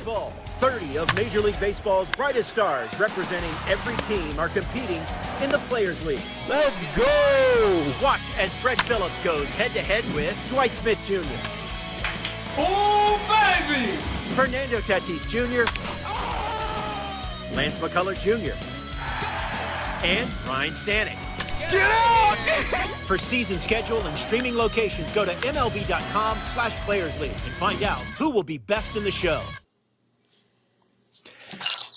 Baseball. 30 of Major League Baseball's brightest stars representing every team are competing in the Players League. Let's go! Watch as Bret Phillips goes head-to-head with Dwight Smith Jr. Oh, baby! Fernando Tatis Jr. Lance McCullers Jr. and Ryan Stanek. Get out! For season schedule and streaming locations, go to MLB.com/playersleague and find out who will be best in the show.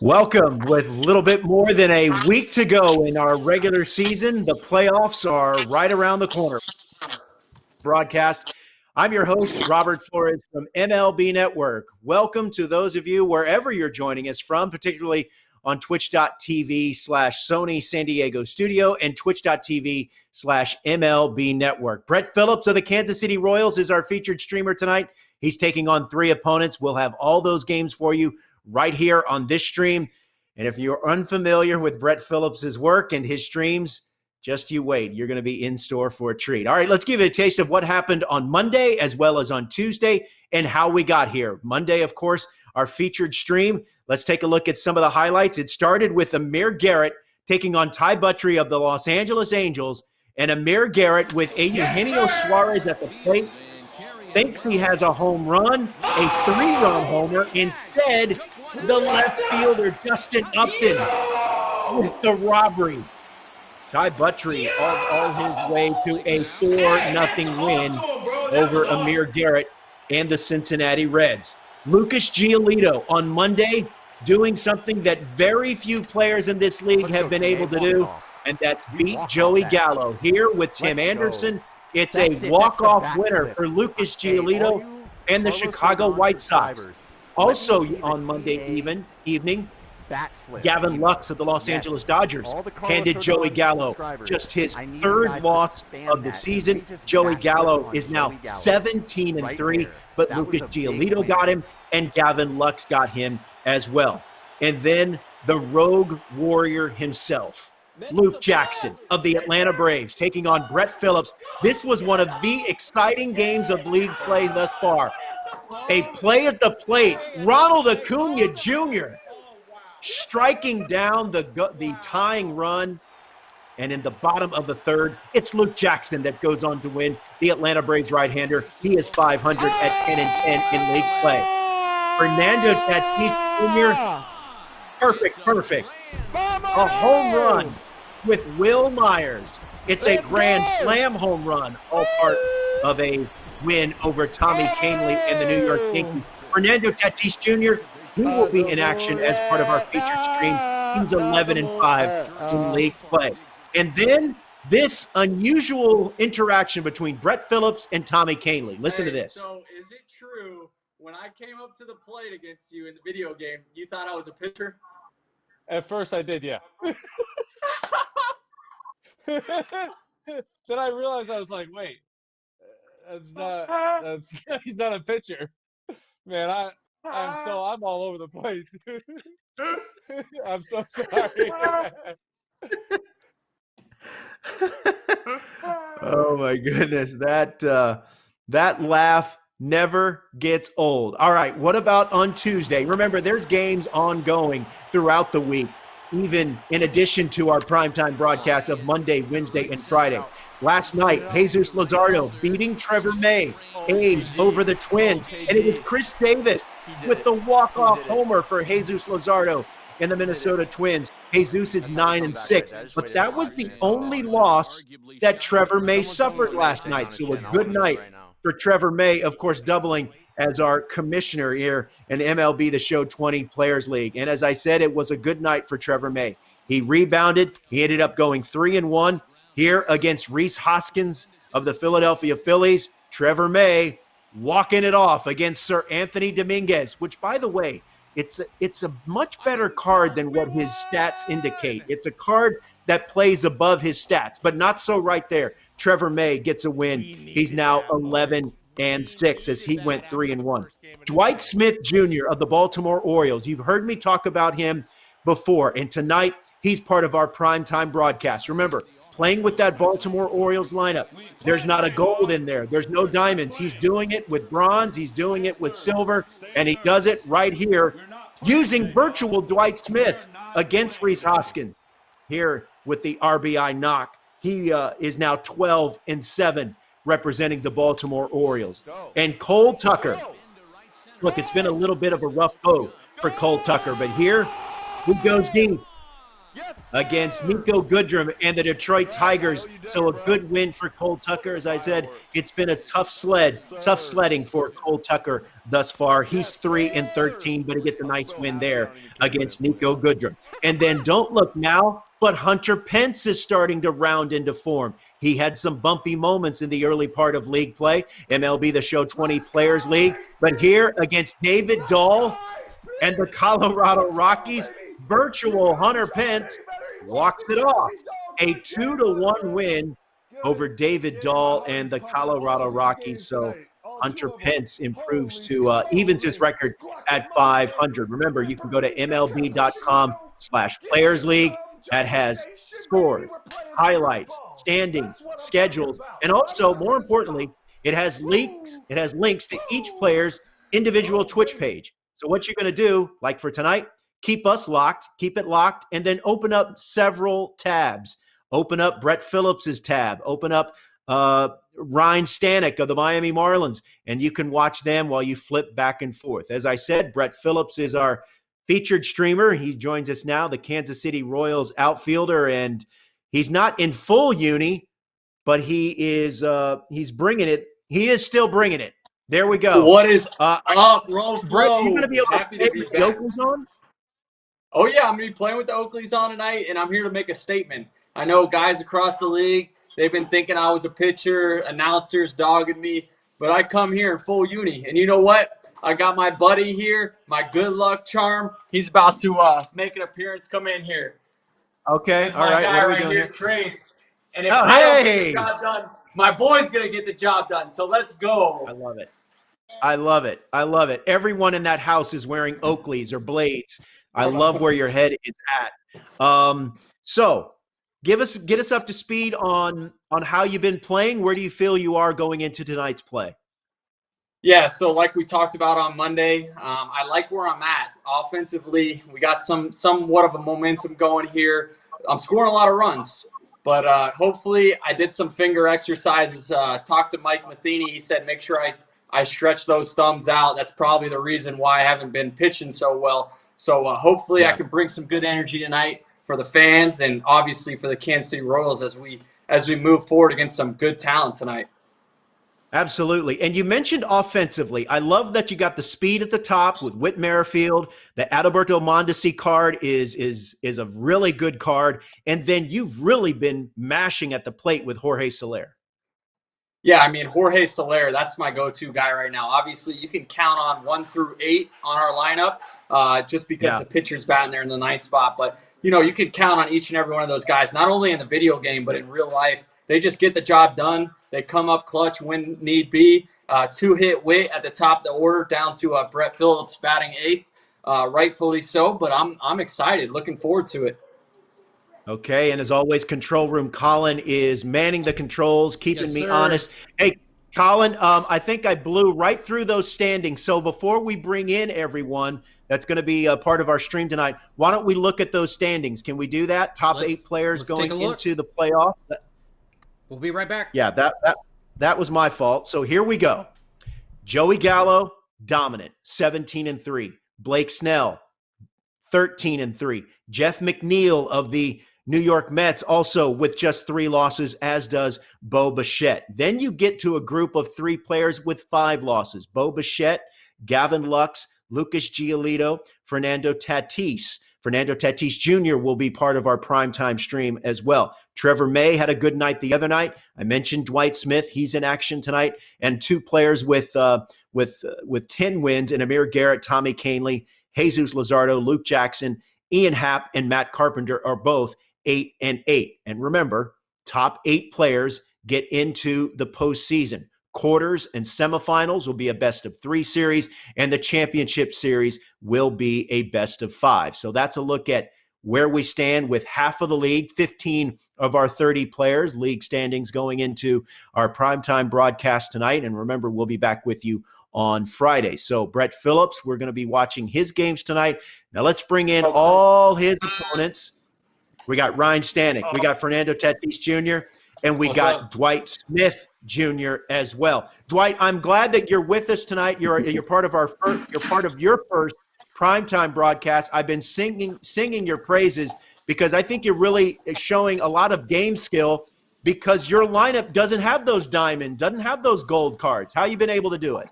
Welcome. With a little bit more than a week to go in our regular season, the playoffs are right around the corner. Broadcast. I'm your host, Robert Flores from MLB Network. Welcome to those of you wherever you're joining us from, particularly on twitch.tv/Sony San Diego Studio and twitch.tv/MLB Network. Bret Phillips of the Kansas City Royals is our featured streamer tonight. He's taking on 3 opponents. We'll have all those games for you right here on this stream. And if you're unfamiliar with Bret Phillips' work and his streams, just you wait. You're going to be in store for a treat. All right, let's give you a taste of what happened on Monday as well as on Tuesday and how we got here. Monday, of course, our featured stream. Let's take a look at some of the highlights. It started with Amir Garrett taking on Ty Buttrey of the Los Angeles Angels, and Amir Garrett with Eugenio Suarez at the plate thinks he has a home run, a 3-run homer. Instead, the left fielder, Justin Upton, with the robbery. Ty Buttrey all his way to a 4-0 win over Amir Garrett and the Cincinnati Reds. Lucas Giolito on Monday doing something that very few players in this league have been able to do, and that's beat Joey Gallo. Here with Tim Anderson, it's a walk-off winner for Lucas Giolito and the Chicago White Sox. Also on Monday evening, Gavin Lux of the Los Angeles Dodgers handed Joey Gallo just his 3rd loss of the season. Joey Gallo is now 17-3, but Lucas Giolito got him, and Gavin Lux got him as well. And then the Rogue Warrior himself, Luke Jackson of the Atlanta Braves, taking on Bret Phillips. This was one of the exciting games of league play thus far. A play at the plate, Ronald Acuna Jr. striking down the tying run. And in the bottom of the 3rd, it's Luke Jackson that goes on to win. The Atlanta Braves right-hander, he is 500 at 10-10 in league play. Fernando Tatis Jr., perfect. A home run with Will Myers. It's a grand slam home run, all part of a win over Tommy Kahnle and the New York Yankees. Fernando Tatis Jr., he will be in action as part of our featured stream. He's 11-5 in league play. And then this unusual interaction between Bret Phillips and Tommy Kahnle. Listen to this. So is it true when I came up to the plate against you in the video game, you thought I was a pitcher? At first I did, yeah. Then I realized, I was like, wait, he's not a pitcher. Man, I'm all over the place. I'm so sorry. Oh my goodness, that laugh never gets old. All right, what about on Tuesday? Remember, there's games ongoing throughout the week, even in addition to our primetime broadcasts of Monday, Wednesday, and Friday. Last night, Jesus Luzardo beating Trevor May, A's over the Twins, and it was Chris Davis with the walk-off homer for Jesus Luzardo and the Minnesota Twins. Jesus is 9-6, but that was the only loss that Trevor May suffered last night. So a good night for Trevor May, of course, doubling as our commissioner here in MLB The Show 20 Players League. And as I said, it was a good night for Trevor May. He rebounded. He ended up going 3-1 here against Rhys Hoskins of the Philadelphia Phillies. Trevor May walking it off against Sir Anthony Dominguez, which, by the way, it's a much better card than what his stats indicate. It's a card that plays above his stats, but not so right there. Trevor May gets a win. He's now 11-6 as he went 3-1. Dwight Smith Jr. of the Baltimore Orioles. You've heard me talk about him before, and tonight he's part of our primetime broadcast. Remember, playing with that Baltimore Orioles lineup. There's not a gold in there. There's no diamonds. He's doing it with bronze. He's doing it with silver. And he does it right here using virtual Dwight Smith against Rhys Hoskins here with the RBI knock. He is now 12-7 representing the Baltimore Orioles. And Cole Tucker, look, it's been a little bit of a rough go for Cole Tucker, but here he goes deep against Niko Goodrum and the Detroit Tigers. So a good win for Cole Tucker. As I said, it's been a tough sledding for Cole Tucker thus far. He's 3-13, but he gets a nice win there against Niko Goodrum. And then don't look now, but Hunter Pence is starting to round into form. He had some bumpy moments in the early part of league play, MLB The Show 20 Players League. But here against David Dahl and the Colorado Rockies, virtual Hunter Pence walks it off. A 2-1 win over David Dahl and the Colorado Rockies. So Hunter Pence improves to evens his record at 500. Remember, you can go to MLB.com/Players League. That has scores, highlights, standings, schedules, and also, more importantly, it has links. It has links to each player's individual Twitch page. So what you're going to do, like for tonight, keep us locked, keep it locked, and then open up several tabs. Open up Bret Phillips' tab. Open up Ryan Stanek of the Miami Marlins, and you can watch them while you flip back and forth. As I said, Bret Phillips is our featured streamer. He joins us now, the Kansas City Royals outfielder, and he's not in full uni, but he is he's bringing it. He is still bringing it. There we go. What is up, Ro Brett, Flo? you going to be able Happy to to play be with the back. Oakleys on? Oh, yeah, I'm going to be playing with the Oakleys on tonight, and I'm here to make a statement. I know guys across the league, they've been thinking I was a pitcher, announcers dogging me, but I come here in full uni. And you know what? I got my buddy here, my good luck charm. He's about to make an appearance. Come in here. Okay, That's all my right. guy What are we right doing here, here? Trace. And if Oh, I don't get hey! the job done, my boy's going to get the job done. So let's go. I love it. I love it. I love it. Everyone in that house is wearing Oakleys or Blades. I love where your head is at. So get us up to speed on how you've been playing. Where do you feel you are going into tonight's play? Yeah, so like we talked about on Monday, I like where I'm at. Offensively, we got somewhat of a momentum going here. I'm scoring a lot of runs, but hopefully I did some finger exercises. Talked to Mike Matheny. He said make sure I stretch those thumbs out. That's probably the reason why I haven't been pitching so well. So hopefully I can bring some good energy tonight for the fans and obviously for the Kansas City Royals as we move forward against some good talent tonight. Absolutely. And you mentioned offensively. I love that you got the speed at the top with Whit Merrifield. The Adalberto Mondesi card is a really good card. And then you've really been mashing at the plate with Jorge Soler. Yeah, I mean, Jorge Soler, that's my go-to guy right now. Obviously, you can count on 1 through 8 on our lineup just because the pitcher's batting there in the 9th spot. But, you know, you can count on each and every one of those guys, not only in the video game, but in real life. They just get the job done. They come up clutch when need be. 2-hit Whit at the top of the order down to Bret Phillips batting 8th, rightfully so. But I'm excited, looking forward to it. Okay, and as always, Control Room Colin is manning the controls, keeping me honest. Hey, Colin, I think I blew right through those standings. So before we bring in everyone that's going to be a part of our stream tonight, why don't we look at those standings? Can we do that? Top 8 players going into the playoffs. We'll be right back. Yeah, that was my fault. So here we go. Joey Gallo, dominant, 17-3. Blake Snell, 13-3. Jeff McNeil of the New York Mets also with just 3 losses, as does Bo Bichette. Then you get to a group of 3 players with 5 losses. Bo Bichette, Gavin Lux, Lucas Giolito, Fernando Tatis. Fernando Tatis Jr. will be part of our primetime stream as well. Trevor May had a good night the other night. I mentioned Dwight Smith. He's in action tonight. And 2 players with 10 wins, and Amir Garrett, Tommy Canley, Jesus Luzardo, Luke Jackson, Ian Happ, and Matt Carpenter are both 8-8. And remember, top 8 players get into the postseason. Quarters and semifinals will be a best of 3 series, and the championship series will be a best of 5. So that's a look at where we stand with half of the league, 15 of our 30 players, league standings going into our primetime broadcast tonight. And remember, we'll be back with you on Friday. So Bret Phillips, we're going to be watching his games tonight. Now let's bring in all his opponents. We got Ryan Stanek, we got Fernando Tatis Jr., and we got Dwight Smith Jr. as well. Dwight, I'm glad that you're with us tonight. You're part of your first primetime broadcast. I've been singing your praises because I think you're really showing a lot of game skill because your lineup doesn't have those diamond, doesn't have those gold cards. How you been able to do it?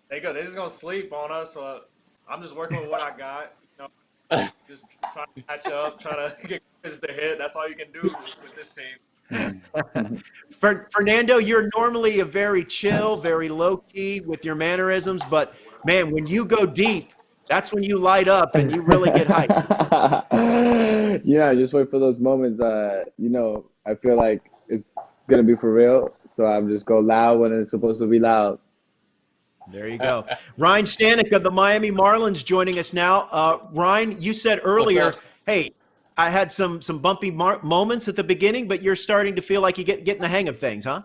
They just gonna sleep on us, so I'm just working with what I got. Just trying to catch up, trying to get pitches to hit. That's all you can do with this team. Fernando, you're normally a very chill, very low key with your mannerisms, but man, when you go deep, that's when you light up and you really get hyped. Yeah, just wait for those moments. I feel like it's gonna be for real, so I'm just go loud when it's supposed to be loud. There you go. Ryan Stanek of the Miami Marlins joining us now. Ryan, you said earlier, hey, I had some bumpy moments at the beginning, but you're starting to feel like you're getting the hang of things, huh?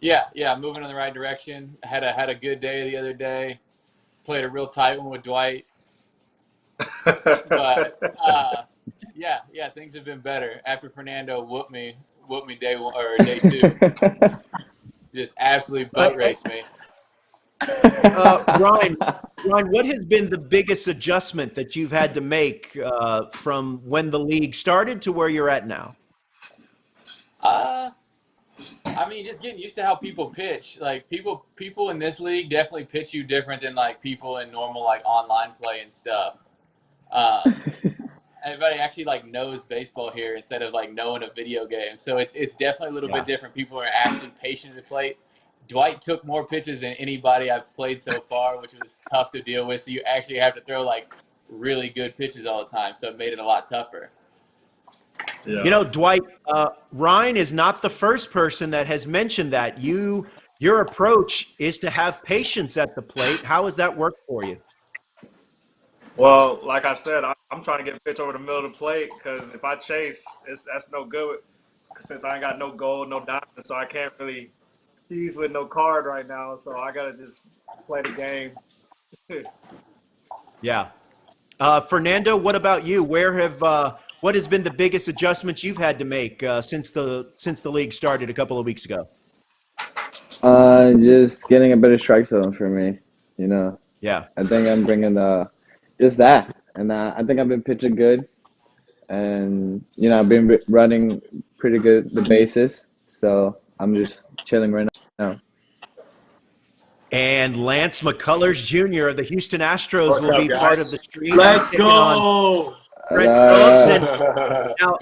Yeah, moving in the right direction. Had a good day the other day. Played a real tight one with Dwight. But yeah, things have been better after Fernando whooped me day one or day two. Just absolutely butt raced me. Ryan, what has been the biggest adjustment that you've had to make from when the league started to where you're at now? I mean, just getting used to how people pitch. Like people in this league definitely pitch you different than like people in normal like online play and stuff. Everybody actually like knows baseball here instead of like knowing a video game. So it's definitely a little bit different. People are actually patient at the plate. Dwight took more pitches than anybody I've played so far, which was tough to deal with. So you actually have to throw like really good pitches all the time. So it made it a lot tougher. Yeah. You know, Dwight, Ryan is not the first person that has mentioned that. Your approach is to have patience at the plate. How has that worked for you? Well, like I said, I'm trying to get a pitch over the middle of the plate because if I chase, that's no good since I ain't got no gold, no diamond, so I can't really tease with no card right now. So I got to just play the game. Yeah. Fernando, what about you? What has been the biggest adjustments you've had to make since the league started a couple of weeks ago? Just getting a better strike zone for me. Yeah. I think I'm bringing just that, and I think I've been pitching good, and I've been running pretty good the bases, so I'm just chilling right now. And Lance McCullers Jr. of the Houston Astros will be part of the stream. Let's go. Bret Phillips. And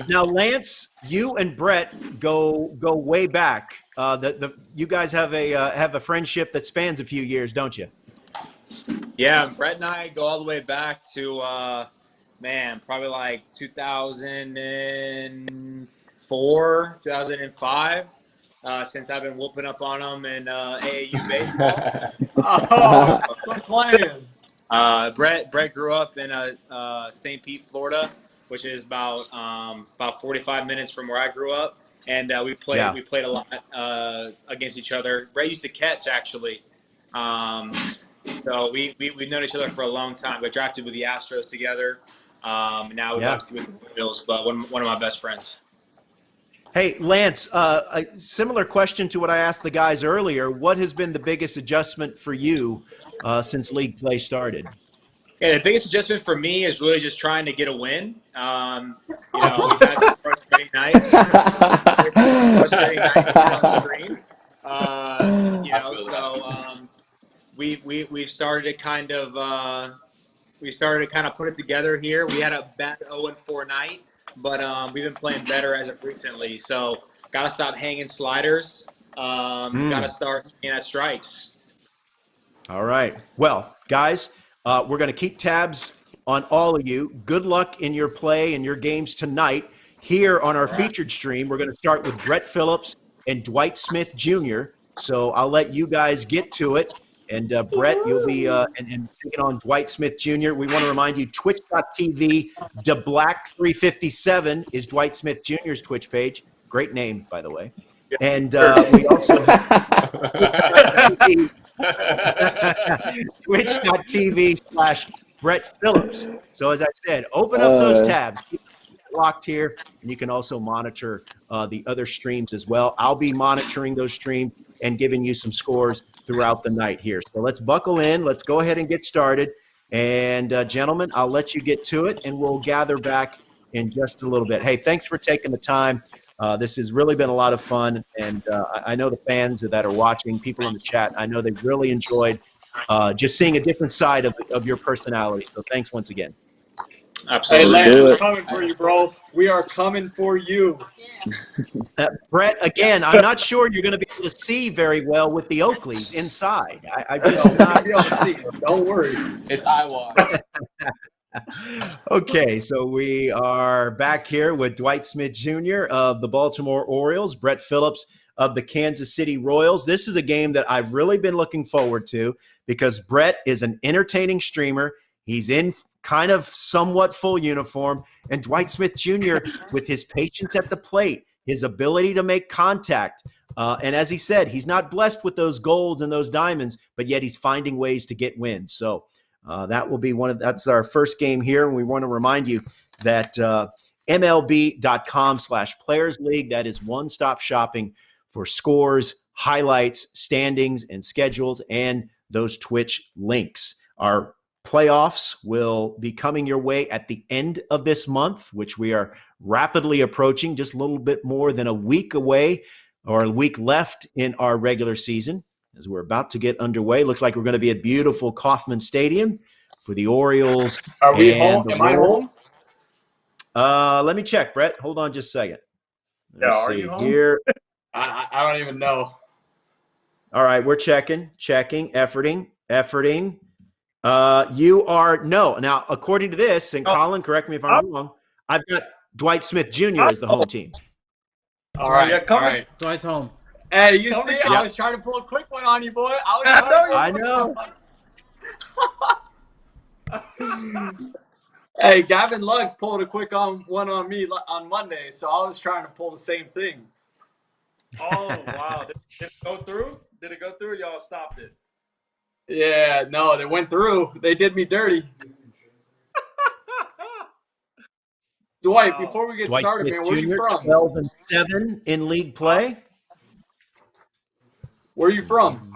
now, Lance, you and Bret go way back. You guys have a friendship that spans a few years, don't you? Yeah, Bret and I go all the way back to probably like 2004, 2005. Since I've been whooping up on them in AAU baseball. Quit playing. Bret grew up in St. Pete, Florida, which is about 45 minutes from where I grew up, and we played a lot against each other. Bret used to catch actually, so we've known each other for a long time. We drafted with the Astros together. Now we're obviously with the Orioles, but one of my best friends. Hey, Lance, a similar question to what I asked the guys earlier. What has been the biggest adjustment for you since league play started? Yeah, the biggest adjustment for me is really just trying to get a win. We've had some frustrating nights. On the screen. We've started to kind of put it together here. We had a bad 0-4 night. But we've been playing better as of recently. So got to stop hanging sliders. Got to start swinging at strikes. All right. Well, guys, we're going to keep tabs on all of you. Good luck in your play and your games tonight. Here on our featured stream, we're going to start with Bret Phillips and Dwight Smith Jr. So I'll let you guys get to it. And Bret, you'll be and taking on Dwight Smith Jr. We want to remind you, twitch.tv, DeBlack357 is Dwight Smith Jr.'s Twitch page. Great name, by the way. And we also have twitch.tv/Bret Phillips. So as I said, open up those tabs. Keep it locked here. And you can also monitor the other streams as well. I'll be monitoring those streams and giving you some scores throughout the night here. So let's buckle in. Let's go ahead and get started. And gentlemen, I'll let you get to it, and we'll gather back in just a little bit. Hey, thanks for taking the time. This has really been a lot of fun, and I know the fans that are watching, people in the chat, I know they've really enjoyed just seeing a different side of your personality. So thanks once again. Absolutely. Hey, Lance, we're coming for you, bro. We are coming for you. Bret, again, I'm not sure you're going to be able to see very well with the Oakleys inside. I'm just not be able to see. Don't worry. It's eye wash. Okay, so we are back here with Dwight Smith Jr. of the Baltimore Orioles, Bret Phillips of the Kansas City Royals. This is a game that I've really been looking forward to because Bret is an entertaining streamer. He's in kind of somewhat full uniform, and Dwight Smith Jr. with his patience at the plate, his ability to make contact. And as he said, he's not blessed with those golds and those diamonds, but yet he's finding ways to get wins. So that will be that's our first game here. And we want to remind you that MLB.com/Players League, that is one-stop shopping for scores, highlights, standings, and schedules, and those Twitch links. Our playoffs will be coming your way at the end of this month, which we are rapidly approaching, just a little bit more than a week away or a week left in our regular season as we're about to get underway. Looks like we're going to be at beautiful Kauffman Stadium for the Orioles. Are we home? Am I home? Let me check, Bret. Hold on just a second. Yeah, are you home? Here. I don't even know. All right, we're checking, efforting. You are no. Now, according to this, and Colin, correct me if I'm wrong, I've got Dwight Smith Jr. as the home team. All right, all right. Dwight's home. Hey, you see, I was trying to pull a quick one on you, boy. I know. Hey, Gavin Luggs pulled a quick one on me on Monday, so I was trying to pull the same thing. Oh, wow. Did it go through? Did it go through? Y'all stopped it. Yeah, no, they went through. They did me dirty. Dwight, before we get started, Smith man, where are you from? 12-7 in league play. Where are you from?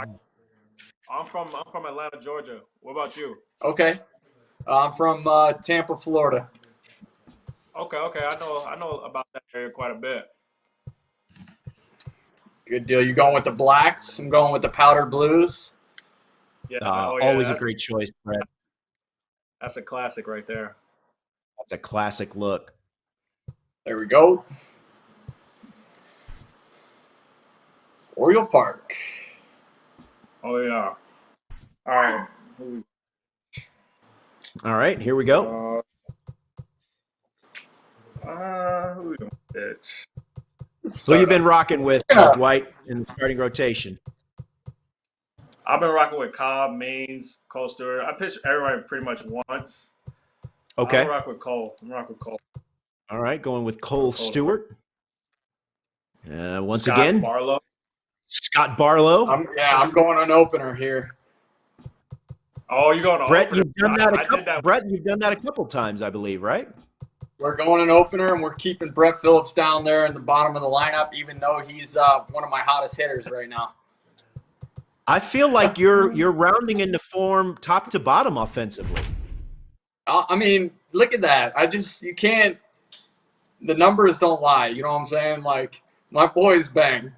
I'm from Atlanta, Georgia. What about you? Okay. I'm from Tampa, Florida. Okay. I know about that area quite a bit. Good deal. You going with the blacks? I'm going with the powder blues. Yeah, always a great choice, Bret. That's a classic right there. That's a classic look. There we go. Oriole Park. Oh, yeah. All right. All right, here we go. Who we doing, bitch? Who you been rocking with, Dwight, in the starting rotation? I've been rocking with Cobb, Means, Cole Stewart. I pitched everybody pretty much once. Okay. I'm rock with Cole. All right, going with Cole Stewart. Once Scott again, Barlow. Scott Barlow. I'm going on opener here. Oh, you're going to Bret, opener. you've done that Bret, you've done that a couple times, I believe, right? We're going an opener, and we're keeping Bret Phillips down there in the bottom of the lineup, even though he's one of my hottest hitters right now. I feel like you're rounding into form top to bottom offensively. I mean, look at that. You can't – the numbers don't lie. You know what I'm saying? Like, my boys bang.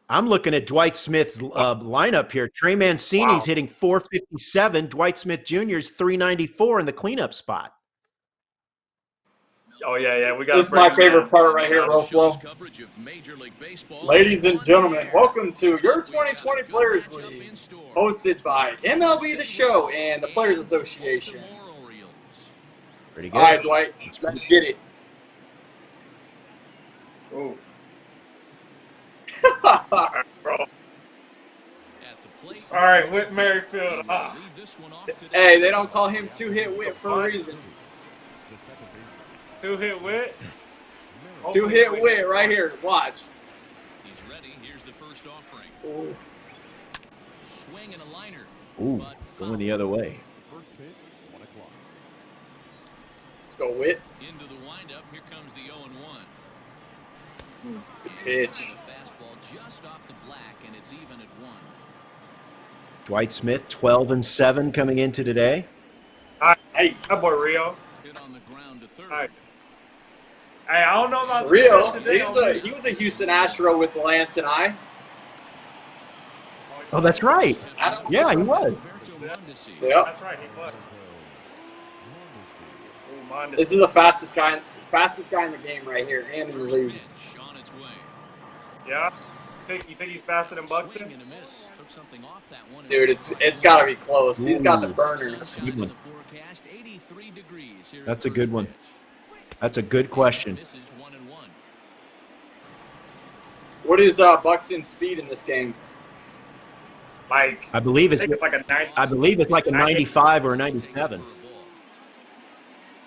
I'm looking at Dwight Smith's lineup here. Trey Mancini's hitting 457. Dwight Smith Jr.'s 394 in the cleanup spot. Oh, yeah. We got. This is my favorite part right here, Roflo. Ladies and gentlemen, welcome to your 2020 Players League, hosted by MLB The Show and the Players Association. Pretty good. All right, Dwight, let's get it. Oof. All right, Whit Merrifield. Ah. Hey, they don't call him two-hit Whit for a reason. Two-hit Whit. Two-hit Whit right here. Watch. He's ready. Here's the first offering. Ooh. Swing and a liner. Ooh, going the other way. Let's go Whit. Into the windup. Here comes the 0-1. Pitch. Fastball just off the black, and it's even at 1. Dwight Smith, 12-7 coming into today. Hey, that boy Rio. Hit on the ground to third. All right. Hey, I don't know about Rio. today. He was a Houston Astro with Lance and I. Oh, that's right. Yeah, he was. Yep. That's right, he was. Ooh, This is the fastest guy in the game right here, and in the league. Yeah. You think he's faster than Buxton? Dude, it's got to be close. He's got the burners. That's a good one. That's a good question. What is Buxton's speed in this game? Like I believe it's like a 90. I believe it's like a 95 or a 97.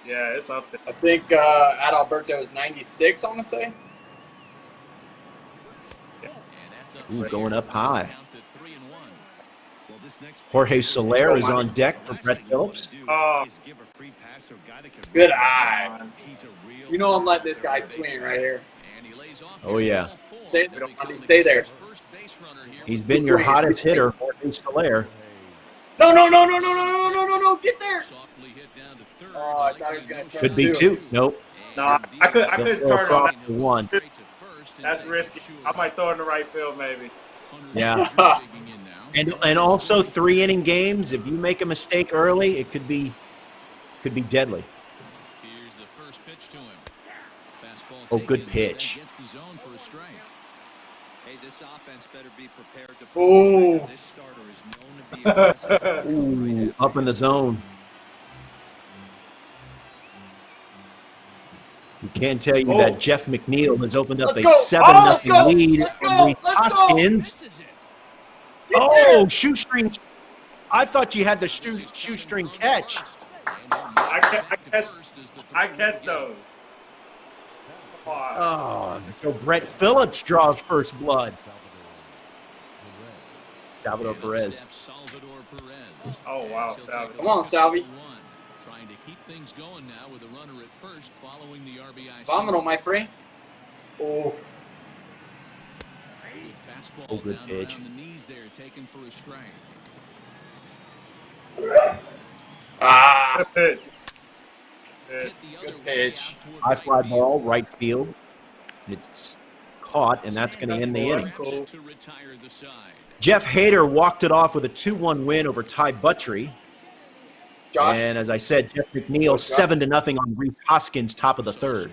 Yeah, it's up there. I think Adalberto is 96, I want to say. Ooh, going up high. Jorge Soler is on deck for Brett Phillips. Good eye. You know I'm letting this guy swing right here. Oh, yeah. Stay there, Andy. Stay there. He's been your hottest hitter, Jorge Soler. No. Get there. Oh, I thought he was going to turn Could be two. Nope. No, I could turn on that. One. That's risky. I might throw it in the right field, maybe. Yeah. And also 3-inning games. If you make a mistake early, it could be deadly. Here's the first pitch to him. Fastball Oh, good pitch. Hey, this offense better be prepared to this starter is known to be Ooh, up in the zone. You can't tell you that Jeff McNeil has opened up a 7-0 lead over Hoskins. Oh, shoestring. I thought you had the shoestring catch. I catch those. Oh, so Brett Phillips draws first blood. Salvador Perez. Oh, wow, Salvi. Come on, Salvi. Trying to keep things going now with a runner at first following the RBI. Phenomenal, my friend. Oof. Oh, good pitch. The knees there, taken for a strike. Ah. Good pitch. Good pitch. High fly ball, right field. It's caught, and that's going to end the inning. Cool. Jeff Hader walked it off with a 2-1 win over Ty Buttrey. Josh. And as I said, Jeff McNeil 7-0 on Reese Hoskins, top of the third.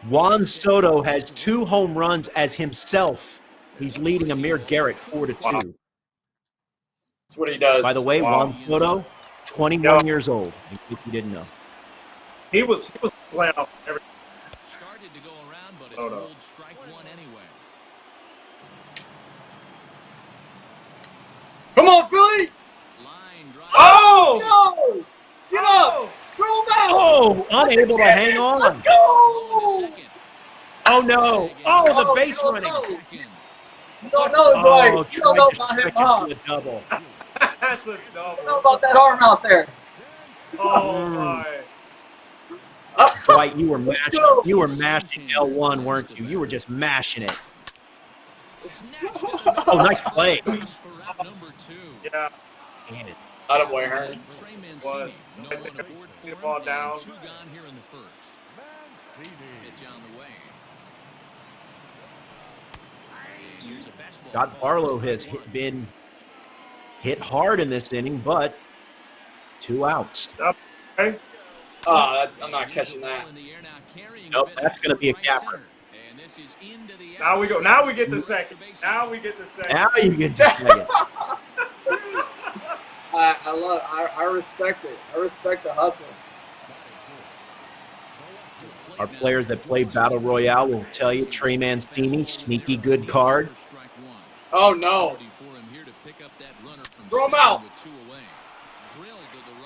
Juan Soto has 2 home runs as himself. He's leading Amir Garrett 4-2. That's what he does. By the way, Juan Soto, 21 years old, in case you didn't know. He was playing off everything. Started to go around, but it's ruled strike one anyway. Come on, Philly! Oh! No! Get up! Throw him out! Oh, unable to hang on. Let's go! Oh, no. Oh, the base running. You don't know, Dwight. Oh, You don't know about trying him, to huh? stretch it to a double. That's a You double. don't know about that arm out there. Oh, my. Dwight, you were mashing L1, weren't you? You were just mashing it. Oh, nice play. Yeah. Damn it. Attaboy, Hearn. Was. I think I put the ball down. Scott Barlow has been hit hard in this inning, but 2 outs. Okay. Oh, I'm not catching that. Nope, that's going to be a gapper. Now we go. Now we get the second. Now we get the second. Now you get to second. I respect it. I respect the hustle. Our players that play Battle Royale will tell you Trey Mancini, sneaky good card. Oh, no. Throw him out.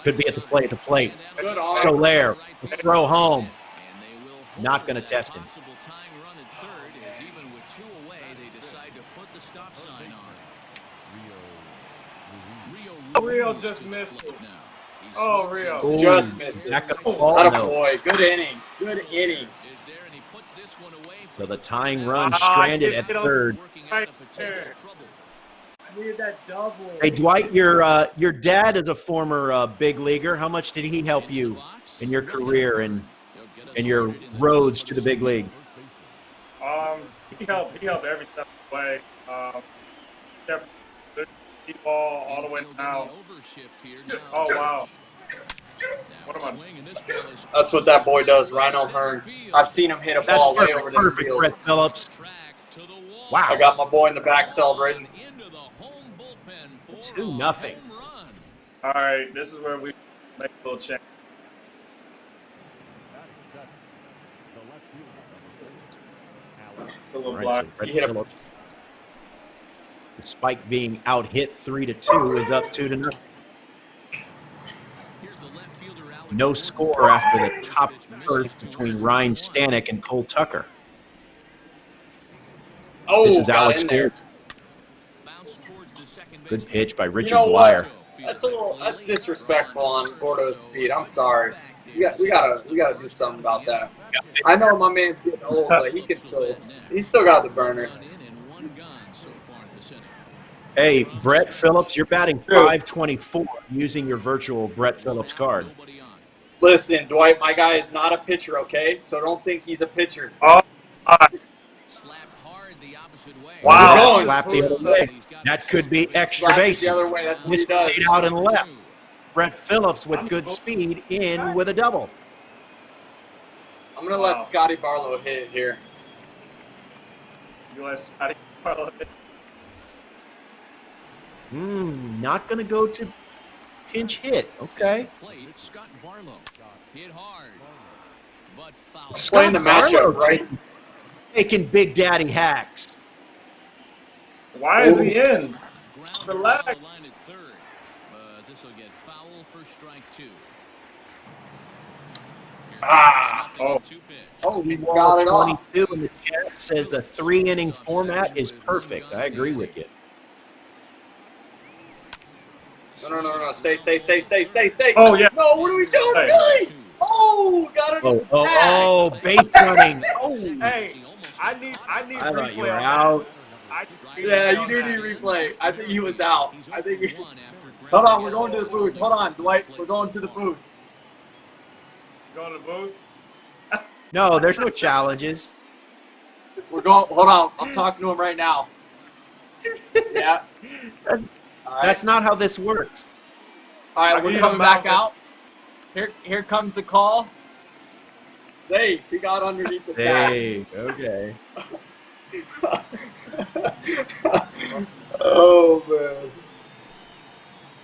Could be at the plate. Good arm. Soler, throw home. Not going to test him. Rio just missed it. Oh, Rio. Ooh, Just missed it. that gonna fall? Atta No. boy. Good inning. Good inning. So the tying run stranded at third. Right there. Needed that double. Hey, Dwight, your dad is a former big leaguer. How much did he help you in your career and your roads to the big leagues? He helped every step of the way. Definitely good deep ball all the way down. Oh wow. What am I? That's what that boy does, Rhino Hearn. I've seen him hit a ball way over the Perfect, field. Brett Phillips. Wow. I got my boy in the back celebrating. 2-0. All right, this is where we make a little change. A little All right, block. so Brett He hit a- Phillips, despite being out hit 3-2, is up 2-0. No score after the top first between Ryan Stanek and Cole Tucker. Oh, This is got Alex in there. Good pitch by Richard You know Dwyer. what? That's disrespectful on Gordo's speed. I'm sorry. We gotta do something about that. I know my man's getting old, but he's still got the burners. Hey, Brett Phillips, you're batting .524 using your virtual Brett Phillips card. Listen, Dwight, my guy is not a pitcher, okay? So don't think he's a pitcher. Oh, Wow, Going. slap the other way. That could be extra Slap it bases. the other way. That's what he Misplayed does. out and left. Brett Phillips with good speed in with a double. I'm gonna let Scotty Barlow hit it here. you let Scotty Barlow hit. Not going to go to pinch hit. Okay. Playing the matchup, right? Taking Big Daddy hacks. Why is he in? Relax. Ah. Oh, he got it off. 22 in the chat says the 3-inning format is perfect. I agree with you. No. Stay. Oh, yeah. No, what are we doing? Hey. Really? Oh, got it in the tag. Base running. Oh, Hey, I need I thought replay you were on out. that. Yeah, you do need replay. I think he was out. Hold on, we're going to the booth. Hold on, Dwight. We're going to the booth. Going to the booth. No, there's no challenges. We're going. Hold on. I'm talking to him right now. Yeah. All right. That's not how this works. All right, I we're need coming him back out. out. Here comes the call. Safe. He got underneath the tag. Hey, okay. Oh man.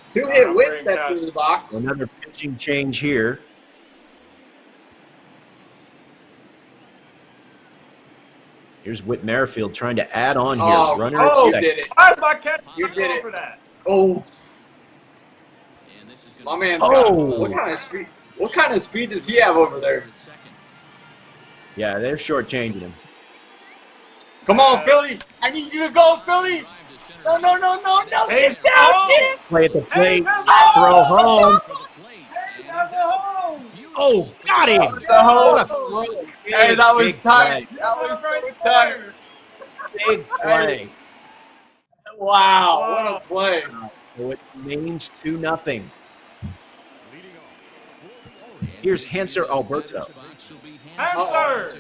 2-hit I'm Witt bringing steps Cash. into the box. Another pitching change here. Here's Whit Merrifield trying to add on here. Oh, Runner at you second. did it. Why is my cat You did it. for that? Oh. My man's got what kind of speed does he have over there? Yeah, they're shortchanging him. Come on, Philly! I need you to go, Philly! No! Hey, Get down, kid! Play at the plate. Hey, Throw home. He's at the home. Oh, got him. The home. What a throw. Hey, that was Big tight. play. That was so tight. Big play. Wow, what a play. So it remains 2-0. Here's Hanser Alberto. Answer.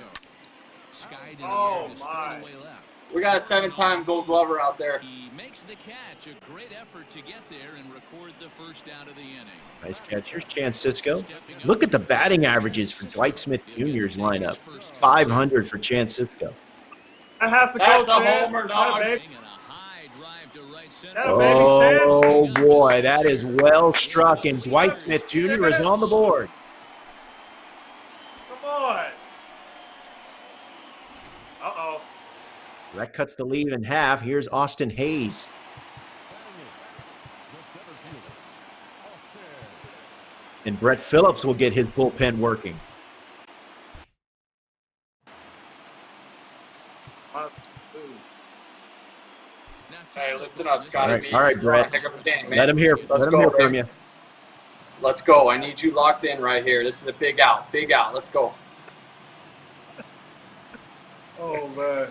Oh my. We got a 7-time Gold Glover out there. He makes the catch. A great effort to get there and record the first out of the inning. Nice catch. Here's Chance Cisco. Look at the batting averages for Dwight Smith Jr.'s lineup. 500 for Chance Cisco. That has to That's go, a Chance. homer, That dog. baby, Oh, Chance. boy. That is well struck, and Dwight Smith Jr. is on the board. Come on. That cuts the lead in half. Here's Austin Hayes. And Brett Phillips will get his bullpen working. Hey, listen up, Scotty. All right, Brett. Let him hear from you. Let's go. I need you locked in right here. This is a big out. Big out. Let's go. Oh, man.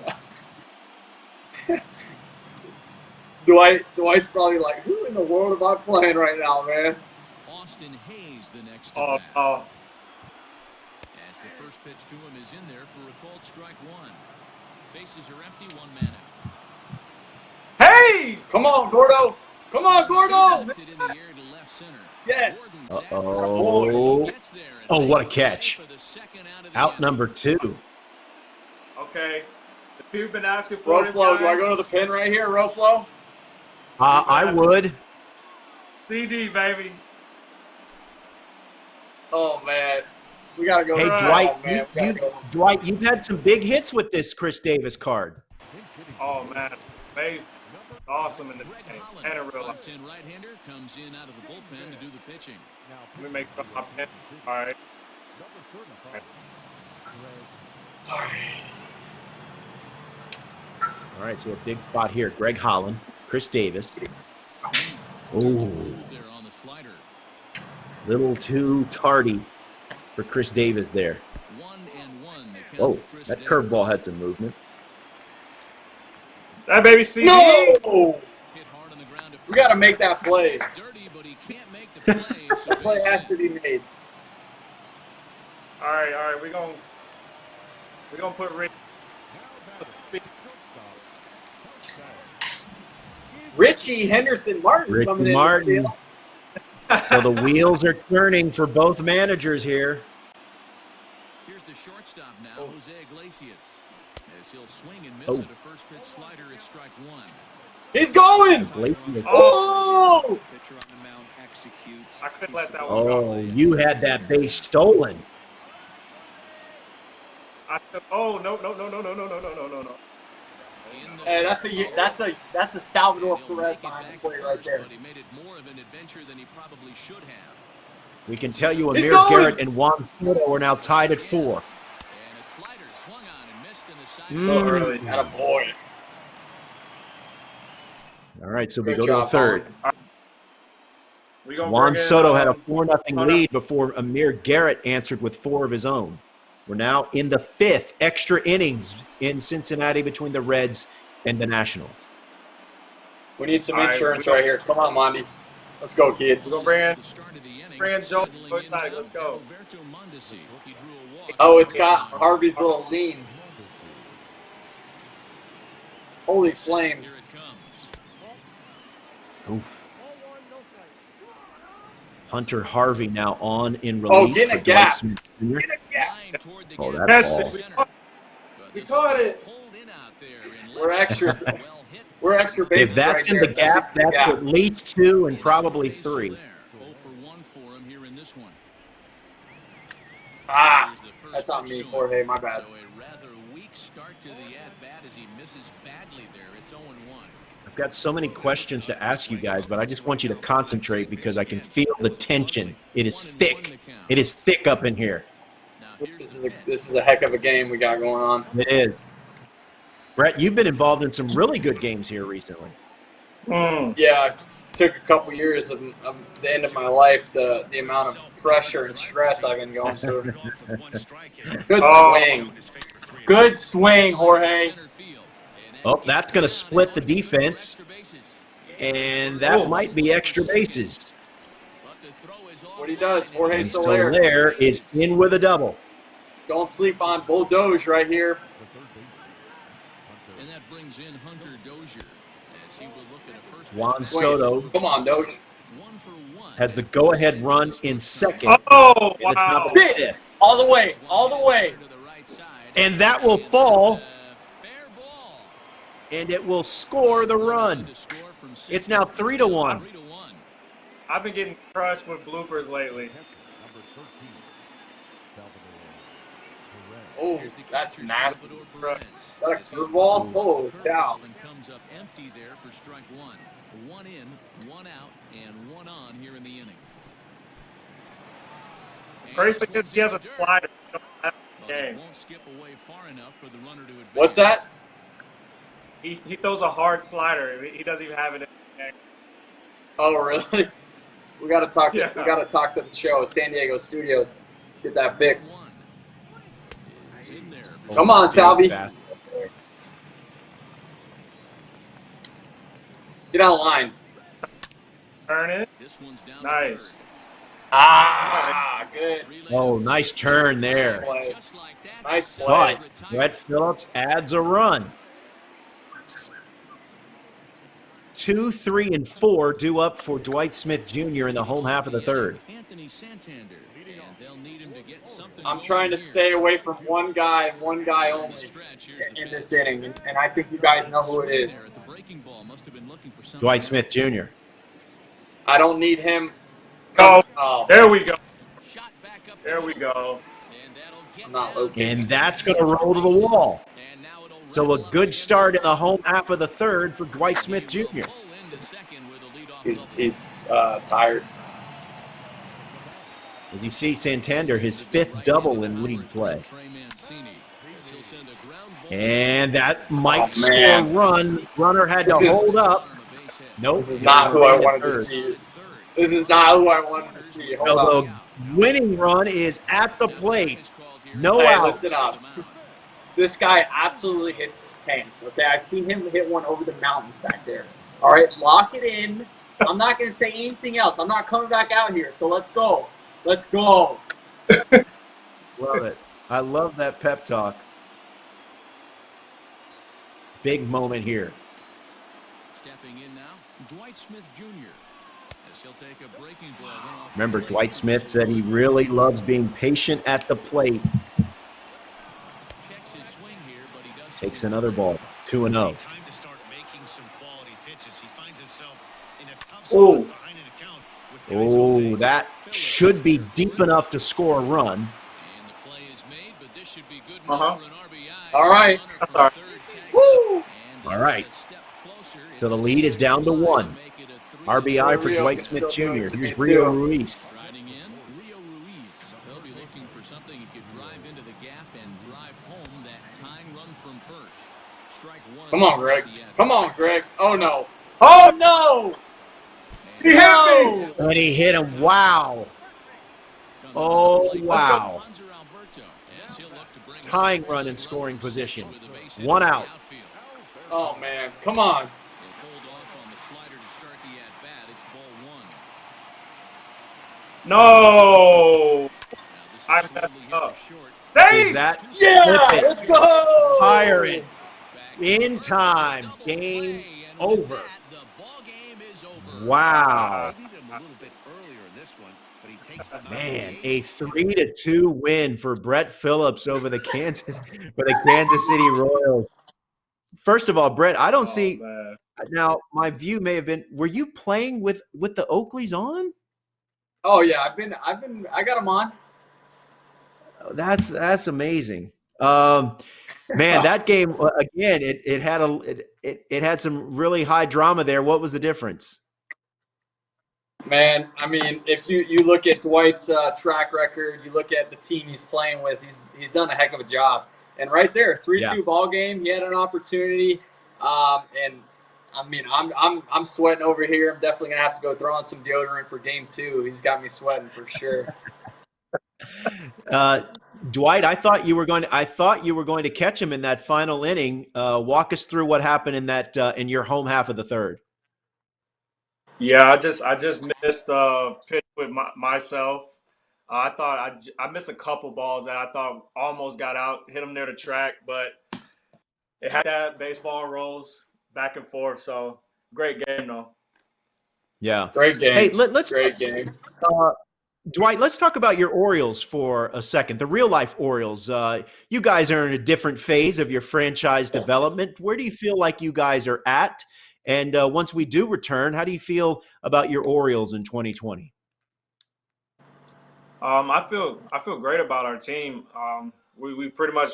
Dwight's probably like, who in the world am I playing right now, man? Austin Hayes, the next to Oh, bat. oh. As the first pitch to him is in there for a called strike one. Bases are empty, 1 man out. Hayes! Come on, Gordo. Come on, Gordo. Lifted in the air to left center. Yes. Uh-oh. Oh, what a catch. Out number 2. Okay. The people been asking for this Roflo, guy. do I go to the pin right here, Roflo? I would. CD, baby. Oh, man. We got to go. Hey, Right. Dwight, Dwight, you've had some big hits with this Chris Davis card. Oh, man. Amazing. Awesome in the game. And in real life. Right-hander comes in out of the bullpen to do the pitching. Let me make sure my pen. All right. All right, so a big spot here. Greg Holland, Chris Davis. Oh, There on the slider. little too tardy for Chris Davis there. 1-1. The count Whoa, to Chris that Davis. curveball had some movement. That baby CD. No! Hit hard on the ground to We got to make that play. It's dirty, but he can't make the play. So That play base has hit. to be made. All right. We're gonna put Rick. Richie Henderson Martin Ricky coming in Martin. to steal. So the wheels are turning for both managers here. Here's the shortstop now, Jose Iglesias. As he'll swing and miss Oh. at a first pitch slider at strike one. He's going. Iglesias. Oh! Pitcher on the mound executes. I couldn't let that one Oh, go. you had that base stolen. Oh no. Hey, that's a Salvador Perez behind the plate right there. But he made it more of an adventure than he probably should have. We can tell you He's Amir going. Garrett and Juan Soto are now tied at 4. And a slider swung on and missed in the side. So early. Attaboy. All right, so we Good go to the job, third. We gonna Juan bring in, Soto had a 4-0 hold on. lead before Amir Garrett answered with 4 of his own. We're now in the 5th extra innings in Cincinnati between the Reds and the Nationals. We need some All right, insurance we go. right here. Come on, Monty. Let's go, kid. We're gonna bring in. The start of the inning, Bring in Joe. settling in Let's now, go. Alberto Mondesi. He drew a walk. Oh, it's got Harvey's little lean. Holy Here flames. it comes. Oof. Hunter Harvey now on in relief. Oh, getting a for Dwight gap. Smith Jr. Yeah. Line toward the Oh, gap. that Yes, ball. we Center. caught- But we this caught is it. pulled in out there in We're left extra. center. Well hit. We're extra bases If that's right in there. the gap, that's Yeah. at least 2 and probably Base, so 3. there. 0 for 1 for him here in this one. Ah, Here's the first that's on pitch me, to him. Jorge. My bad. So a rather weak start to the at-bat as he misses badly there. It's 0-1. I've got so many questions to ask you guys, but I just want you to concentrate because I can feel the tension. It is thick. It is thick up in here. Now here's This the is a heck of a game we got going on. It is. Brett, you've been involved in some really good games here recently. Yeah, it took a couple years of the end of my life, the amount of pressure and stress I've been going through. Good swing. Good swing, Jorge. center field. And Oh, that's going to split the defense, and that might be extra bases. But the throw is off What he does, Jorge And Soler. Soler is in with a double. Don't sleep on Bulldoge right here. And that brings in Hunter Dozier as he will look at a first Juan pitch. Soto Come on, Doge. 1 for 1. has the go-ahead run in second. Oh, in the top wow. of the fifth. All the way. All the way. To the right side. And that will fall, Fair ball. and it will score the run. To score from It's now 3-1. 3-1. I've been getting crushed with bloopers lately. Oh, that's nasty. Perez. Is that a curveball? Holy cow. And comes up empty there for strike one. One in, one out, and one on here in the inning. Crazy is he has a slider. Game. Won't skip away far enough for the runner to advance. What's that? He throws a hard slider. He doesn't even have it in the game. Oh, really? We got to talk to we got to talk to the show, San Diego Studios. Get that fixed. Come on, Salvi. Get out of line. Turn it. Nice. Ah, good. Oh, nice turn there. Nice play. But Brett Phillips adds a run. 2, 3, and 4 due up for Dwight Smith Jr. in the home half of the third. I'm trying to stay away from one guy and one guy only in this inning, and I think you guys know who it is. Dwight Smith Jr. I don't need him. Oh, there we go. There we go. I'm not located. And that's going to roll to the wall. So a good start in the home half of the third for Dwight Smith Jr. He's tired. As you see, Santander, his 5th double in league play. And that might score a run. Runner had to hold up. Nope. This is not who I wanted to see. This is not who I wanted to see. Hold on. The winning run is at the plate. No hey, outs. Listen up. This guy absolutely hits tanks, okay? I've seen him hit one over the mountains back there. All right, lock it in. I'm not going to say anything else. I'm not coming back out here, so let's go. Let's go. Love it. I love that pep talk. Big moment here. Stepping in now, Dwight Smith Jr. As he'll take a breaking ball. Remember, Dwight Smith said he really loves being patient at the plate. Takes another ball, 2-0. Oh, that should be deep enough to score a run. All right. Woo! All right. So the lead is down to 1. RBI for Dwight Smith Jr. Here's Rio Ruiz. They'll be looking for something he could drive into the gap and drive home that tying run from first. Strike one. Come on, Greg. Come on, Greg. Oh, no. Oh, no. He hit me. And he hit him. Wow. Oh, wow. Tying run in scoring position. 1 out. Oh, man. Come on. No. I messed up. Is that let's go. Fire it. In time. Game over. Wow. Man, a 3-2 win for Brett Phillips over the Kansas City Royals. First of all, Brett, I don't see now. My view may have been. Were you playing with the Oakleys on? Oh yeah, I got them on. That's amazing. Man, that game again. It had some really high drama there. What was the difference? Man, I mean, if you look at Dwight's track record, you look at the team he's playing with, he's done a heck of a job. And right there, 3-2 ball game, he had an opportunity. And I mean, I'm sweating over here. I'm definitely gonna have to go throw on some deodorant for game 2. He's got me sweating for sure. Dwight, I thought you were going to catch him in that final inning. Walk us through what happened in that in your home half of the third. Yeah, I just missed a pitch with myself. I thought I missed a couple balls that I thought almost got out, hit them near the track, but it had that baseball rolls back and forth. So great game though. Yeah, great game. Hey, let's great game. Dwight, let's talk about your Orioles for a second. The real life Orioles. You guys are in a different phase of your franchise development. Where do you feel like you guys are at? And once we do return, how do you feel about your Orioles in 2020? I feel great about our team. we pretty much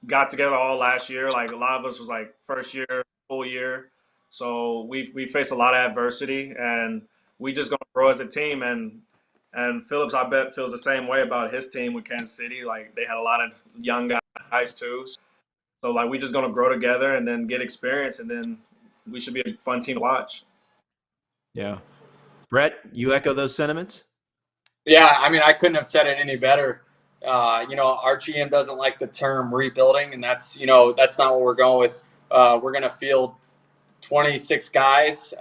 got together all last year. Like a lot of us was like first year, full year. So we faced a lot of adversity, and we just gonna grow as a team. And Phillips, I bet, feels the same way about his team with Kansas City. Like they had a lot of young guys too. So like we just gonna grow together and then get experience, and then we should be a fun team to watch. Yeah. Bret, you echo those sentiments? Yeah, I mean, I couldn't have said it any better. Our GM doesn't like the term rebuilding, and that's not what we're going with. We're going to field 26 guys,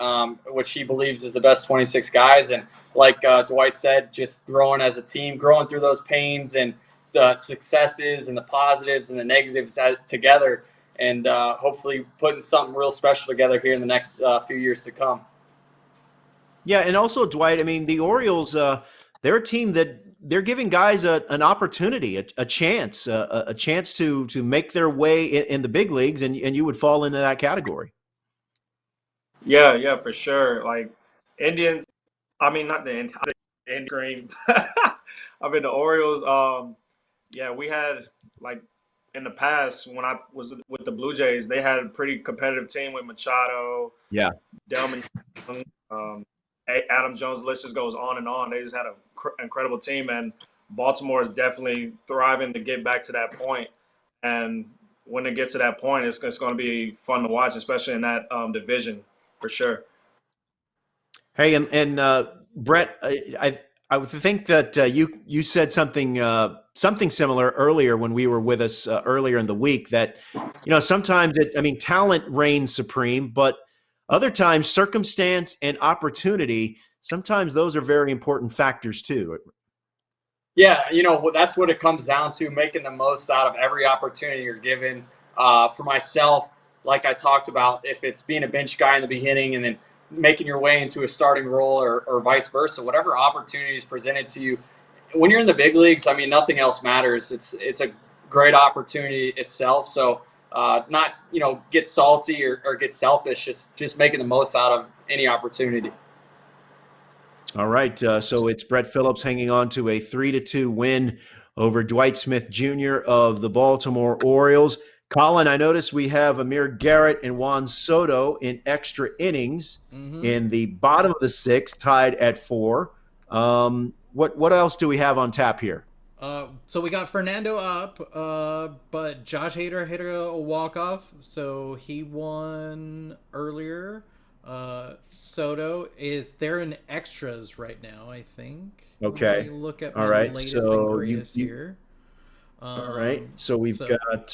which he believes is the best 26 guys. And like Dwight said, just growing as a team, growing through those pains and the successes and the positives and the negatives together, and hopefully putting something real special together here in the next few years to come. Yeah, and also, Dwight, I mean, the Orioles, they're a team that they're giving guys an opportunity, a chance, a chance to make their way in the big leagues, and you would fall into that category. Yeah, for sure. Like Indians, I mean not the Indian cream. I mean the Orioles. Yeah, we had like in the past when I was with the Blue Jays, they had a pretty competitive team with Machado, Yeah. Delman, Adam Jones. The list just goes on and on. They just had an incredible team, and Baltimore is definitely thriving to get back to that point. And when it gets to that point, it's going to be fun to watch, especially in that division for sure. Hey, and Bret, I would think that you said something similar earlier when we were with us earlier in the week that sometimes talent reigns supreme, but other times circumstance and opportunity, sometimes those are very important factors too. Yeah, that's what it comes down to, making the most out of every opportunity you're given. For myself, like I talked about, if it's being a bench guy in the beginning and then making your way into a starting role or vice versa, whatever opportunity is presented to you, when you're in the big leagues, I mean, nothing else matters. It's a great opportunity itself. So not, get salty or get selfish, just making the most out of any opportunity. All right, so it's Bret Phillips hanging on to a 3-2 win over Dwight Smith Jr. of the Baltimore Orioles. Colin, I noticed we have Amir Garrett and Juan Soto in extra innings in the bottom of the sixth, tied at 4. What else do we have on tap here? So we got Fernando up, but Josh Hader hit a walk-off, so he won earlier. Soto they're in extras right now, I think. Okay. Let me look at my latest and greatest here. All right. So we've got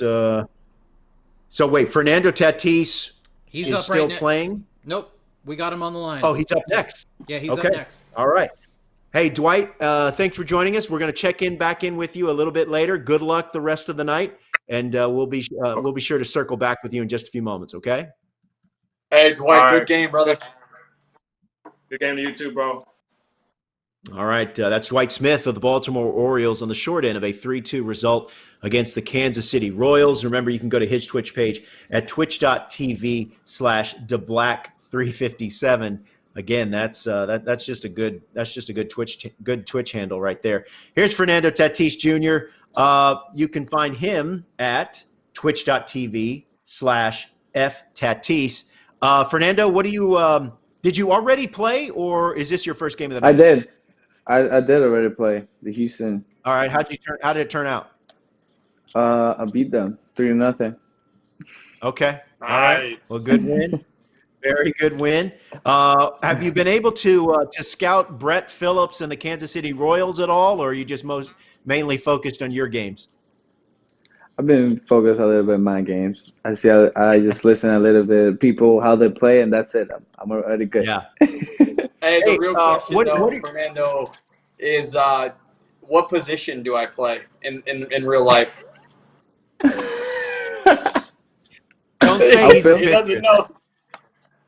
so wait, Fernando Tatis he's is up still right playing? Nope. We got him on the line. Oh, he's up next. Yeah, he's up next. All right. Hey, Dwight, thanks for joining us. We're going to check back in with you a little bit later. Good luck the rest of the night, and we'll be sure to circle back with you in just a few moments, okay? Hey, Dwight, All good right. game, brother. Good game to you too, bro. All right, that's Dwight Smith of the Baltimore Orioles on the short end of a 3-2 result against the Kansas City Royals. Remember, you can go to his Twitch page at twitch.tv/theblack357. Again, that's just a good Twitch handle right there. Here's Fernando Tatis Jr. You can find him at twitch.tv/ftatis. Fernando, what do you did you already play, or is this your first game of the night? I did. I did already play the Houston. All right, how did it turn out? I beat them 3-0. Okay. All right. Well, good win. Very good win. Have you been able to scout Bret Phillips and the Kansas City Royals at all, or are you just mainly focused on your games? I've been focused a little bit on my games. I just listen a little bit people how they play, and that's it. I'm already good. Yeah. Hey, the real question, Fernando, is what position do I play in real life? Don't say he doesn't know.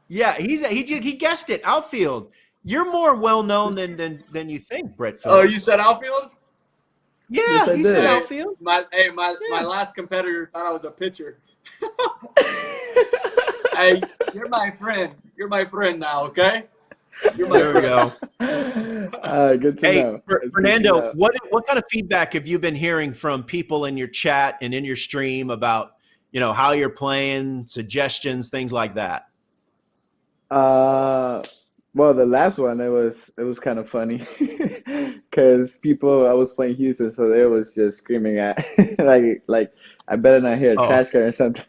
Yeah, he guessed it. Outfield. You're more well known than you think, Bret Phillips. Oh, you said outfield? Yeah, yes, he said outfield. My last competitor thought I was a pitcher. Hey, you're my friend. You're my friend now, okay? You're my There we friend. go. Good to Hey, know. It's good to Fernando, know. what kind of feedback have you been hearing from people in your chat and in your stream about, how you're playing, suggestions, things like that? Well, the last one it was kind of funny because people I was playing Houston, so they was just screaming at like I better not hear a Oh, trash can or something.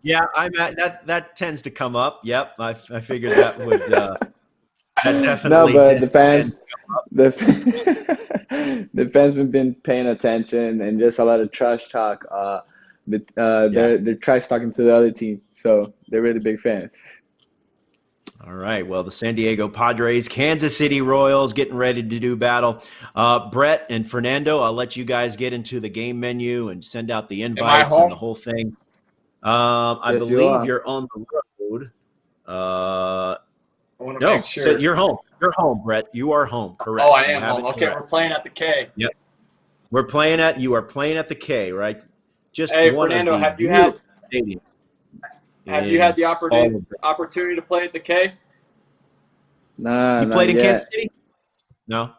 yeah, I'm at that tends to come up. Yep, I figured that would that No, definitely but the tends fans, to come up. the the fans have been paying attention and just a lot of trash talk. Yeah. They're trash talking to the other team, so they're really big fans. All right. Well, the San Diego Padres, Kansas City Royals getting ready to do battle. Bret and Fernando, I'll let you guys get into the game menu and send out the Am I invites and the home? whole thing. I Yes, you believe are. you're on the road. I want to make No, so sure. you're home. You're home, Bret. You are home. Oh, I Correct. You am have home. it Okay, correct. we're playing at the K. Yep. You are playing at the K, right? Just Hey, one of Fernando, the have you beautiful had stadiums the in all of it. opportunity to play at the K? Nah, You not played in Kansas yet. City? No?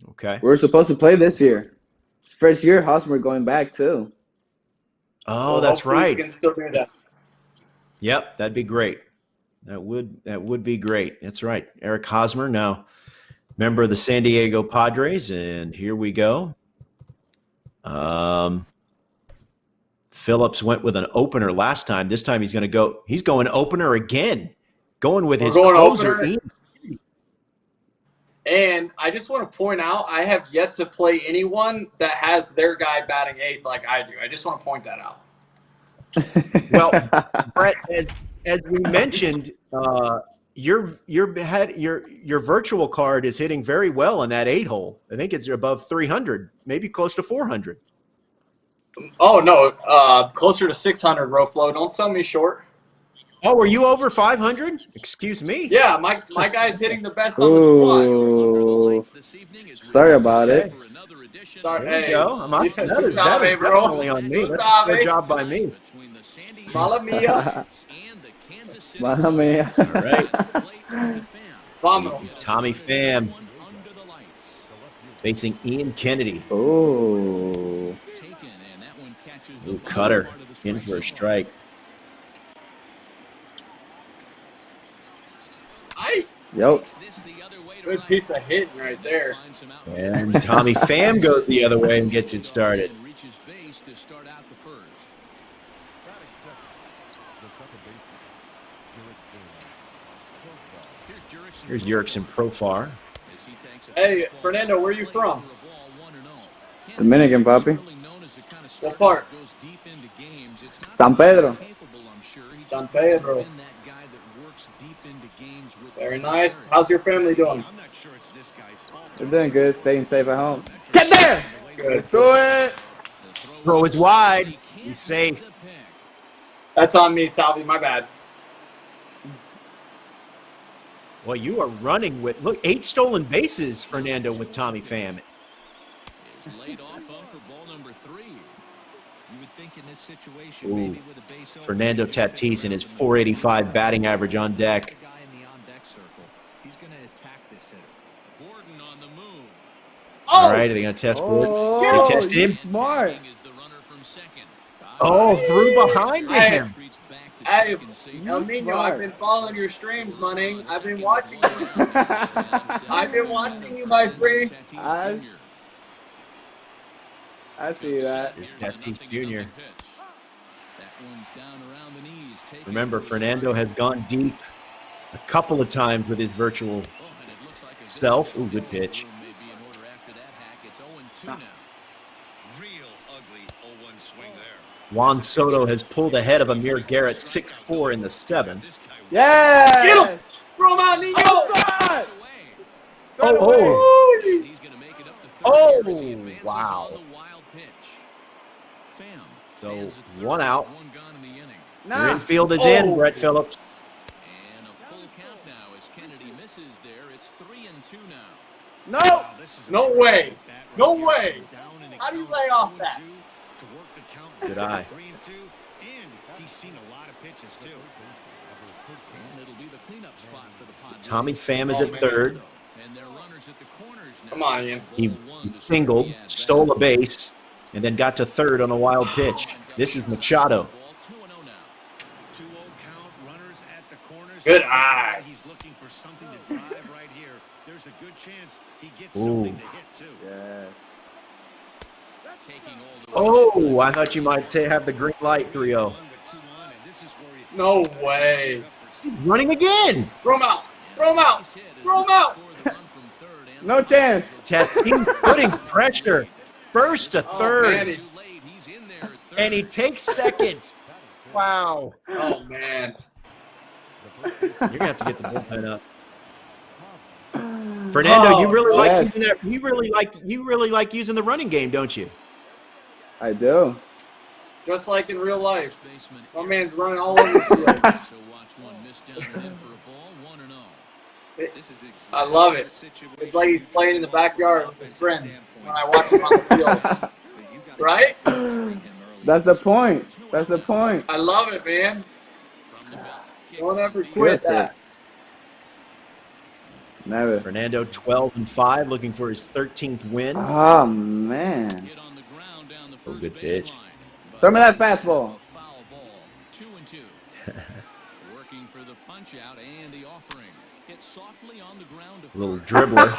Okay. We're supposed to play this year. It's first year, Hosmer going back too. Oh, Well, that's hopefully we right. can still do that. Yep, that'd be great. That would be great. That's right. Eric Hosmer, now member of the San Diego Padres, and here we go. Phillips went with an opener last time. This time he's going opener again. Going with We're his going closer, opener. Ian. And I just want to point out, I have yet to play anyone that has their guy batting eighth like I do. I just want to point that out. Well, Bret, as we mentioned, your virtual card is hitting very well in that 8-hole. I think it's above 300, maybe close to 400. Oh, no, closer to 600, Roflo. Don't sell me short. Oh, were you over 500? Excuse me. Yeah, my guy's hitting the best on the squad. Ooh, sorry about Okay. it. Sorry, There you hey, go. That tu is sabe, bro. definitely on me. Tu That's a sabe. good job by me. Mala mia. Mamma mia. All right. Vamos. Tommy Pham facing Ian Kennedy. Ooh. Ooh, Cutter in for a strike. Yep. Good piece of hitting right there. And Tommy Pham goes the other way and gets it started. Here's Yerkson Profar. Hey, Fernando, where are you from? Dominican, papi. What part? San Pedro. San Pedro. Very nice. How's your family doing? They're doing good, staying safe at home. Get there! Let's do it! Throw is wide. He's safe. That's on me, Salvi. My bad. Well, you are running with, look, 8 stolen bases, Fernando, with Tommy Pham. Ooh, Fernando Tatis and his .485 batting average on deck. All right, are they going to test Wood? They test him. Smart. Oh, threw behind him. Hey, El Nino, I've been following your streams, money. I've been watching you. I've been watching you, my friend. I see that. Here's Tatis Jr. Remember, Fernando has gone deep a couple of times with his virtual self. Ooh, good pitch. Juan Soto has pulled ahead of Amir Garrett 6-4 in the 7th. Yes! Get him! Throw him out, Nino! Oh, wow. So, 1 out. Your infield is in, Bret Phillips. And a full count now as Kennedy misses there. It's 3-2 now. No! No way! No way! How do you lay off that? Good eye. And he's seen a lot of pitches too. Tommy Pham is at third. Come on, Ian. He singled, stole a base, and then got to third on a wild pitch. This is Machado. Good eye. He's looking for something to drive right here. There's a good chance he gets Ooh. something to hit too. Yeah. Oh, I thought you might have the green light, 3-0. No way. Running again. Throw him out. Throw him out. Throw him out. No chance. Tatis putting pressure. First to third. Man, And he takes second. Wow. oh, man. You're going to have to get the bullpen up. Fernando, you really like yes. using that. You really like using the running game, don't you? I do. Just like in real life. My man's running all over the field. I love it. It's like he's playing in the backyard with his friends when I watch him on the field. Right? That's the point. That's the point. I love it, man. Don't ever quit that. Never. Fernando 12-5, looking for his 13th win. Oh, man. Oh, good pitch. Throw me that fastball. Working for the punch out and the offering. Hit softly on the ground. Little dribbler.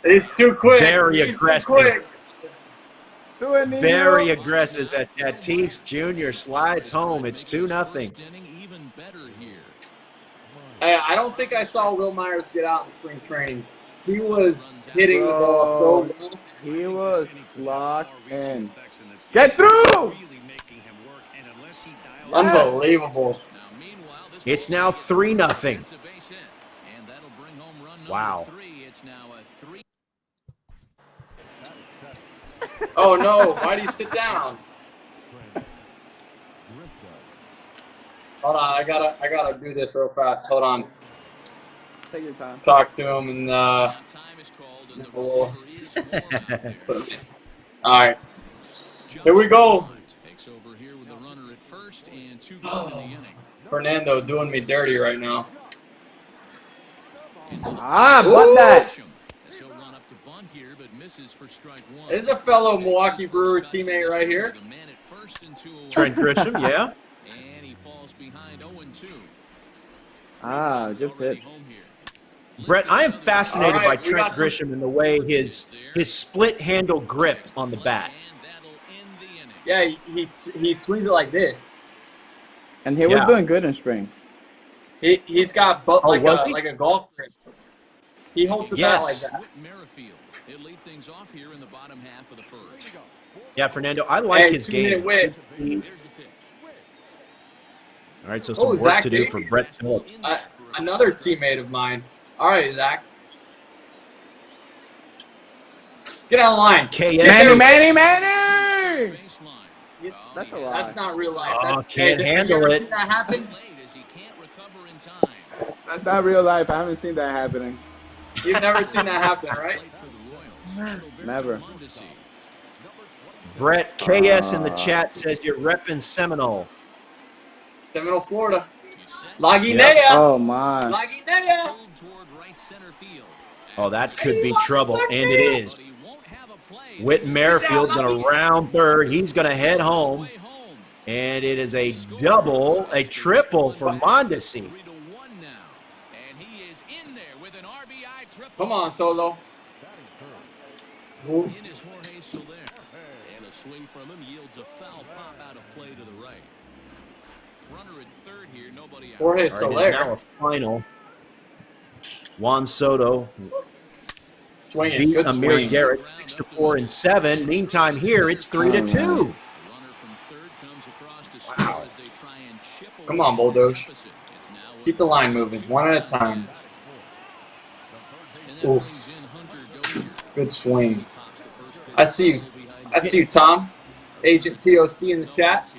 He's too quick. Very He's aggressive. Too quick. Very aggressive. At Tatis Jr. slides home. It's 2-0. Hey, I don't think I saw Will Myers get out in spring training. He was hitting the ball so well. He was locked in. Get through! Unbelievable. It's now 3-0. Wow. Oh no! Why'd he sit down? Hold on, I gotta do this real fast. Hold on. Take your time. Talk to him and we'll all right. Here we go. Fernando doing me dirty right now. But that. This is a fellow Milwaukee Brewer teammate right here. Trent Grisham, yeah. Good pitch. Brett, I am fascinated All right, by Trent Grisham and the way his split handle grip on the bat. Yeah, he swings it like this. And he was doing good in spring. He's got like a golf grip. He holds the bat like Yes. that. Yeah, Fernando, I like his 2-minute game. whip. All right, so some work Zach to do for Davies. Brett Phillips. Another teammate of mine. All right, Zach. Get out of line. Manny! That's a lie. That's not real life. Oh, That's, can't have you handle ever it. seen that happen? That's not real life. I haven't seen that happening. You've never seen that happen, right? Never. Brett KS in the chat says you're repping Seminole. Seminole, Florida. Laguinea. Oh, my. Laguinea. Oh, that could be trouble, and it is. Whit Merrifield going to round third. He's going to head home. And it is a triple for Mondesi. Come on, Solo. Ooh. And a swing from him yields a foul pop out of play to the right. Runner at third here, nobody out. Jorge All right, Soler. it's now a final. Juan Soto Swinging. beat Good Amir swing. Garrett 6-4 and 7. Meantime, here it's 3-2. Wow. Come on, Bulldoge. Keep the line moving, one at a time. Oof. Good swing. I see you, Tom. Agent TOC in the chat.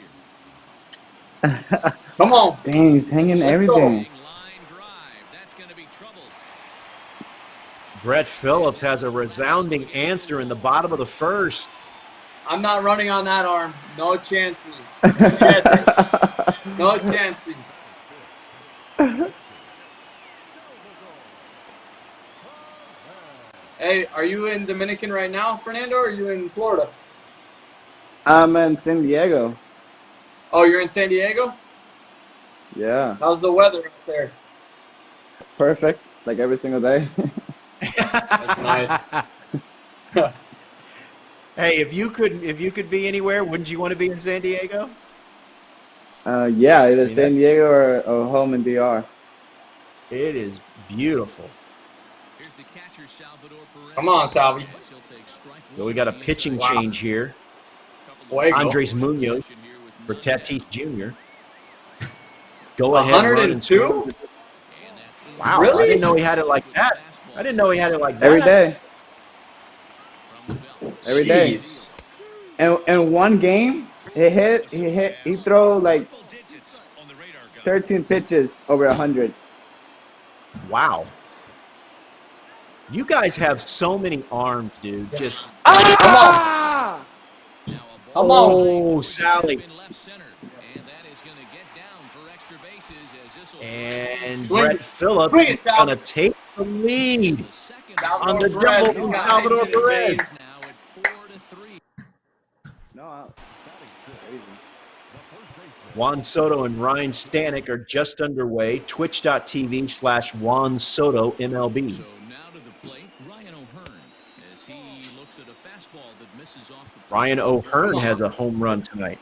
Come on. Dang, he's hanging Let's everything. Brett Phillips has a resounding answer in the bottom of the first. I'm not running on that arm. No chances. No chance. Hey, are you in Dominican right now, Fernando, or are you in Florida? I'm in San Diego. Oh, you're in San Diego? Yeah. How's the weather up there? Perfect. Like every single day. That's nice. Hey, if you could be anywhere, wouldn't you want to be in San Diego? Yeah, either I mean, that San Diego or home in DR. it is beautiful. Here's the catcher, Salvador Perez. Come on, Salvi. As he'll take strike So we one got a on the pitching inside. Wow. change here. Fuego. Andres Munoz for Tatis Jr. Go ahead, run and 102? score. Wow, I Really? didn't know he had it like that. I didn't know he had it like that. Every day. Every day. Jeez. And one game, he throw like 13 pitches over 100. Wow. You guys have so many arms, dude. Just Ah! Come on. oh, Sally. And Swing Brett it. Phillips Swing it, is Sal. going to take the lead on the Salvador double Perez. He's from got Salvador ice in his Perez. veins. No, crazy. Juan Soto and Ryan Stanek are just underway. Twitch.tv/Juan Soto MLB. So now to the plate, Ryan O'Hearn, as he looks at a fastball that misses off the plate. Ryan O'Hearn has a home run tonight.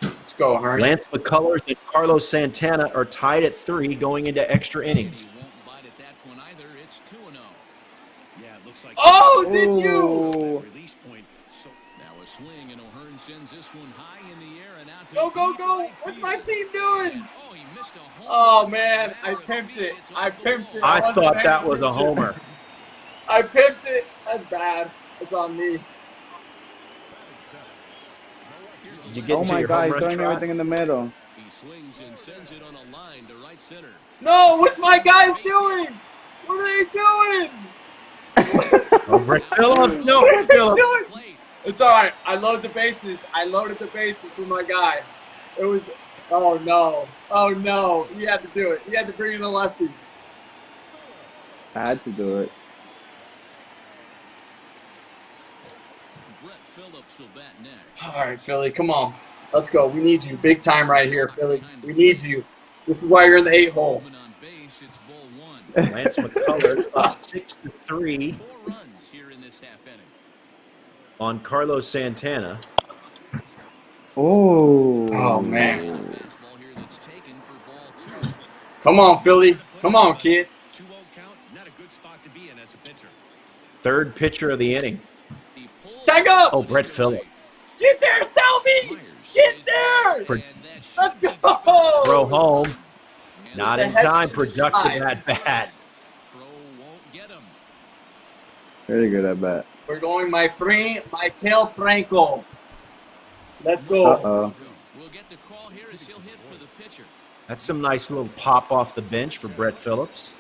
Let's go, Hearn. Lance McCullers and Carlos Santana are tied at 3 going into extra innings. He won't bite at that one either. It's 2-0. Yeah, it looks like Oh, did you? Oh. release point. So Now a swing, and O'Hearn sends this one high in the air and out to Go, go, deep go. right What's field. my team doing? Oh, he missed a home Oh, run. man. I Matter of pimped it. Phoenix I off the pimped it. wall. I wasn't thought paying that was a attention. homer. I pimped it. That's bad. It's on me. Did you get Oh into my your God, home he's run throwing trot? everything in the middle. He swings and sends it on a line to right center. No, what's my guys doing? What are they doing? Oh, Brett Phillips. No, What are Brett they Phillips. doing? It's all right. I load the bases. I loaded the bases with my guy. It was, oh no. Oh no. He had to do it. He had to bring in the lefty. I had to do it. Brett Phillips will bat next. All right, Philly, come on. Let's go. We need you. Big time right here, Philly. We need you. This is why you're in the 8 hole. Movement on base, it's ball one. Lance McCullers up 6-3 4 runs here in this half inning. on Carlos Santana. Oh. Oh, man. Fastball here that's taken for ball 2. Come on, Philly. Come on, kid. 2-0 count, not a good spot to be in as a pitcher. Third pitcher of the inning. He pulls Tag up. Oh, Brett Phillips. Get there, Salvi. Get there. Pro- Let's go. Throw home. Not The in head time. to the Productive side. at bat. Throw won't get him. Very good at bat. We're going my free Michael Franco. Let's go. Uh-oh. We'll get the call here as he'll hit for the pitcher. That's some nice little pop off the bench for Brett Phillips.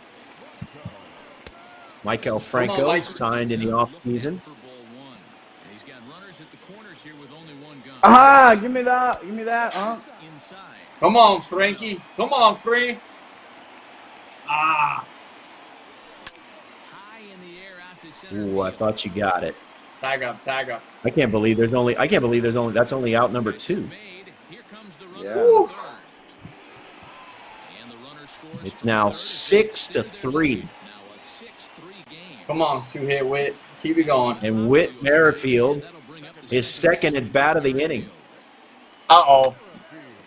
Michael Franco Mike. signed in the offseason. For ball 1. And he's got runners at the corners here with only one gun. Ah, give me that. Give me that, huh? Inside. Come on, Frankie. Come on, Free. Ah. High in the air out to center Ooh, I field. thought you got it. Tag up, tag up. I can't believe that's only out number 2. Made. Here comes the runner Yeah. at Oof. third. And the runner scores It's from now third. 6-3. Now a 6-3 game. Come on, 2-hit Wit. Keep it going. And Whit Merrifield, his second at bat of the inning. Uh-oh.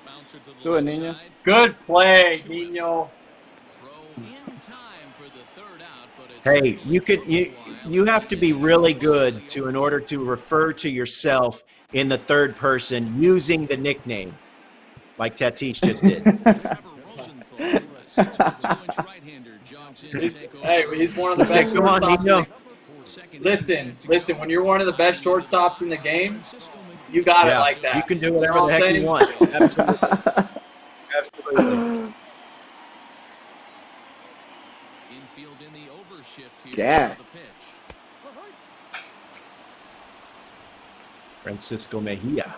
Bouncer to the Do it, left Nino. side. Good play, Nino. Throw in time for the third out, but it's Hey, you have to be really good in order to refer to yourself in the third person using the nickname, like Tatis just did. Trevor Rosenthal, a 6'2" right-hander, jogs in to take over. Hey, he's one of the He said, best "Come on, shortstops. Nino." Listen. When you're one of the best shortstops in the game, you got it like that. You can do You know whatever the what I'm heck you saying? want. Absolutely. Absolutely. Infield in the overshift here. Yes. for the pitch. Francisco Mejia.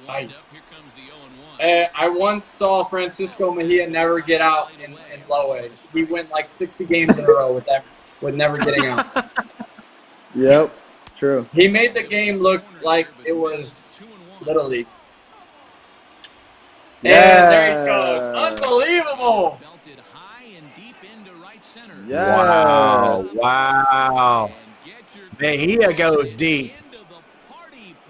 I once saw Francisco Mejia never get out in low A. He went like 60 games in a row with never getting out. Yep, it's true. He made the game look like it was Little League. Yeah. And there he goes. Unbelievable. Yeah. Wow. Mejia goes deep.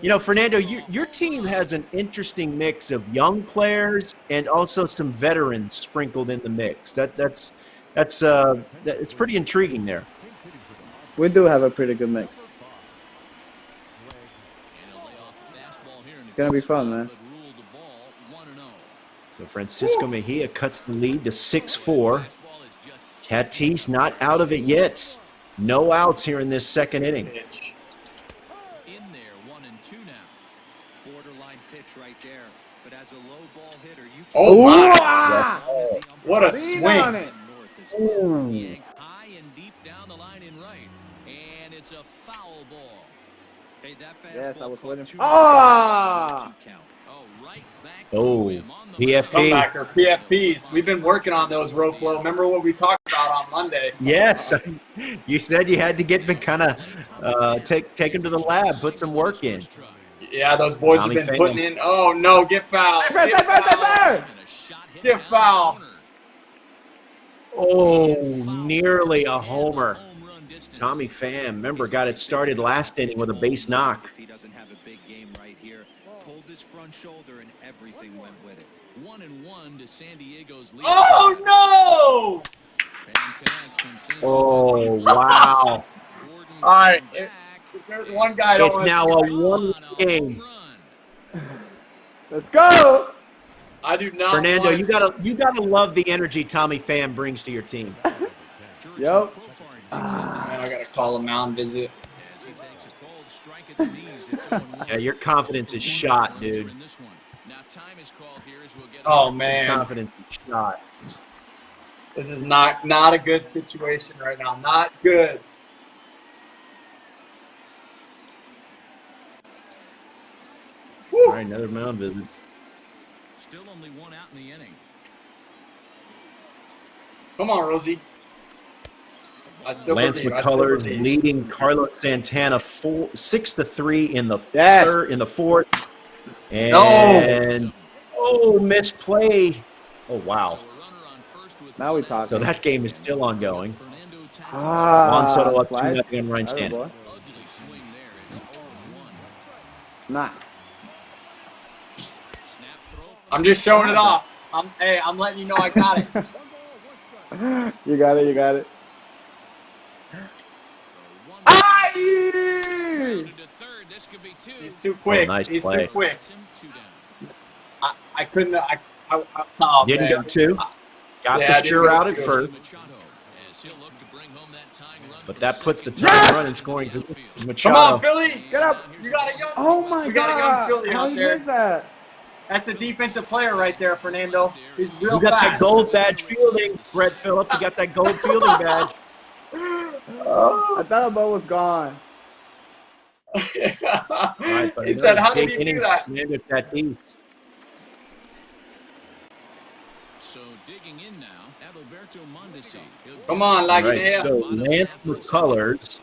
You know, Fernando, your team has an interesting mix of young players and also some veterans sprinkled in the mix. That's it's pretty intriguing there. We do have a pretty good mix. It's gonna be fun, man. So Francisco Mejia cuts the lead to 6-4. Tatis not out of it yet. No outs here in this second inning. Oh my! What a swing! Yes, I was waiting. Oh! Oh, PFP. Comebacker, PFPs. We've been working on those, Roflo. Remember what we talked about on Monday? Yes, you said you had to get me kind of take him to the lab, put some work in. Yeah, those boys have been putting in. Oh no, get foul! Get foul! Oh, nearly a homer. Tommy Pham, remember, got it started last inning with a base knock. He doesn't have a big game right here. Pulled his front shoulder and everything went with it. 1-1 to San Diego's lead. Oh no! Oh, wow. All right, if there's one guy. It's now a 1 game. Let's go! I do not. Fernando, you gotta love the energy Tommy Pham brings to your team. Yep. Man, I gotta call a mound visit. Yeah, your confidence is shot, dude. Oh man, Confidence is shot. this is not a good situation right now. Not good. Whew. All right, another mound visit. Still only one out in the inning. Come on, Rosie. I still Lance believe. McCullers leading Carlos Santana 6-3 in the Yes. third, in the fourth. And misplay. Oh wow. Now we talk. So that game is still ongoing. Juan Soto up 2-0 on Ryan Stanton. Nah. I'm just showing it off. I'm letting you know I got it. You got it. You got it. He's too quick. Oh, nice He's play. too quick. I couldn't. Oh, Didn't man. go two. Got the sure out at first. But that puts the tying run in scoring for Machado. Come on, Philly. Get up. You got a young. Oh my you God. got a young Philly How out you there. miss that? That's a defensive player right there, Fernando. He's real You got fast. that gold badge fielding, Brett Phillips. You got that gold fielding badge. I thought the ball was gone. Right, He said, "How did he do that?" So digging in now, Adalberto Mondesi. Come on, All right, Laguinea. so Lance McCullers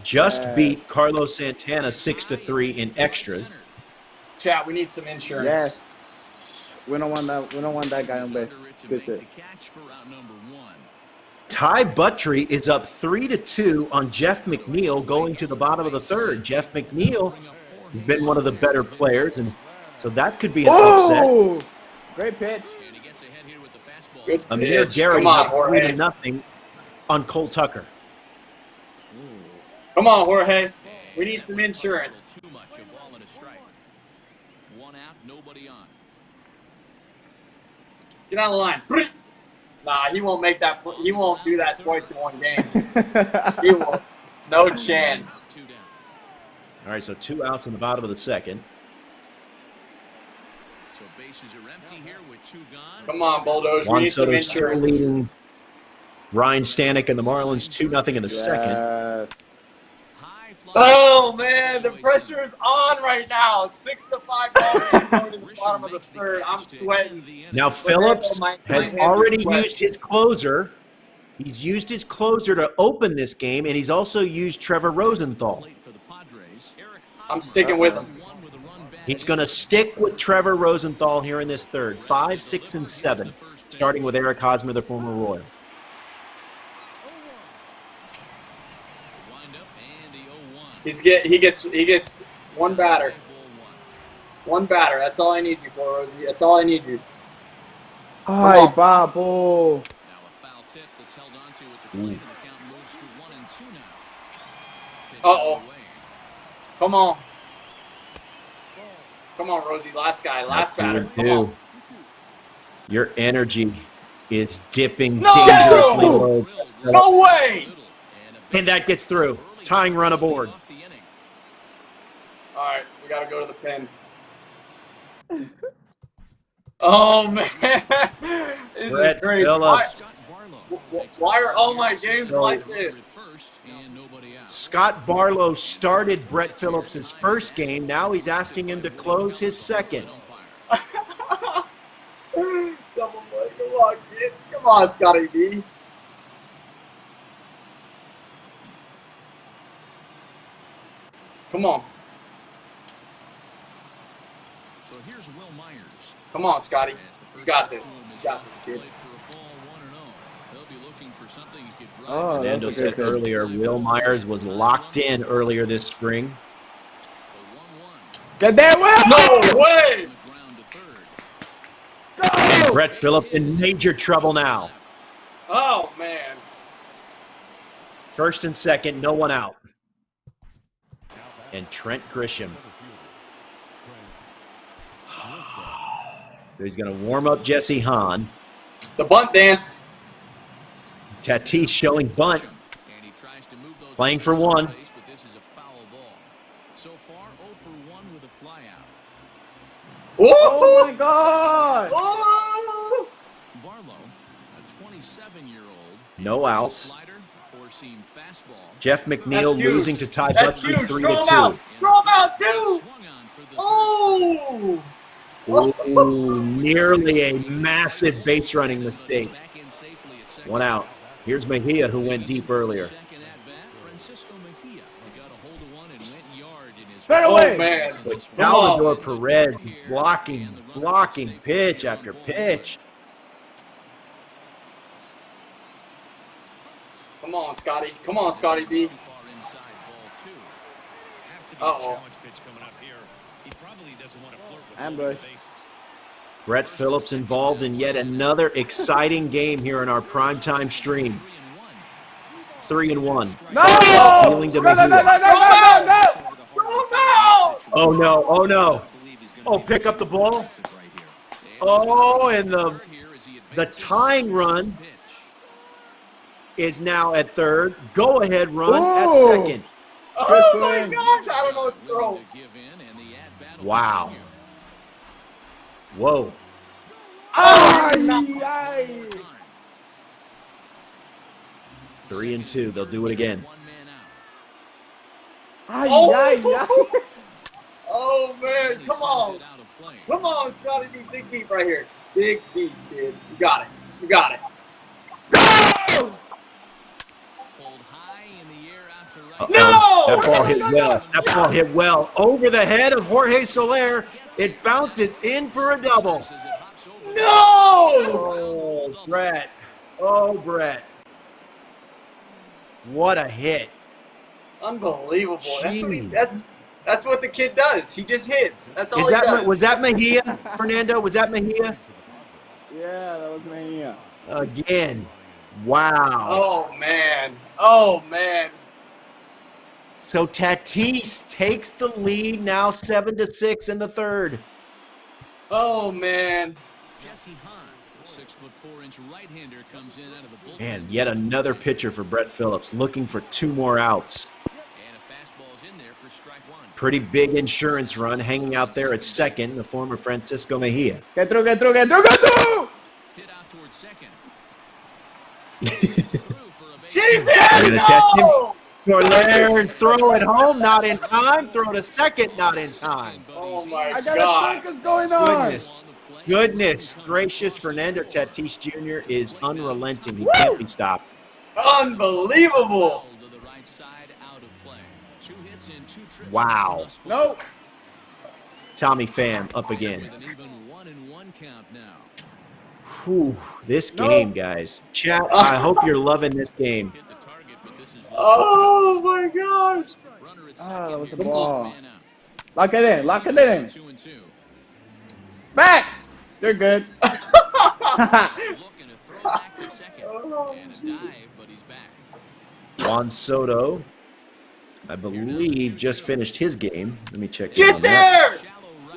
just beat Carlos Santana 6-3 in extras. Chat, we need some insurance. Yes. We don't want that. We don't want that guy on base. Good shit. Ty Buttry is up 3-2 on Jeff McNeil going to the bottom of the third. Jeff McNeil has been one of the better players, and so that could be an upset. Great pitch. Good Amir pitch. Garrett Come on, up Jorge. 3-0 on Cole Tucker. Come on, Jorge. We need some insurance. Too much, a ball and a strike. One out, nobody on. Get on the line. Nah, he won't make that. He won't do that twice in one game. He won't. No chance. Two down. All right, so 2 outs in the bottom of the second. So bases are empty here with 2 gone. Come on, Bulldogs. We Juan need some Soto still insurance. leading Ryan Stanek and the Marlins 2-0 in the second. Yes. Oh man, the pressure is on right now. 6-5 ball game going to the bottom of the third. I'm sweating. Now Phillips My has hands are already sweating. used his closer. He's used his closer to open this game, and he's also used Trevor Rosenthal. I'm sticking with him. He's going to stick with Trevor Rosenthal here in this third. 5, 6, and 7, starting with Eric Hosmer, the former Royal. He gets one batter. One batter. That's all I need you for, Rosie. That's all I need you. Ay, papo. Uh-oh. Come on. Come on, Rosie. Last guy. Last batter. Come on. Your energy is dipping dangerously low. No way! And that gets through. Tying run aboard. All right, we got to go to the pen. Oh, man. This Bret is crazy. Phillips. Why are all my games like this? Scott Barlow started Bret Phillips' first game. Now he's asking him to close his second. Double play. Come on, kid. Come on, Scotty B. Come on. So here's Will Myers. Come on, Scotty. You got this. You got this, kid. Oh, Fernando said earlier, Will Myers was locked in earlier this spring. Get there, Will! No way! And Bret Phillips in major trouble now. Oh, man. First and second, no one out. And Trent Grisham. He's going to warm up Jesse Hahn. The bunt dance. Tatis showing bunt. Playing for one. Oh, my God! Oh! No outs. Jeff McNeil losing to Ty That's Buckley huge. 3-2. Throw him out. Throw him out, too. Oh! Ooh, nearly a massive base running mistake. One out. Here's Mejia, who went deep earlier. Oh, man. Salvador Perez blocking pitch after pitch. Come on, Scotty. Come on, Scotty B. Uh-oh. Ambush. Bret Phillips involved in yet another exciting game here in our primetime stream. 3-1. No! Dealing to No! Oh, no. Oh, no. Oh, pick up the ball. Oh, and the tying run is now at third. Go-ahead run at second. Oh, my gosh. I don't know what to throw. Wow. Whoa. Ay! 3-2. They'll do it again. Ay, Oh. ay, ay. Oh, man. Come on. Come on, Scotty B. Dig deep right here. Dig deep, kid. You got it. You got it. No! That ball hit well. That ball hit well. Over the head of Jorge Soler. It bounces in for a double. No! Oh, Bret. Oh, Bret. What a hit. Unbelievable. Jeez. That's what the kid does. He just hits. That's all Is he that does. was that Mejia, Fernando? Was that Mejia? Yeah, that was Mania. Again. Wow. Oh, man. Oh, man. So Tatis takes the lead now 7-6 in the third. Oh, man. Jesse Hahn, 6'4" right-hander, comes in out of the bullpen. And yet another pitcher for Bret Phillips, looking for 2 more outs. And a fastball's in there for strike one. Pretty big insurance run hanging out there at second, the former Francisco Mejia. Get through, get through, get through, get through! Hit out towards second. Jesus! They're gonna test him. Soler, throw it home, not in time. Throw to second, not in time. Oh my I got God. a circus going on. Goodness gracious, Fernando Tatis Jr. is unrelenting. He can't be stopped. Unbelievable. Wow. No. Tommy Pham up again. Whew, this game, guys. Chat, I hope you're loving this game. Oh my gosh. Ah, that was a ball. Lock it in. Lock it in. Back. You're good. Juan Soto, I believe, just finished his game. Let me check. Get there!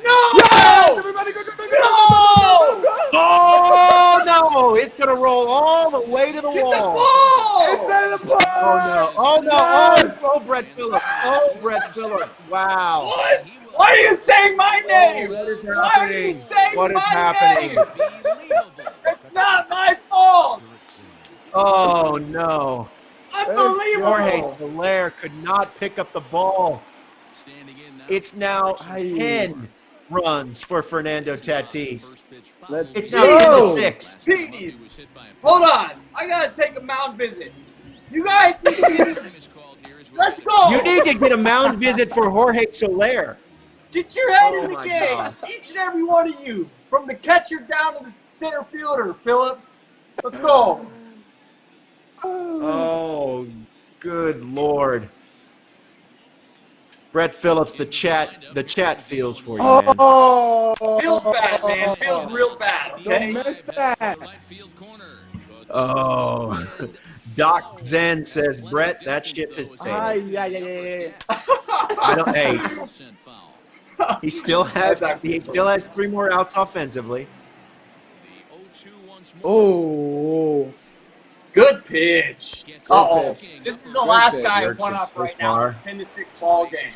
No! Yes! Everybody go, go, go, go, No! go, go, go, go. Oh no! It's gonna roll all the way to the Get the wall. ball! Inside the ball. Oh no! Oh no! Yes! Oh, Brett Phillips! Oh, Brett Phillips! Wow! What? Why are you saying my name? What is Why are you happening? saying What is my happening? name? It's not my fault. Oh no! Unbelievable. Jorge Soler could not pick up the ball. It's now 10 runs for Fernando Tatis. It's now 10-6. Jeez. Hold on. I gotta take a mound visit. You guys need to get. Let's go. You need to get a mound visit for Jorge Soler. Get your head Oh in the my game. God. Each and every one of you, from the catcher down to the center fielder, Phillips. Let's go. Oh, good Lord. Brett Phillips, the chat feels for you, man. Oh. Feels bad, man. Feels real bad. Okay. Don't miss that. Oh, Doc Zen says, Brett, that ship has sailed. Yeah. I don't. Hey, he still has 3 more outs offensively. Oh. Good pitch. Uh-oh. pitch. This is the last guy Hurts one us up so right now. far. 10-6 ball game.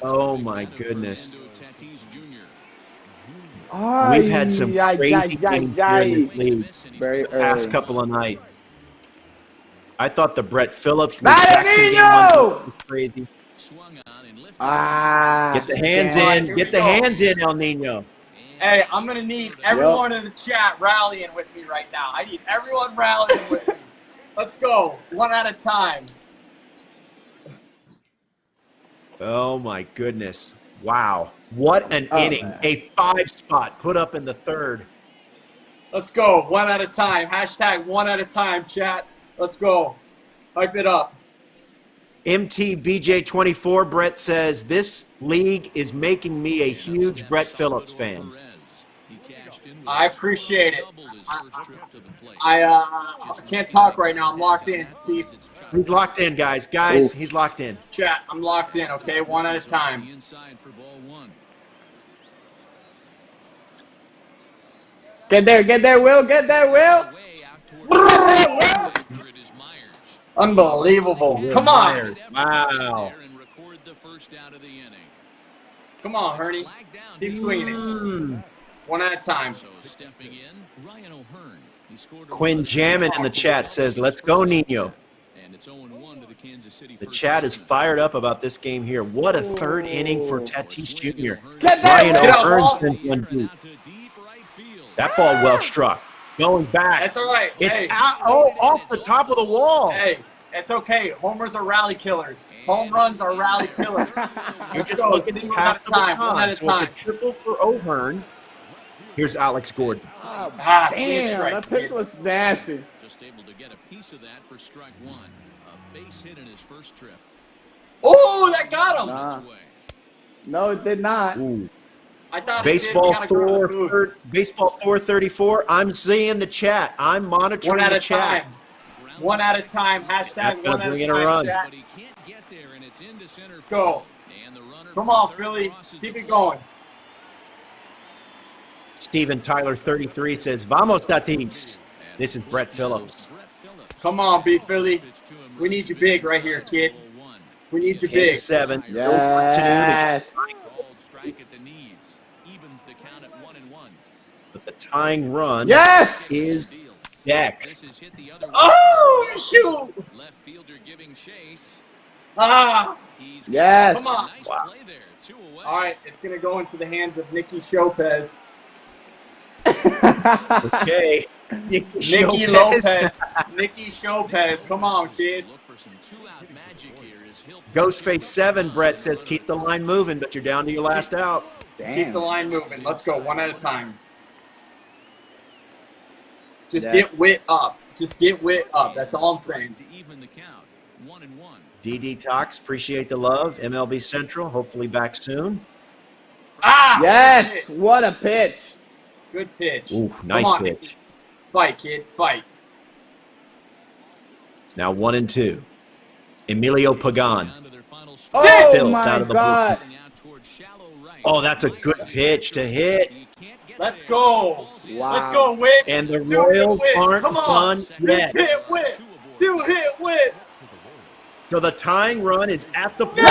Oh my goodness. Ay, We've had some ay, crazy ay, games ay, here in ay. this league Very the past early. couple of nights. I thought the Brett Phillips Nick Not Jackson game Emilio! was crazy. Ah. Get the hands All right, in. here Get we the go. hands in, El Nino. Hey, I'm going to need everyone in the chat rallying with me right now. I need everyone rallying with me. Let's go. One at a time. Oh my goodness. Wow. What an inning. Man. A 5 spot put up in the 3rd. Let's go. One at a time. Hashtag one at a time, chat. Let's go. Hype it up. MTBJ24 Brett says, this league is making me a huge Brett Phillips fan. I appreciate it. I can't talk right now. I'm locked in. Steve. He's locked in, guys. Guys, he's locked in. Chat, I'm locked in, okay? One at a time. Get there, Will. Get there, Will. Unbelievable. Come on. Wow. Come on, Herney. Keep swinging it. One at a time. Quinn Jammin in the chat says, let's go, Nino. The chat is fired up about this game here. What a 3rd inning for Tatis Jr. Get there, Ryan Get out, O'Hearn's ball. been one deep. That ball well struck. Going back. That's all right. It's Hey. out. Oh, off the top of the wall. Hey, it's okay. Homers are rally killers. Home runs are rally killers. You're Let's just go. looking Single past at the a time. One at baton. a So it's a time. triple for O'Hearn. Here's Alex Gordon. Ah, swing Damn, strikes, that pitch kid. was nasty. Just able to get a piece of that for strike 1. A base hit in his first trip. Oh, that got him. Nah. No, it did not. Ooh. I thought Baseball it did. We gotta go to the booth. Baseball 434. I'm seeing the chat. I'm monitoring One at the a chat. time. One at a time. Hashtag That's gonna one at bring a in a time, run. chat. But he can't get there, and it's into center. Let's go. And the runner Come from on, third Philly. crosses Keep the it going. Steven Tyler 33 says, Vamos, Tatis. This is Brett Phillips. Come on, B Philly. We need you big right here, kid. We need you big. 7. Yes. Strike at the knees. Evens the count at 1-1. But the tying run Yes. is Deck. This is hit the other way. Oh, shoot. Left fielder giving chase. Ah! He's Yes. Come on. nice play there. 2 away. All right, it's going to go into the hands of Nicky Lopez. Okay. Nicky Lopez. Nicky Lopez. Come on, kid. Look for some two-out magic here as he'll Ghostface 7, Brett says, keep the line moving, but you're down to your last out. Keep the Damn. line moving. Let's go one at a time. Just Yeah. get Witt up. Just get Witt up. That's all I'm saying. to even the count. 1-1. DD Talks, appreciate the love. MLB Central, hopefully back soon. Ah! Yes. What a pitch. Good pitch. Ooh, Come nice on, pitch. Nicky. Fight, kid. Fight. It's now 1-2. Emilio Pagan. Down to their final score. Oh Phillips out my of the God. Getting out towards shallow right. Oh, that's a good pitch to hit. You can't get Let's there. go. Falls in. Wow. Let's go, Witt. And the Two-hit Royals Witt. aren't Come on. done yet. Two-hit Witt. Two-hit Witt. So the tying run is at the plate. No!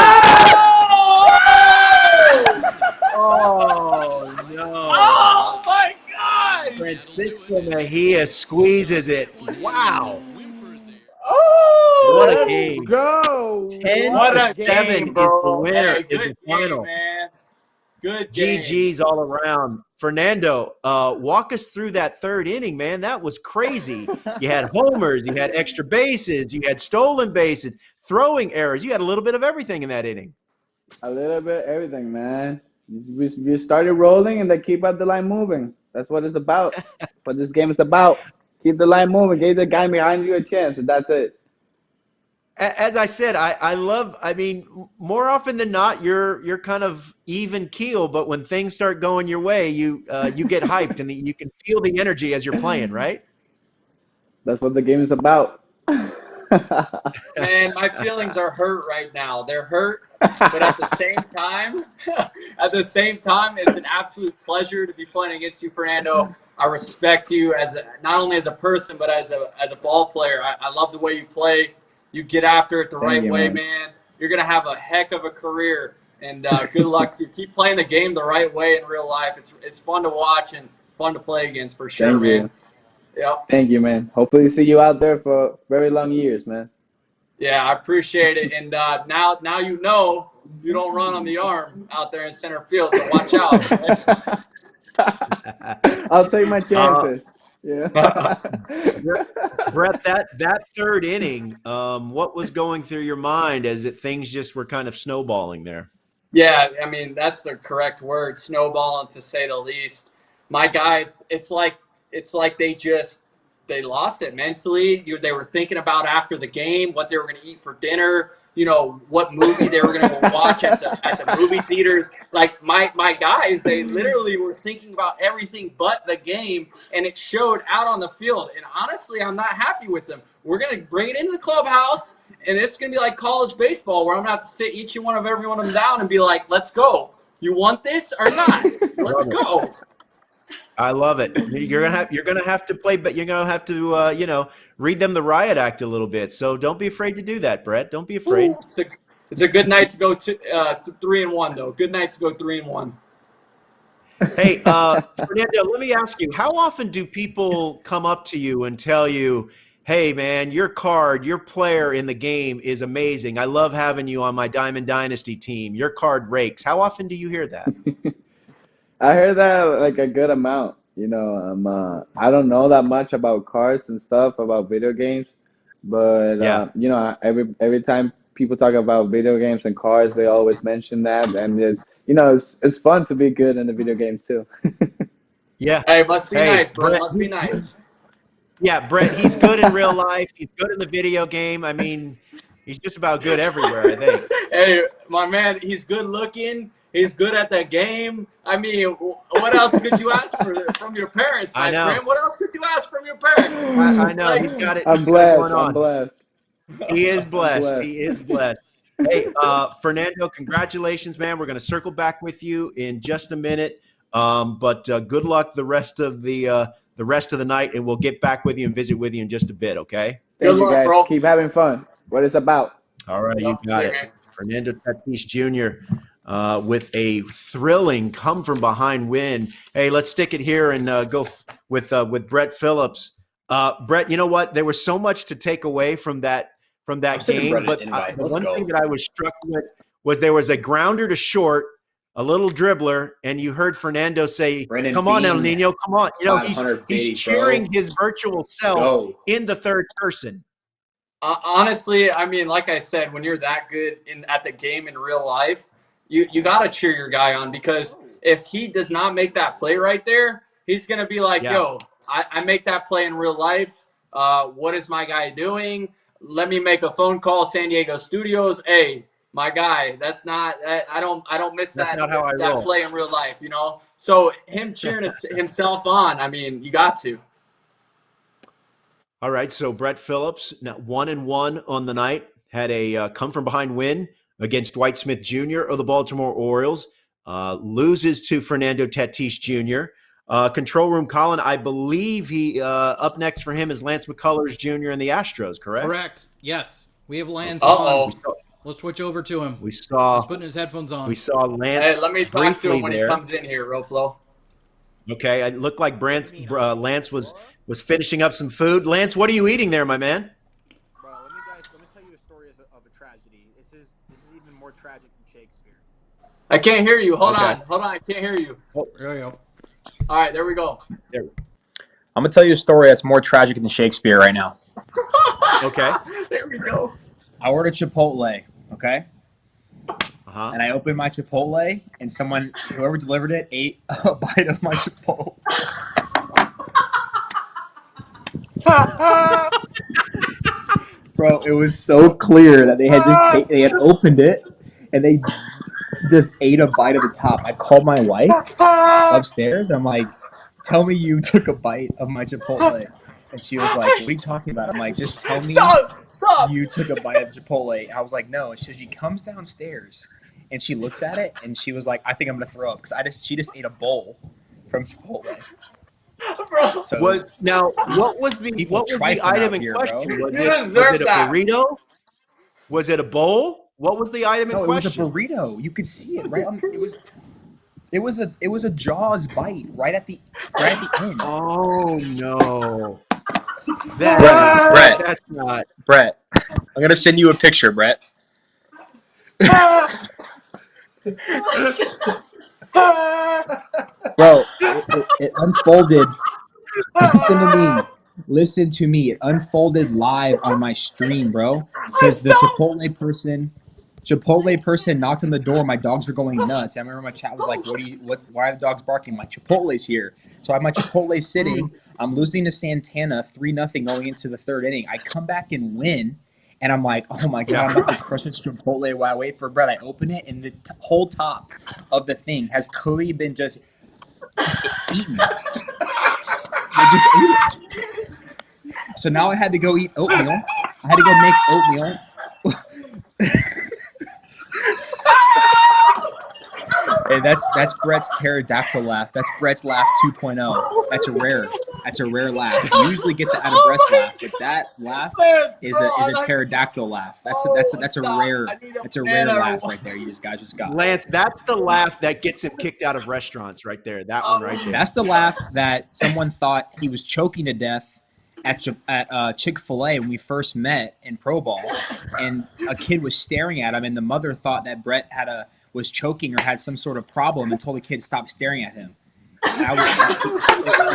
Oh, no. Oh, my God. Francisco Mejia squeezes it. Wow. Whimper there. Oh! What a Let's game. go. 10 What to a 7 game, is bro. the winner, Hey, is good the final. game, man. Good game. GG's all around. Fernando, walk us through that third inning, man. That was crazy. You had homers, you had extra bases, you had stolen bases, throwing errors. You had a little bit of everything in that inning. A little bit everything, man. We started rolling and then keep up the line moving. That's what it's about. What this game is about. Keep the line moving. Give the guy behind you a chance, and that's it. As I said, I mean, more often than not, you're kind of even keel, but when things start going your way, you get hyped and you can feel the energy as you're playing, right? That's what the game is about. Man, my feelings are hurt right now. They're hurt, but at the same time, it's an absolute pleasure to be playing against you, Fernando. I respect you as not only as a person, but as a ball player. I love the way you play. You get after it the right way, man. You're gonna have a heck of a career, and good luck to you. Keep playing the game the right way in real life. It's fun to watch and fun to play against for sure, Thank man. you. Yep. Thank you, man. Hopefully see you out there for very long years, man. Yeah, I appreciate it. And now you know you don't run on the arm out there in center field, so watch out. Right? I'll take my chances. Yeah. Brett, that third inning, what was going through your mind as things just were kind of snowballing there? Yeah, I mean, that's the correct word, snowballing to say the least. My guys, it's like they lost it mentally. They were thinking about after the game what they were going to eat for dinner, what movie they were going to go watch at the movie theaters. Like my guys, they literally were thinking about everything but the game, and it showed out on the field. And honestly, I'm not happy with them. We're going to bring it into the clubhouse, and it's going to be like college baseball where I'm going to have to sit each and every one of them down and be like, let's go. You want this or not? Let's go. I love it. You're gonna have to play, but you're gonna have to read them the riot act a little bit. So don't be afraid to do that, Brett. Don't be afraid. Ooh, it's a good night to go to 3-1 though. Good night to go 3-1. Hey, Fernando, let me ask you: how often do people come up to you and tell you, "Hey, man, your player in the game is amazing. I love having you on my Diamond Dynasty team. Your card rakes." How often do you hear that? I heard that like a good amount. I don't know that much about cards and stuff about video games, but every time people talk about video games and cards, they always mention that, and it's fun to be good in the video games too. Yeah. Hey, it must be nice, bro. Brett, It must be nice. Yeah, Brett, he's good in real life. He's good in the video game. I mean, he's just about good everywhere, I think. Hey, my man, he's good looking. He's good at the game. I mean, what else could you ask from your parents, my friend? What else could you ask from your parents? I know. He's got it. I'm blessed. I'm blessed. He is blessed. He is blessed. Hey, Fernando, congratulations, man. We're going to circle back with you in just a minute. But good luck the rest of the night, and we'll get back with you and visit with you in just a bit, okay? Thank you, guys. Bro. Keep having fun. What it's about. All right, you got it. Fernando Tatis Jr. With a thrilling come-from-behind win. Hey, let's stick it here and go with Brett Phillips. Brett, you know what? There was so much to take away from that from that sending game. Bret an But invite. the Let's one go. thing that I was struck with was there was a grounder to short, a little dribbler, and you heard Fernando say, Brandon "Come on, El Bean, Nino, come on!" You know, 500 he's babies, cheering bro. his virtual Let's self go. in the third person. Honestly, I mean, like I said, when you're that good at the game in real life, you got to cheer your guy on, because if he does not make that play right there, he's going to be like, Yeah. yo, I make that play in real life. What is my guy doing? Let me make a phone call, San Diego Studios. Hey, my guy, that's not – I don't miss That's that, not how I that roll. play in real life, you know? So him cheering himself on, I mean, you got to. All right, so Brett Phillips, now 1-1 on the night, had a come-from-behind win against Dwight Smith Jr. of the Baltimore Orioles, loses to Fernando Tatis Jr. Control room Colin, I believe he up next for him is Lance McCullers Jr. and the Astros, correct? Correct. Yes. We have Lance Uh-oh. on. Let's switch over to him. We saw He's putting his headphones on. We saw Lance Hey, let me talk to briefly him when there. he comes in here, Roflo. Okay, it looked like Lance was finishing up some food. Lance, what are you eating there, my man? Bro, let me tell you a story of a tragedy. This is even more tragic than Shakespeare. I can't hear you. Hold on, I can't hear you. Oh, there you go. All right, there we go. I'm gonna tell you a story that's more tragic than Shakespeare right now. Okay. There we go. I ordered Chipotle, okay? Uh-huh. And I opened my Chipotle, and whoever delivered it, ate a bite of my Chipotle. Bro, it was so clear that they had opened it, and they just ate a bite of the top. I called my wife upstairs, and I'm like, "Tell me you took a bite of my Chipotle." And she was like, "What are you talking about?" I'm like, "Just tell me Stop. you took a bite of Chipotle." And I was like, "No." And so she comes downstairs, and she looks at it, and she was like, "I think I'm gonna throw up," because she just ate a bowl from Chipotle. Bro. So What was the item in question? Bro. Was it a burrito? Was it a bowl? What was the item in No, question? it was a burrito. You could see it right on. It was a Jaws bite right at the end. Oh no! Brett, That's not. Brett, I'm gonna send you a picture, Brett. Bro, it unfolded. Listen to me. It unfolded live on my stream, bro. Because the Chipotle person knocked on the door. My dogs were going nuts. I remember my chat was like, why are the dogs barking? My Chipotle's here. So I have my Chipotle sitting. I'm losing to Santana 3-0 going into the third inning. I come back and win. And I'm like, oh my God, I'm about to crush this Chipotle while I wait for Brett. I open it, and the whole top of the thing has clearly been just eaten. I just ate it. So now I had to go eat oatmeal. I had to go make oatmeal. Hey, that's Brett's pterodactyl laugh. That's Brett's laugh 2.0. That's a rare laugh. You usually get the out of breath laugh, but that laugh is a pterodactyl laugh. That's a rare laugh right there. You guys just got. Lance, that's the laugh that gets him kicked out of restaurants right there. That one right there. That's the laugh that someone thought he was choking to death at Chick-fil-A when we first met in Pro Ball, and a kid was staring at him, and the mother thought that Brett was choking or had some sort of problem and told the kid to stop staring at him. And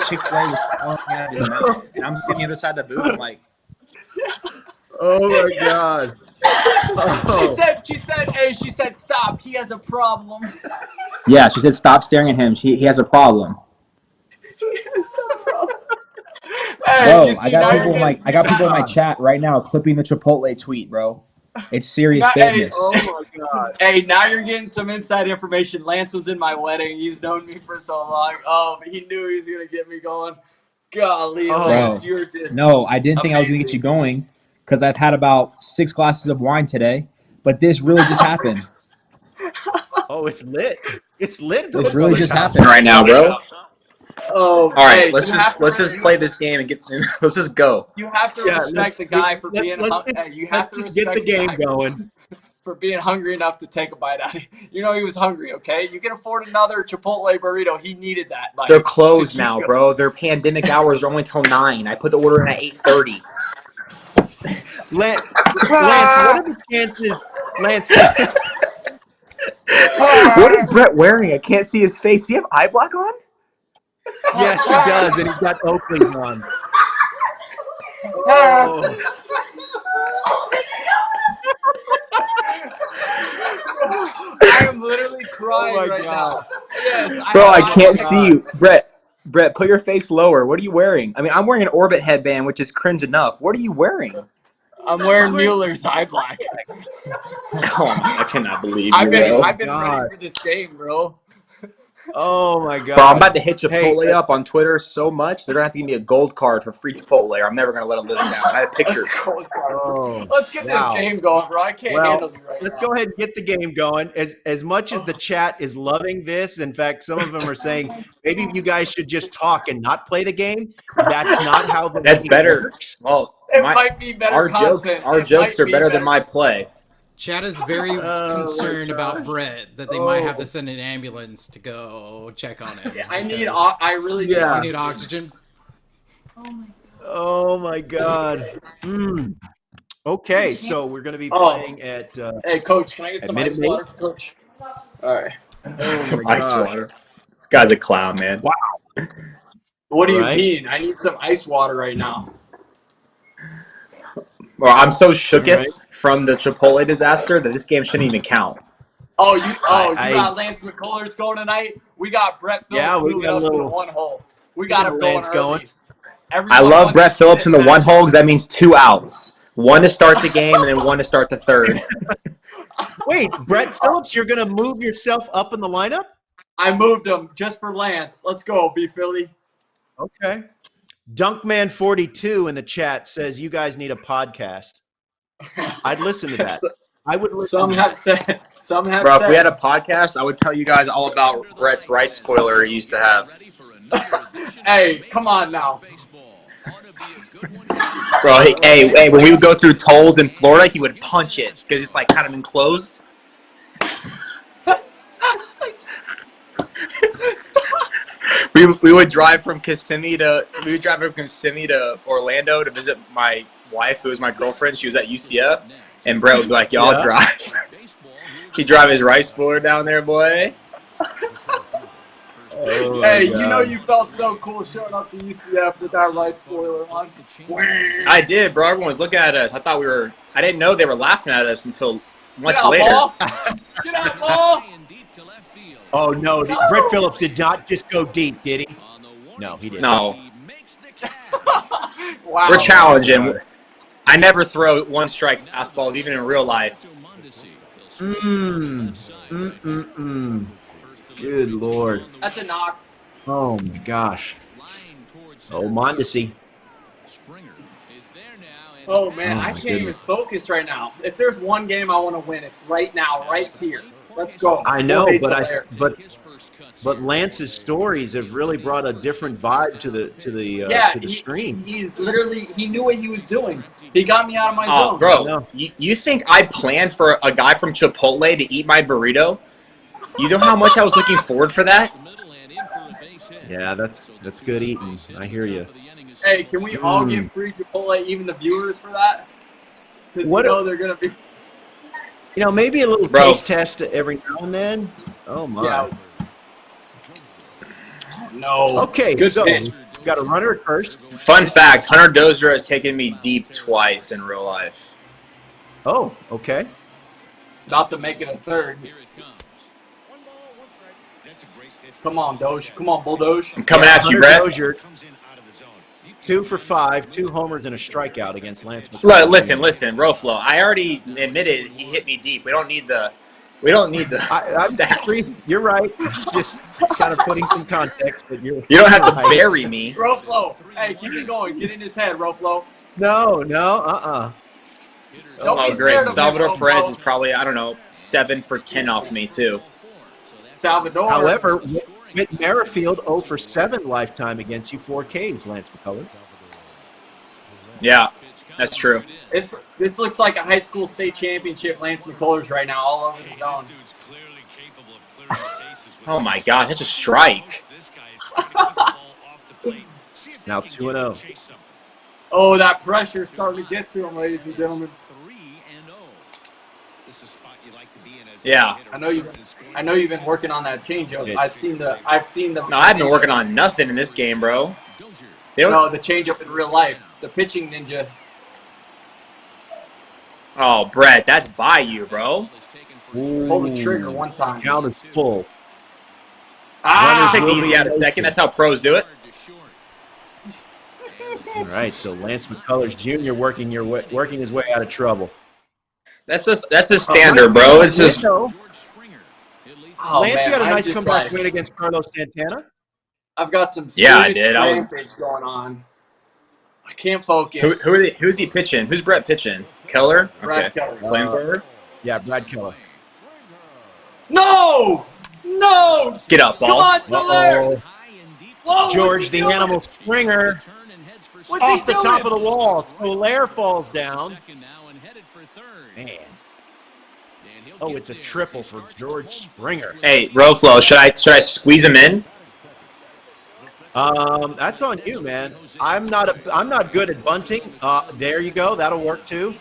Chick-fil-A was falling out of his mouth, and I'm sitting on the other side of the booth. I'm like, oh my God. Oh. She said, stop. He has a problem. Yeah, she said, stop staring at him. He has a problem. He has a problem. Bro, I got people in my chat right now clipping the Chipotle tweet, bro. It's serious business. Oh my God. Hey, now you're getting some inside information. Lance was in my wedding. He's known me for so long. Oh, he knew he was going to get me going. Golly, Lance, you're just No, I didn't think I was going to get amazing. you going because I've had about 6 glasses of wine today, but this really just happened. Oh, it's lit. It's lit. This really just happened right now, bro. Oh, all right, hey, let's just play this game and let's just go. You have to respect the guy for being hungry. You have to respect the game going. For being hungry enough to take a bite out of it. You know he was hungry, okay? You can afford another Chipotle burrito. He needed that. Like, they're closed now, bro. Their pandemic hours are only till 9. I put the order in at 8:30. Lance, what are the chances, Lance? What is Bret wearing? I can't see his face. Do you have eye black on? Yes, he does, and he's got Oakley's on. Oh. I am literally crying right now. Yes, Bro, I can't see you. Bret, put your face lower. What are you wearing? I mean, I'm wearing an Orbit headband, which is cringe enough. What are you wearing? I'm wearing Mueller's eye black. Oh, I cannot believe you, I've been God. ready for this game, bro. Oh my God. Bro, I'm about to hit Chipotle up on Twitter so much they're gonna have to give me a gold card for free Chipotle, or I'm never gonna let them live it down. I have pictures. Let's get this game going, bro. I can't handle you right now. Let's go ahead and get the game going. As much as the chat is loving this, in fact, some of them are saying maybe you guys should just talk and not play the game. That's not how the That's game better. works. Well, It might be better our content. jokes are better than my play. Chat is very concerned about Bret, that they might have to send an ambulance to go check on him. I really need You need oxygen. Oh my God. Okay, so we're going to be playing at. Hey, Coach, can I get some Minute ice Maid? water, Coach? All right. Some ice water. This guy's a clown, man. Wow. What do you mean? I need some ice water right now. Well, I'm so shooketh from the Chipotle disaster that this game shouldn't even count. Oh, you got Lance McCullers going tonight. We got Brett Phillips we moving got a up to the little- one hole. We got him going Lance early. going. I love Brett Phillips in the one hole because that means 2 outs. 1 to start the game and then 1 to start the third. Wait, Brett Phillips, you're going to move yourself up in the lineup? I moved him just for Lance. Let's go, B Philly. Okay. Dunkman42 in the chat says you guys need a podcast. I'd listen to that. I would listen. Some have said. Bro, if we had a podcast, I would tell you guys all about Brett's rice spoiler he used to have. Hey, come on now. Bro, hey, when we would go through tolls in Florida, he would punch it because it's like kind of enclosed. We would drive from Kissimmee to Orlando to visit my wife, who was my girlfriend. She was at UCF, and Brett would be like, "Y'all drive." He'd drive his rice spoiler down there, boy. Oh, hey, you know you felt so cool showing up to UCF with that rice spoiler on. I did, bro. Everyone was looking at us. I didn't know they were laughing at us until much Get out, later. Ball. Get out, Ball. Oh, no. Brett Phillips did not just go deep, did he? No, he didn't. No. Wow. We're challenging. I never throw one-strike fastballs, even in real life. Good Lord. That's a knock. Oh, my gosh. Oh, Mondesi. Oh, man, I can't even focus right now. If there's one game I want to win, it's right now, right here. Let's go. I know, but Lance's stories have really brought a different vibe to the stream. He knew what he was doing. He got me out of my zone. Bro, you think I planned for a guy from Chipotle to eat my burrito? You know how much I was looking forward for that? Yeah, that's good eating. I hear you. Hey, can we all get free Chipotle, even the viewers, for that? Because you know they're going to be... You know, maybe a little taste test every now and then. Oh, my. Yeah. No. Okay, so we got a runner at first. Fun fact, Hunter Dozier has taken me deep twice in real life. Oh, okay. About to make it a third. Come on, Doge. Come on, Bulldoge. I'm coming at you, Brett. 2 for 5, 2 homers and a strikeout against Lance McCullers. Listen, Roflo. I already admitted he hit me deep. We don't need the stats. You're right. Just kind of putting some context, but you don't have to bury me. Roflo, hey, keep it going. Get in his head, Roflo. No. Oh, great. Salvador Perez is probably, 7 for 10 off me, too. Salvador. However, Whit Merrifield 0 for 7 lifetime against you, 4 Ks, Lance McCullers. Yeah, that's true. This looks like a high school state championship Lance McCullers right now, all over the zone. Oh, my God. That's a strike. Now 2-0. Oh, that pressure is starting to get to him, ladies and gentlemen. Yeah. I know you've been working on that changeup. I've seen the. No, I've been working on nothing in this game, bro. No, the changeup in real life. The pitching ninja. Oh, Bret, that's by you, bro. Pull the trigger one time. Count is full. Runners take the easy out a second. That's how pros do it. All right, so Lance McCullers Jr. working his way out of trouble. That's just standard, bro. It's just. Oh, Lance, you man, had a nice comeback win against Carlos Santana. I've got some Yeah, I serious did. rampage going on. I can't focus. Who's he pitching? Who's Bret pitching? Keller? Brad Okay. Keller. Flamethrower? Yeah, Brad Keller. No! No! Get up, ball. Come on, Soler! Whoa, George the Animal Springer off the top of the wall. Soler falls down. Man. Oh, it's a triple for George Springer. Hey, Roflo, should I squeeze him in? That's on you, man. I'm not good at bunting. There you go. That'll work too.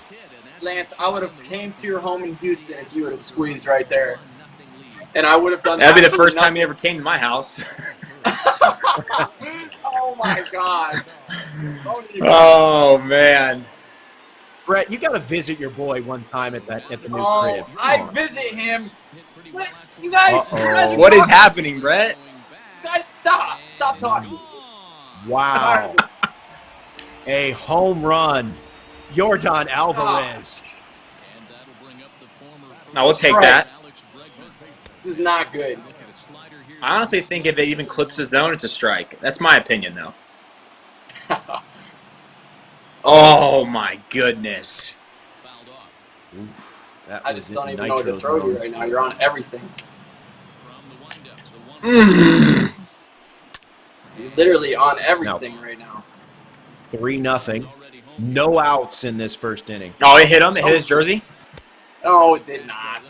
Lance, I would have came to your home in Houston if you would have squeezed right there. And I would have done That'd be the first time you ever came to my house. Oh, my God. Oh, man. Bret, you got to visit your boy one time at the new crib. I visit him. You guys are what is happening, Bret? Guys, stop talking. Wow. A home run. Jordan Alvarez. No, we'll take that. This is not good. I honestly think if it even clips the zone, it's a strike. That's my opinion, though. Oh, my goodness. I just don't even know what to throw you right now. You're on everything. You're literally on everything right now. 3-0. No outs in this first inning. Oh, it hit him? It hit his jersey? No, it did not.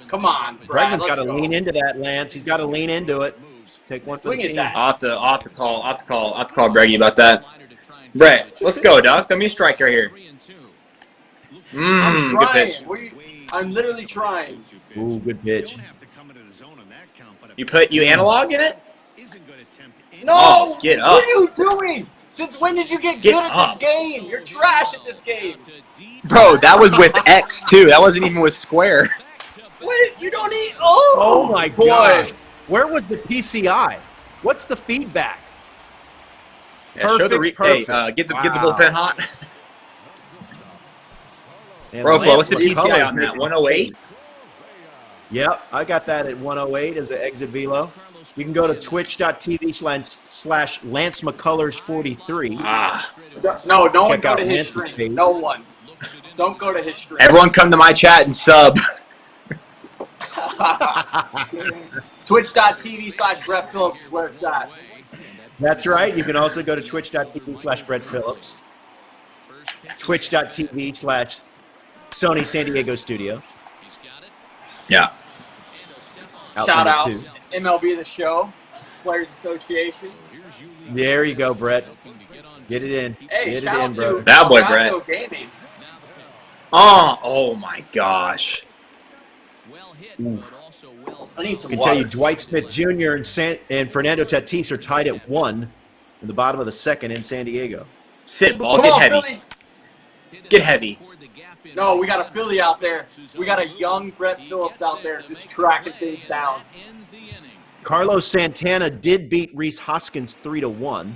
Come on, Brad. Bregman's got to lean into that, Lance. He's got to lean into it. Take one for the team. I'll have to call Breggy about that. Bret, let's go, Doc. Throw me a strike right here. I'm Good pitch. I'm literally trying. Ooh, good pitch. You analog in it? No! Oh, get up. What are you doing? Since when did you get good at this game? You're trash at this game. Bro, that was with X, too. That wasn't even with square. Wait, you don't need... Oh, my God. Where was the PCI? What's the feedback? Yeah, show the Perfect. Hey, get the bullpen hot. And Bro, Flo, what's the Lance PCI McCullers on that? making 108? Yep, I got that at 108 as the exit velo. You can go to twitch.tv/Lance McCullers 43. No, no one Check go out to his Lance's stream. page. No one. Don't go to his stream. Everyone come to my chat and sub. Twitch.tv/Bret Phillips is where it's at. That's right. You can also go to twitch.tv/Bret Phillips. Twitch.tv/Sony San Diego Studio. Yeah. Shout out MLB The Show, Players Association. There you go, Bret. Get it in. Hey, Get shout it in, out brother. to That boy, Alvato Bret. Gaming. Oh my gosh. I need some I can water. tell you, Dwight Smith Jr. and Fernando Tatis are tied at 1 in the bottom of the second in San Diego. Sit, ball. Come Get on, heavy. Philly. Get heavy. No, we got a Philly out there. We got a young Bret Phillips out there just tracking things down. Carlos Santana did beat Reese Hoskins 3-1.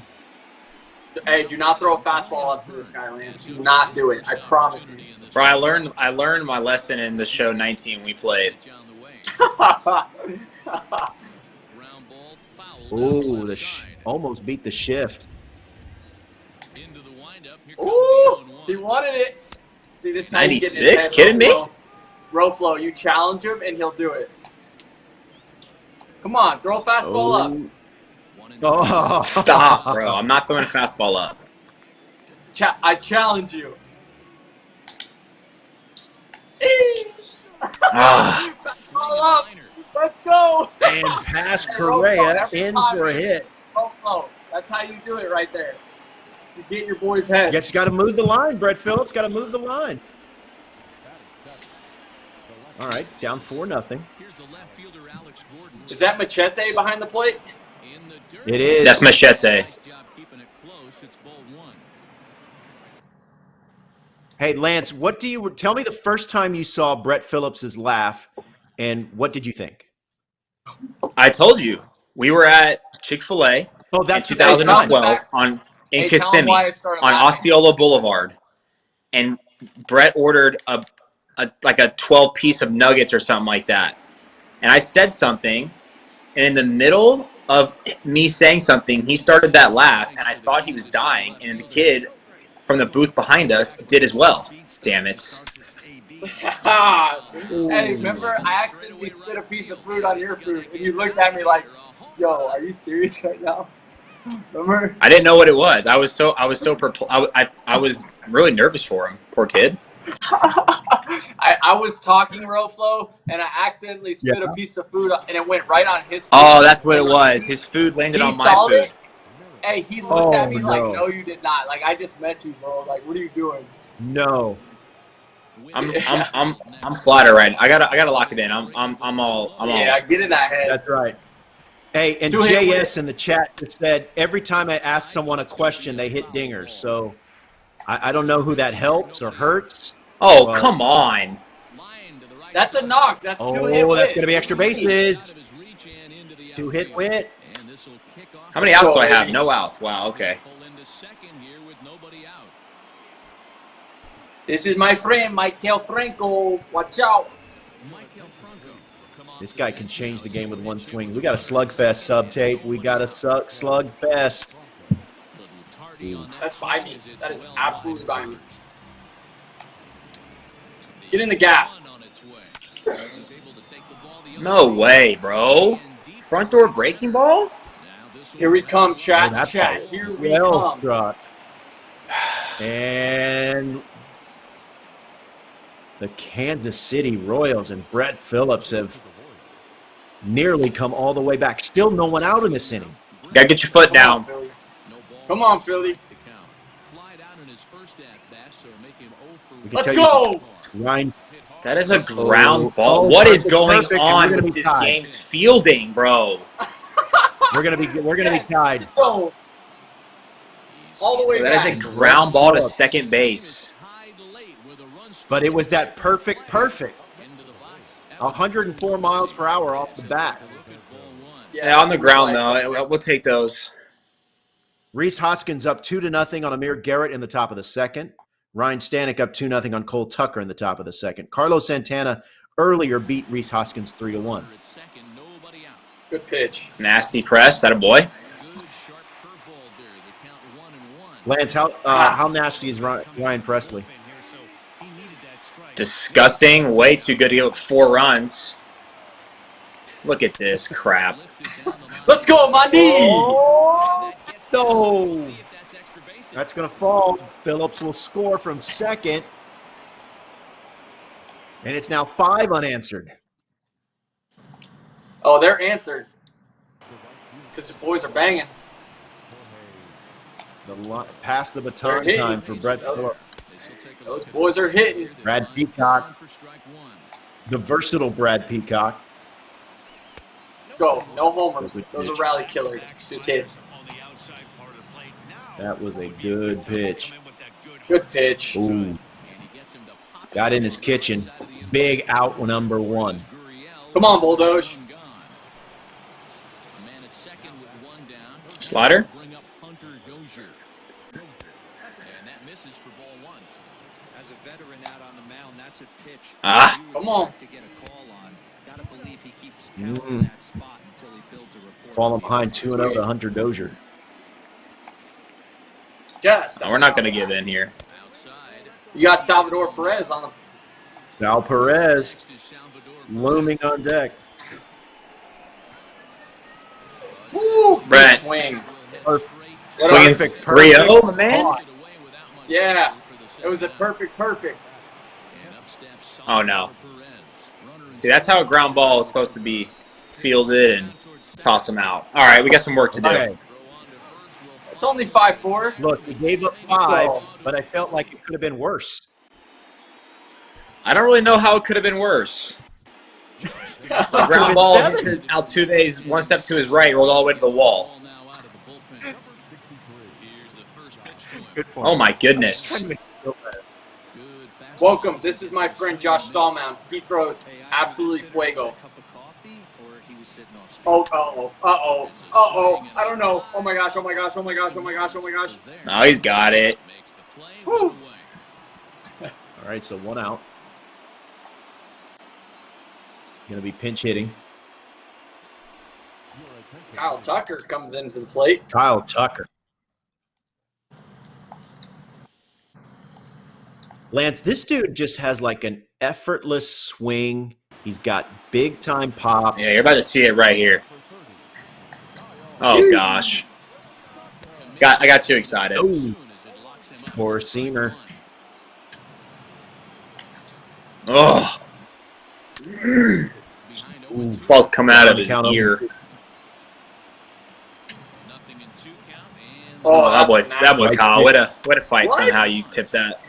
Hey, do not throw a fastball up to this guy, Lance. Do not do it. I promise you. Bro, I learned my lesson in the show 19 we played. Ooh, almost beat the shift. Ooh, he wanted it. See, this is how you get in his 96? head, Kidding me? Roflo, you challenge him and he'll do it. Come on, throw a fastball up. Oh. Stop, bro. I'm not throwing a fastball up. I challenge you. Fastball up. Let's go. And pass Correa in for a hit. Oh, that's how you do it right there. You get in your boy's head. Guess you got to move the line, Brett Phillips. Got to move the line. All right, down 4-0. Is that Machete behind the plate? It is. That's Machete. Hey, Lance, tell me the first time you saw Brett Phillips's laugh, and what did you think? I told you. We were at Chick-fil-A in that's 2012 in Kissimmee on Osceola Boulevard. And Brett ordered a 12-piece of nuggets or something like that. And I said something, and in the middle of me saying something, he started that laugh, and I thought he was dying, and the kid from the booth behind us did as well. Damn it. Hey, remember I accidentally spit a piece of fruit on your food, and you looked at me like, yo, are you serious right now? Remember? I didn't know what it was. I was so I was really nervous for him. Poor kid. I was talking Roflo, and I accidentally spit a piece of food, and it went right on his food. Oh, that's what it was. His food landed on my food. It. Hey, he looked at me like, no, you did not. Like, I just met you, bro. Like, what are you doing? No. I'm flattered right now. I gotta lock it in. I'm all. Yeah, get in that head. That's right. Hey, and JS in the chat just said every time I ask someone a question, they hit dingers. So I don't know who that helps or hurts. Oh, come on. That's a knock. That's 2-hit wit. That's gonna be extra bases. 2-hit wit. How many outs do I have? No outs. Wow. Okay. This is my friend, Michael Franco. Watch out. This guy can change the game with one swing. We got a slugfest sub tape. We got a slugfest. That's by me. That is absolutely by me. Get in the gap. No way, bro. Front door breaking ball? Here we come, chat. Here we come. Struck. And the Kansas City Royals and Brett Phillips have nearly come all the way back. Still no one out in this inning. Gotta get your foot down. Come on, Philly. Let's go. Ryan. That is a ground ball. What is going on with this game's fielding, bro? We're gonna be tied. All the way back. That is a ground ball to second base. But it was that perfect. 104 miles per hour off the bat. Yeah, on the ground though. We'll take those. Rhys Hoskins up 2-0 on Amir Garrett in the top of the second. Ryan Stanek up 2-0 on Cole Tucker in the top of the second. Carlos Santana earlier beat Rhys Hoskins 3-1. Good pitch. It's nasty press. That a boy. Lance, how nasty is Ryan Presley? Disgusting. Way too good to get with 4 runs. Look at this crap. Let's go, Mandi! Oh, no. That's going to fall. Phillips will score from second. And it's now 5 unanswered. Oh, they're answered. Because the boys are banging. Pass the baton time for Brett Phillips. Those boys are hitting. Brad Peacock. The versatile Brad Peacock. Go. No homers. Those are rally killers. Just hits. That was a good pitch. Good pitch. Ooh. Got in his kitchen. Big out number 1. Come on, Bulldoge. Slider. Ah. Come on. Falling behind 2-0 to Hunter Dozier. Yes. No, we're not going to give in here. You got Salvador Perez on him. Sal Perez looming on deck. Woo, Brett. Swing. Swinging 3-0, man. Yeah. It was a perfect. Oh, no. See, that's how a ground ball is supposed to be fielded and toss them out. All right, we got some work to do. Okay. It's only 5-4. Look, he gave up 5, but I felt like it could have been worse. I don't really know how it could have been worse. The ground ball hit to Altuve's one step to his right, rolled all the way to the wall. Good point. Oh, my goodness. Welcome. This is my friend Josh Stallman. He throws absolutely fuego. Oh, I don't know. Oh my gosh, oh my gosh, oh my gosh, oh my gosh, oh my gosh. No, he's got it. Woo. All right, so 1 out. Going to be pinch hitting. Kyle Tucker comes into the plate. Kyle Tucker. Lance, this dude just has like an effortless swing. He's got big time pop. Yeah, you're about to see it right here. Oh, gosh. I got too excited. Ooh. Four-seamer. Oh. Ball's coming out of his ear. Oh, that boy Kyle. Way to fight somehow you tipped that.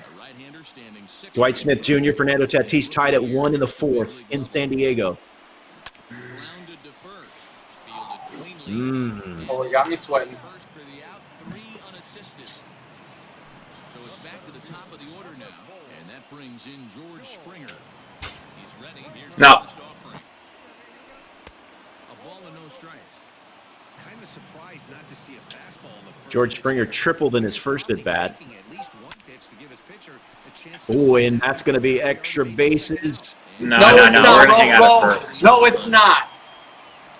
Dwight Smith Jr., Fernando Tatis tied at 1 in the 4th in San Diego. Oh, it got me sweating. No. George Springer tripled in his first at bat. Oh, and that's going to be extra bases. No. We're going to hang out at first. No, it's not.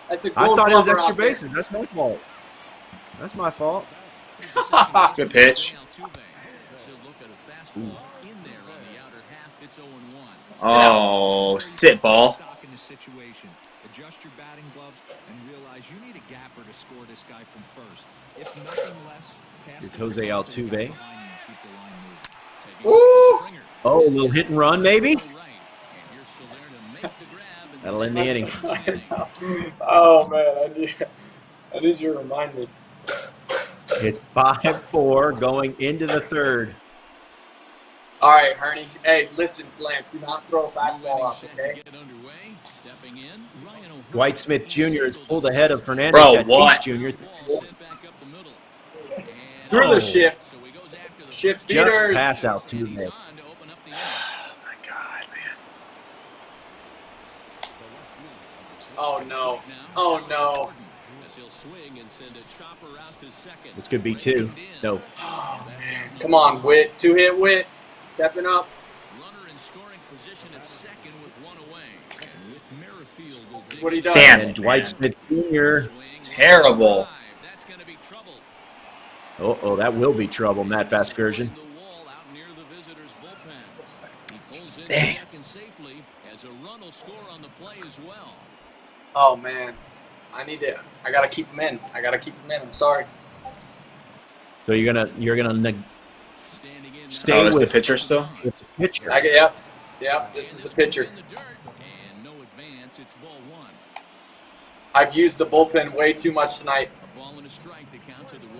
That's a I thought it was extra there. bases. That's my fault. That's my fault. Good pitch. Ooh. Oh, sit ball. Adjust your batting gloves and realize you need a gapper to score this guy from first. If nothing less, Here's Jose Altuve. Ooh. Oh, a little hit and run, maybe? That'll end the inning. Oh, man. I need you to remind me. It's 5-4 going into the 3rd. All right, Herney. Hey, listen, Lance, do not throw a fastball off, okay? Dwight Smith Jr. is pulled ahead of Fernando Bro, Tatis what? Jr. Through the shift. Shift beaters. Just pass Altuve. Oh, my God, man. Oh, no. Oh, no. This could be 2. No. Oh, man. Come on, Witt. 2-hit Witt. Stepping up. That's what he does. Damn And it, Dwight man. Smith Jr. Terrible. Oh, that will be trouble, Matt Vasgersian. Dang. Oh, man. I gotta keep him in. I'm sorry. So you're gonna stay Oh, is with the pitcher still? with the pitcher. Yep. This is the pitcher. I've used the bullpen way too much tonight.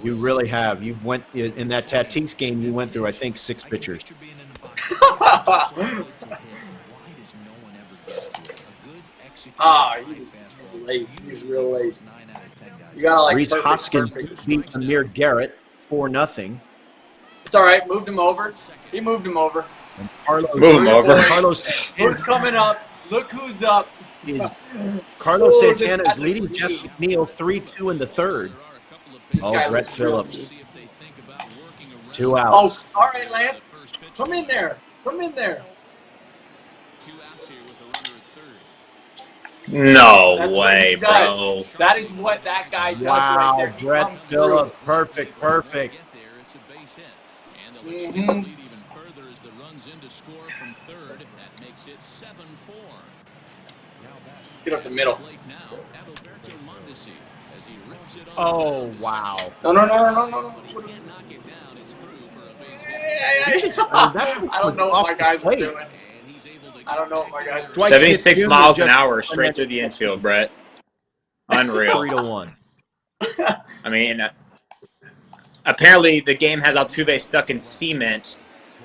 You really have. You've went in that Tatis game. You went through, I think, 6 pitchers. He was late. He was real late. You gotta like Reese Hoskins beat Amir Garrett 4-0. It's all right. Moved him over. He moved him over. And Carlos, Move him over. Carlos Who's coming up? Look who's up. Carlos Oh, Santana this is leading Jeff guy's McNeil 3-2 in the 3rd. This guy Brett looks real Phillips. good. 2 outs. Oh, all right, Lance. Come in there. No That's way, what he does. bro. That is what that guy does Wow, right there. He Brett comes Phillips, perfect. Mhm. Get up the middle. Oh, wow. No. I don't know what my guys were doing. Dwight 76 Smith Jr. miles an just- hour straight through the infield, Brett. Unreal. 3-1. I mean, Apparently, the game has Altuve stuck in cement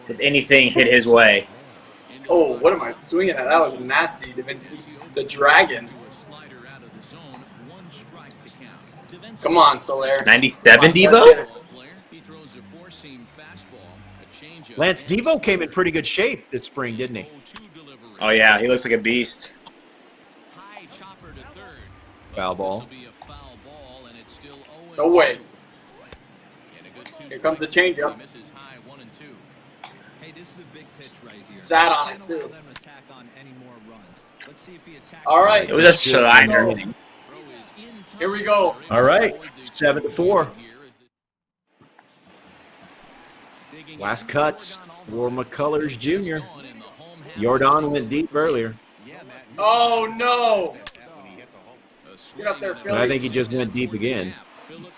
if anything hit his way. Oh, what am I swinging at? That was nasty, Davinsky. The dragon. Come on, Soler. 97, Devo? Lance, Devo came in pretty good shape this spring, didn't he? Oh, yeah. He looks like a beast. Foul ball. No way. Here comes the changeup. Sat on it, too. All right. It was a slider. Here we go. All right. 7-4. Last cuts for McCullers Jr. Jordan went deep earlier. Oh, no. Get up there, Philly. But I think he just went deep again.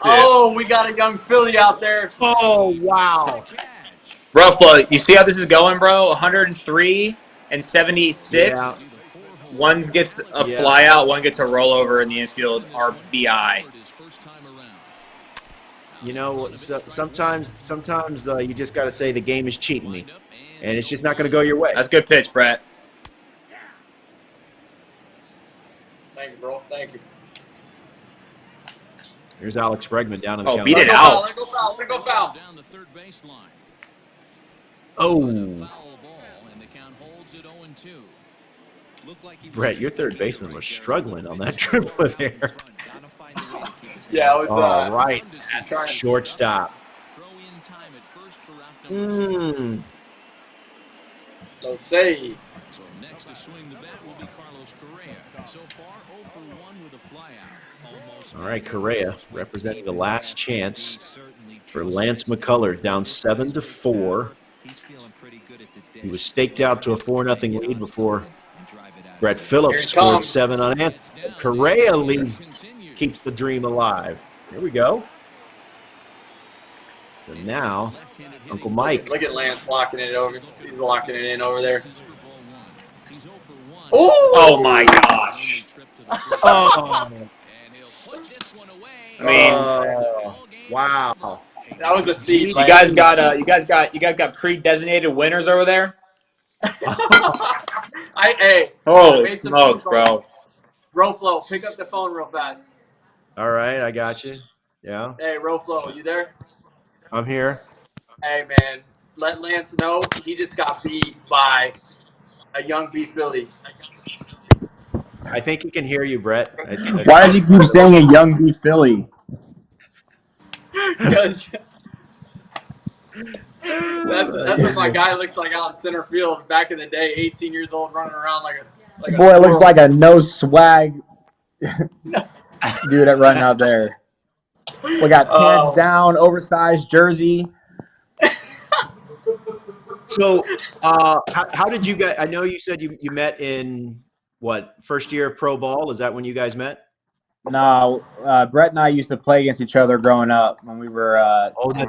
Oh, we got a young Philly out there. Oh, wow. Bro, Flo, you see how this is going, bro? 103 and 76. Yeah. One gets a fly out, one gets a rollover in the infield RBI. You know, sometimes you just got to say the game is cheating me, and it's just not going to go your way. That's a good pitch, Bret. Thank you, bro. Thank you. Here's Alex Bregman down in the Oh, count. beat it out. Let it go foul. Oh. Bret, your third baseman was struggling on that dribble there. Yeah, it was. All right. Shortstop. No say. So next to swing the bat will be Carlos Correa. So far, 0 for 1 with a flyout. All right, Correa representing the last chance for Lance McCullers, down 7-4. He was staked out to a 4-0 lead before Brett Phillips scored 7 unanswered. Correa keeps the dream alive. Here we go. So now, Uncle Mike. Look at Lance locking it over. He's locking it in over there. Oh my gosh. Oh. I mean, wow. That was a seed. You guys got pre-designated winners over there? Hey. Holy smokes, bro. Roflo, pick up the phone real fast. All right, I got you. Yeah. Hey, Roflo, you there? I'm here. Hey, man. Let Lance know he just got beat by a young B Philly. I think he can hear you, Brett. Why does he keep saying a young B Philly? Because that's what my guy looks like out in center field back in the day. 18 years old, running around like a Boy, it looks like a no swag dude at running out there. We got pants down, oversized jersey. So, how did you guys? I know you said you met in what, first year of pro ball? Is that when you guys met? No, Brett and I used to play against each other growing up when we were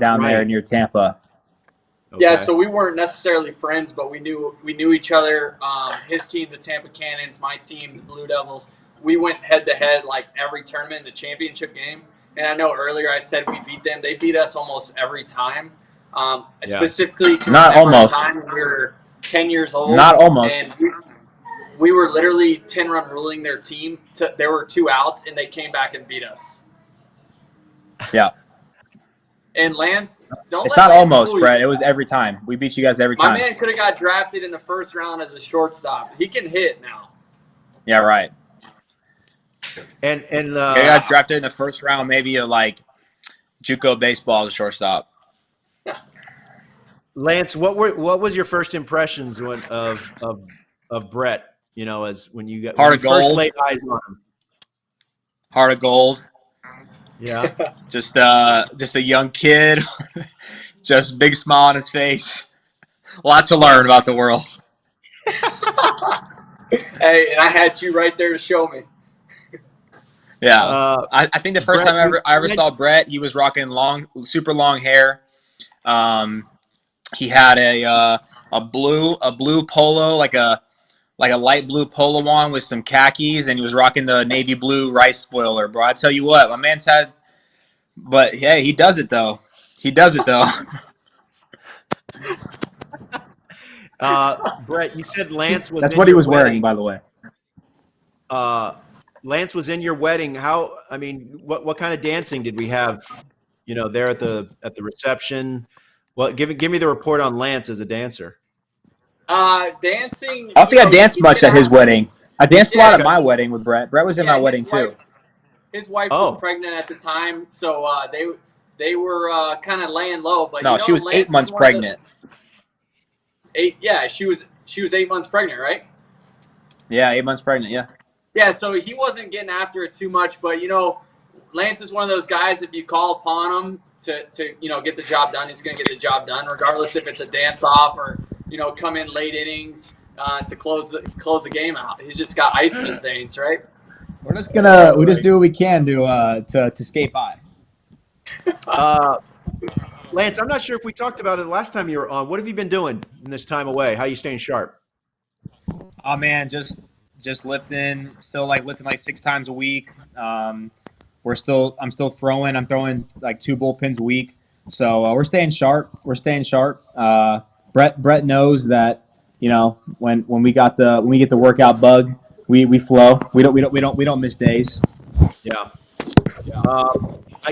down there near Tampa. Okay. Yeah, so we weren't necessarily friends, but we knew each other. His team, the Tampa Cannons, my team, the Blue Devils. We went head to head like every tournament in the championship game. And I know earlier I said we beat them. They beat us almost every time. Specifically, not almost. Time when we were 10 years old. Not almost. And we were literally 10-run ruling their team. There were 2 outs, and they came back and beat us. Yeah. And Lance, it's not almost, Brett. It was every time. We beat you guys every time. My man could have got drafted in the first round as a shortstop. He can hit now. Yeah, right. And he got drafted in the first round, maybe like JUCO baseball as a shortstop. Lance, what was your first impressions of Brett? You know, as when you got Heart of gold. First laid eyes on him. Heart of gold. Yeah. Just a young kid, just big smile on his face. A lot to learn about the world. Hey, and I had you right there to show me. Yeah, I think the first Brett, time I ever saw Brett, he was rocking super long hair. He had a blue polo, like a light blue polo on with some khakis, and he was rocking the navy blue rice spoiler, bro. I tell you what, my man's had, but hey, he does it though. He does it though. Brett, you said Lance was That's in what he your was wearing, wedding. by the way. Lance was in your wedding. What kind of dancing did we have, there at the reception? Well, give me the report on Lance as a dancer. Dancing. I don't think I he danced can much get at his out. wedding. I danced a lot Yeah, at my wedding with Brett. Brett was in my wedding too. His wife was Oh. pregnant at the time, so they were kind of laying low. But No, she was Lance 8 months is one of those- pregnant. 8. Yeah, she was 8 months pregnant, right? Yeah, 8 months pregnant. Yeah. Yeah, so he wasn't getting after it too much, but Lance is one of those guys. If you call upon him to get the job done, he's going to get the job done, regardless if it's a dance off or come in late innings to close the game out. He's just got ice in his veins, right? We're just gonna we just do what we can to skate by. Lance, I'm not sure if we talked about it last time you were on. What have you been doing in this time away? How are you staying sharp? Oh man, just lifting, still lifting 6 times a week. I'm still throwing. I'm throwing 2 bullpens a week. So we're staying sharp. Bret knows that when we get the workout bug, we flow. We don't miss days. Yeah.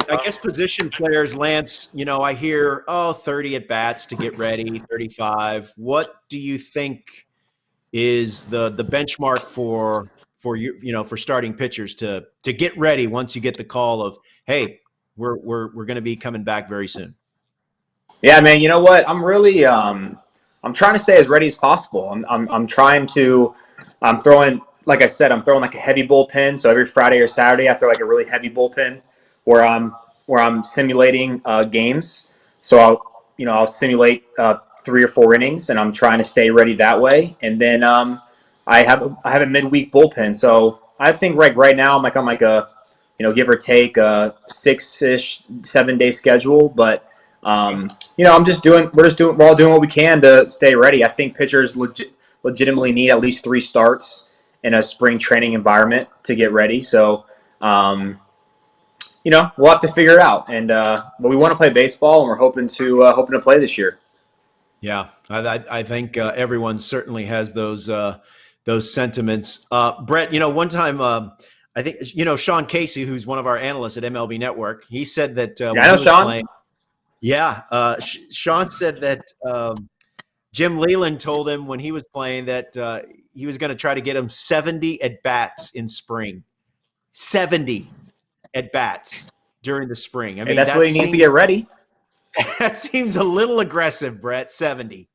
I guess position players, Lance, I hear 30 at bats to get ready, 35. What do you think is the benchmark for you, for starting pitchers to get ready once you get the call of, hey, we're going to be coming back very soon? Yeah, man. You know what? I'm really I'm trying to stay as ready as possible. I'm trying to throwing, like I said, I'm throwing a heavy bullpen. So every Friday or Saturday, I throw a really heavy bullpen where I'm simulating games. So I'll simulate 3 or 4 innings, and I'm trying to stay ready that way. And then I have a midweek bullpen. So I think right now I'm on a give or take a 6-ish 7-day schedule, but we're all doing what we can to stay ready. I think pitchers legitimately need at least 3 starts in a spring training environment to get ready. So, we'll have to figure it out. And but we want to play baseball, and we're hoping to play this year. Yeah, I think everyone certainly has those sentiments. Brett, one time I think Sean Casey, who's one of our analysts at MLB Network, he said that when I know he was Sean. playing, Sean said that Jim Leland told him when he was playing that he was going to try to get him 70 at bats in spring. 70 at bats during the spring. I mean, that's what he needs to get ready. That seems a little aggressive, Brett. 70.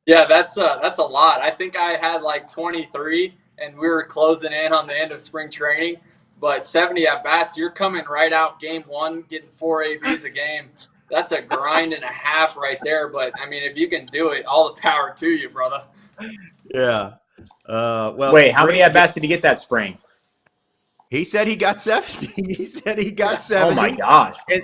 Yeah, that's a lot. I think I had 23, and we were closing in on the end of spring training. But 70 at bats, you're coming right out game 1, getting 4 ABs a game. That's a grind and a half right there. But I mean, if you can do it, all the power to you, brother. Yeah. Well, wait, how many at bats did he get that spring? He said he got 70. He said he got 70. Oh my gosh! And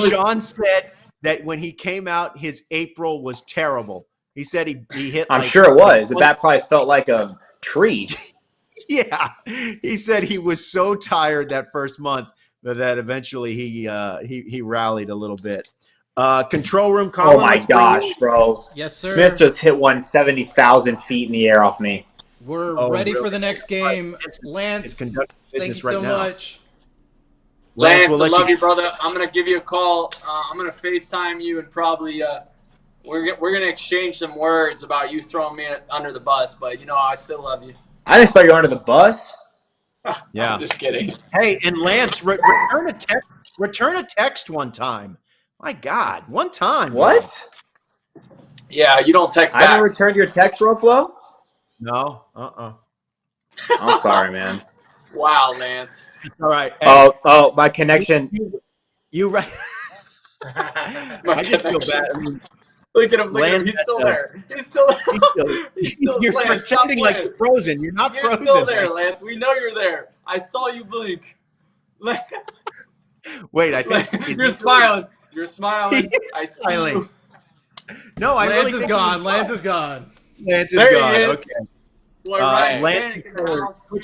Sean said that when he came out, his April was terrible. He said he hit. I'm sure it was. The bat probably felt like a tree. Yeah, he said he was so tired that first month that eventually he rallied a little bit. Control room. Colin, oh my gosh, bro! Yes, sir. Smith just hit one 70,000 feet in the air off me. We're ready for the next game. Lance, thank you so much. Lance, I love you, brother. I'm going to give you a call. I'm going to FaceTime you, and probably we're going to exchange some words about you throwing me under the bus. But, I still love you. I didn't throw you under the bus. Yeah. I'm just kidding. Hey, and Lance, return a text one time. My God, one time. What? Bro. Yeah, you don't text back. I haven't returned your text, Roflo? No. I'm sorry, man. Wow, Lance. All right. Hey, my connection. You right. I just feel bad. I mean, look at him. He's still there. He's still You're Lance, pretending like you're frozen. You're not frozen. You're still there, Lance. We know you're there. I saw you blink. Wait, I think you're smiling. You're smiling. I see smiling. you. No, I Lance really is gone. Lance is gone. Lance is there gone. He is. Okay. Boy, Ryan, Lance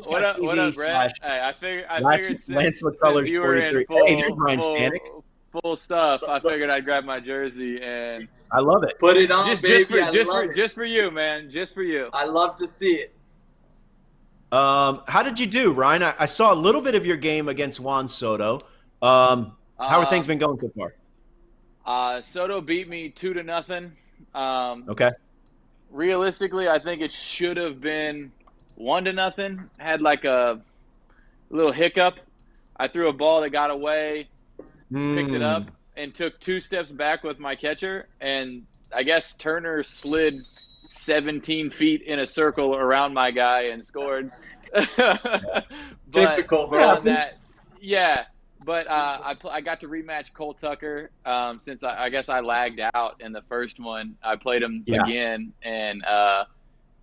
what up, Brett? Hey, I figured Lance since McCullers you were 43. in full, Hey, there's Ryan Stanek. full stuff, I figured I'd grab my jersey and I love it. Put it on, baby. Just for you, man. Just for you. I love to see it. How did you do, Ryan? I saw a little bit of your game against Juan Soto. How are things been going so far? Soto beat me 2-0. Okay. Realistically, I think it should have been 1-0. Had like a little hiccup. I threw a ball that got away, picked it up, and took 2 steps back with my catcher. And I guess Turner slid 17 feet in a circle around my guy and scored. Typical, bro. But I got to rematch Cole Tucker since I guess I lagged out in the first one. I played him again, and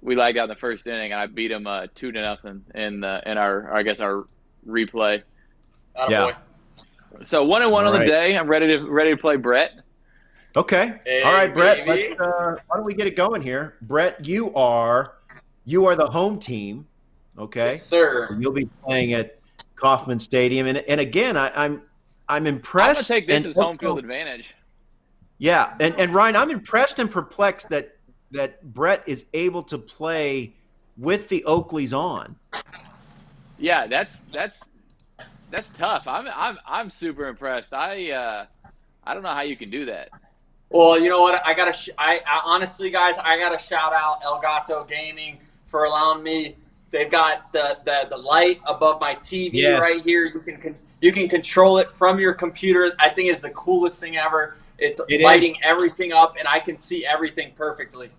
we lagged out in the first inning, and I beat him 2-0 in our replay. Yeah. So 1-1 on the day. I'm ready to play Bret. Okay. Hey, all right, Bret. baby. Why don't we get it going here? Bret, you are the home team. Okay. Yes, sir. You'll be playing at Kauffman Stadium, and again, I'm impressed. I'm gonna take this and as home also- field advantage. Yeah, and Ryan, I'm impressed and perplexed that Bret is able to play with the Oakleys on. Yeah, that's tough. I'm super impressed. I don't know how you can do that. Well, you know what? I honestly, guys, I gotta shout out Elgato Gaming for allowing me. They've got the light above my TV right here. You can control it from your computer. I think it's the coolest thing ever. It's lighting everything up, and I can see everything perfectly.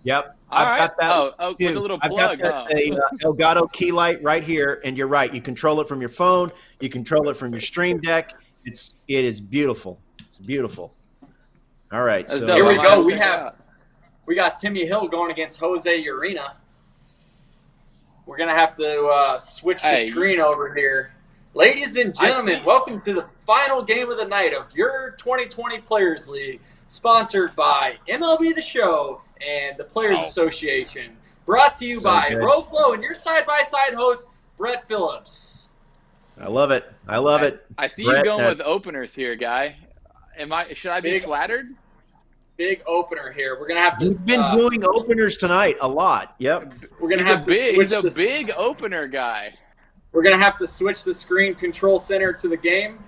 Yep. I've got that. with a little I've plug. got Elgato key light right here, and you're right. You control it from your phone. You control it from your Stream Deck. It is beautiful. It's beautiful. All right. So here we go. We got Timmy Hill going against Jose Urena. We're gonna have to switch the screen over here. Ladies and gentlemen, welcome to the final game of the night of your 2020 Players League, sponsored by MLB The Show and the Players Association. Brought to you by RoFlo and your side-by-side host, Bret Phillips. I love it. I love it. I see Bret, you going with openers here, guy. Should I be flattered? Big opener here. We're gonna have to. You've been doing openers tonight a lot. Yep. We're gonna have to switch. He's a big opener guy. We're gonna have to switch the screen control center to the game.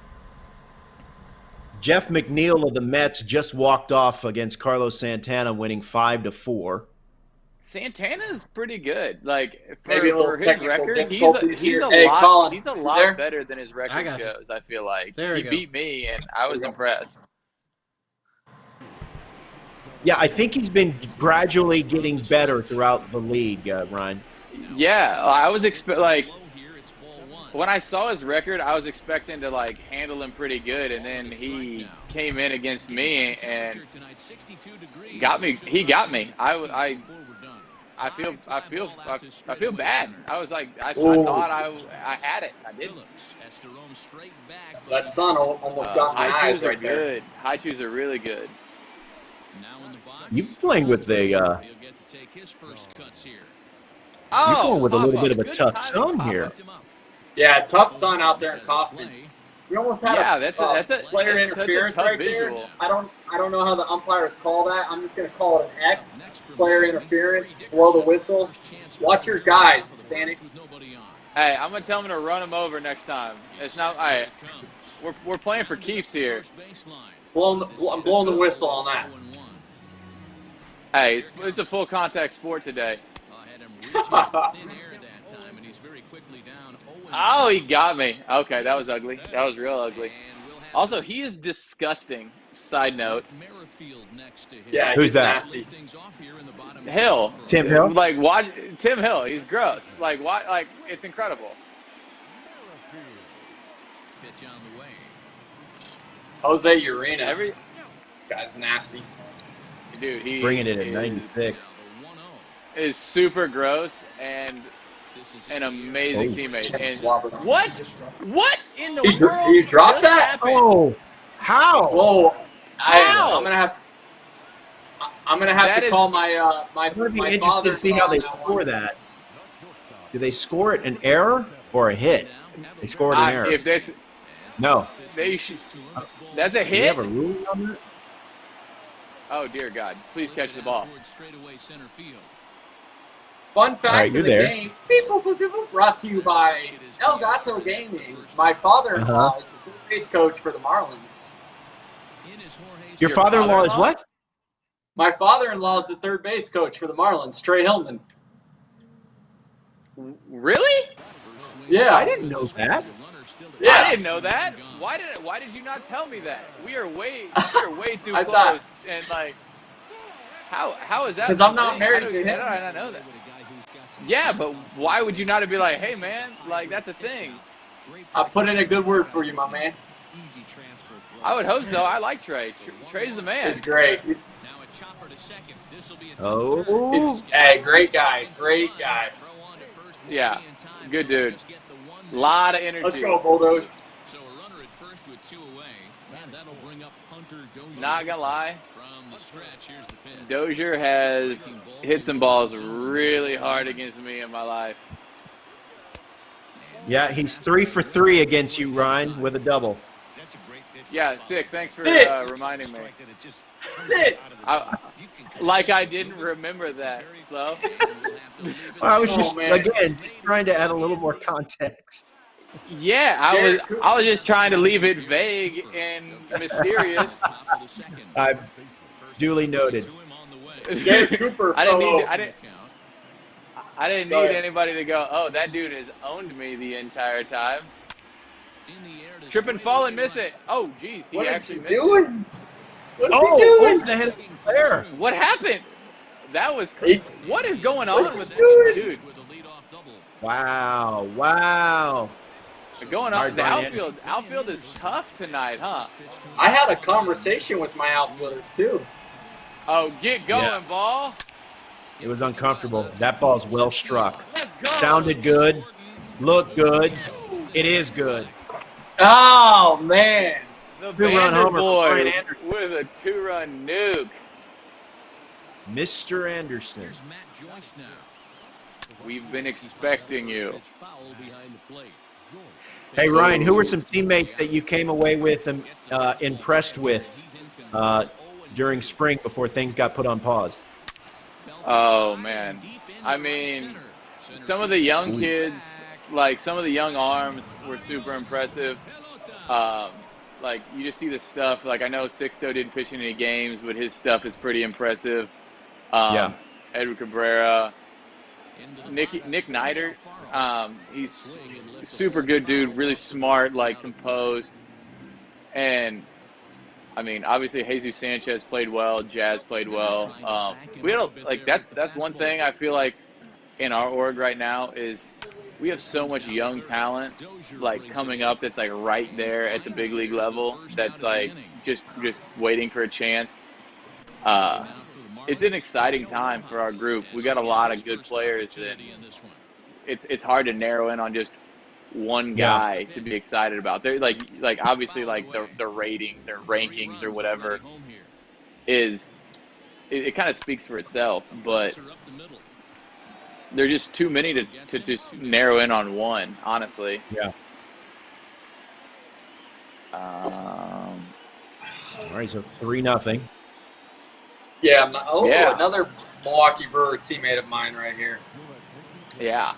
Jeff McNeil of the Mets just walked off against Carlos Santana, winning 5-4. Santana's pretty good. Like Maybe a little his technical record, difficulties he's here. a lot. Colin, He's a lot better than his record shows. I feel like he beat me, and I was impressed. Yeah, I think he's been gradually getting better throughout the league, Ryan. Yeah, I was when I saw his record, I was expecting to handle him pretty good, and then he came in against me and got me. He got me. I feel bad. I was like, I thought I had it. I didn't. That sun almost got my eyes right there. Good. High chews are really good. You're playing with a. You're going with a little bit of a tough sun here. Yeah, tough sun out there in Kauffman. We almost had that's a player interference right there. I don't know how the umpires call that. I'm just gonna call it an X. Player interference. Blow the whistle. Watch your guys standing. Hey, I'm gonna tell them to run him over next time. It's not. We're playing for keeps here. I'm blowing the whistle on that. Hey, it's a full contact sport today. Oh, he got me. Okay, that was ugly. That was real ugly. Also, he is disgusting. Side note. Yeah, who's that? Nasty. Hill. Tim Hill. Watch Tim Hill. He's gross. It's incredible. Jose Urena. Guy's nasty. Dude, he bringing it at 96. Is super gross and an amazing teammate. And what in the world? You dropped that? Happened? Oh, how? Whoa! How? I'm gonna have to call my my father to see how they score that. Do they score it an error or a hit? They scored an error. No. They should. That's a Do we hit. have a rule on that? Oh dear God! Please catch the ball. Fun fact right, of you're the there. game, beep, boop, boop, boop, boop, brought to you by El Gato Gaming. My father-in-law is the third base coach for the Marlins. Your father-in-law is what? My father-in-law is the third base coach for the Marlins, Trey Hillman. Really? Yeah. I didn't know that. Yeah. I didn't know that. Why did you not tell me that? We are way too close. And like, how is that? Because I'm not married to him. How did I not know that? Yeah, but why would you not be like, hey man, like that's a thing? I put in a good word for you, my man. I would hope so. I like Trey. Trey's the man. It's great. Oh. Hey, great guy. Great guy. Yeah, good dude. Lot of energy. Let's go, Bulldogs. Not gonna lie, Dozier has hit some balls really hard against me in my life. Yeah, he's 3 for 3 against you, Ryan, with a double. Yeah, sick. Thanks for reminding me. Sit. Like I didn't remember that, Flo. I was just again trying to add a little more context. Yeah, I was just trying to leave it vague and mysterious. I duly noted. Garrett Cooper. I didn't need anybody to go, oh, that dude has owned me the entire time. Trip and fall and miss it. Oh, geez. What is he doing? What is he doing? The head of the player. What happened? That was crazy. What is going on with this dude? Wow. Wow. Going on. The outfield is tough tonight, huh? I had a conversation with my outfielders, too. Oh, get going, ball. It was uncomfortable. That ball's well struck. Sounded good. Looked good. It is good. Oh, man. The Two-run Vander homer boy for Brian Anderson. with a 2-run nuke. Mr. Anderson. We've been expecting you. Hey, Ryan, who were some teammates that you came away with and impressed with during spring before things got put on pause? Oh, man. I mean, some of the young kids, like some of the young arms were super impressive. Like, you just see the stuff. Like, I know Sixto didn't pitch in any games, but his stuff is pretty impressive. Edward Cabrera. Nick Neidert, he's a super good dude, really smart, like composed. And, I mean, obviously Jesus Sanchez played well, Jazz played well. We had that's one thing I feel like in our org right now is we have so much young talent like coming up that's like right there at the big league level that's like just waiting for a chance. It's an exciting time for our group. We got a lot of good players, and it's hard to narrow in on just one guy to be excited about. They're like obviously like the ratings or rankings or whatever is it kind of speaks for itself, but there's just too many to just narrow in on one, honestly. Yeah. All right, so 3-0. Yeah, another Milwaukee Brewer teammate of mine right here. Yeah.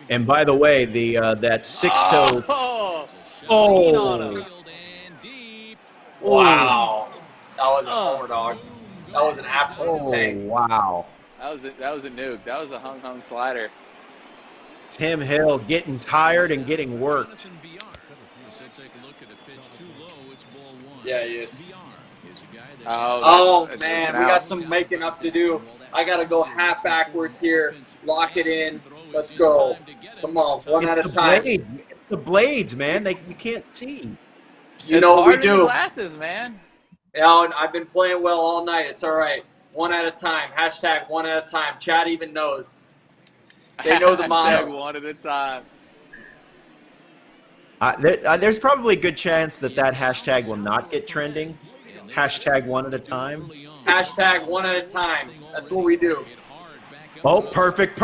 And by the way, the that Sixto. Wow, that was a homer dog. That was an absolute tank. Wow. That was a nuke. That was a hung slider. Tim Hill getting tired and getting worked. Yeah, he is. Oh man, we got some making up to do. I got to go half backwards here. Lock it in. Let's go. Come on, one at a time. It's the blades, man. You can't see. You know what we do. Glasses, man. Yeah, I've been playing well all night. It's all right. One at a time. Hashtag one at a time. Chad even knows. They know the motto. One at a time. There's probably a good chance that hashtag will not get trending. Hashtag one at a time. Hashtag one at a time. That's what we do. Oh, perfect.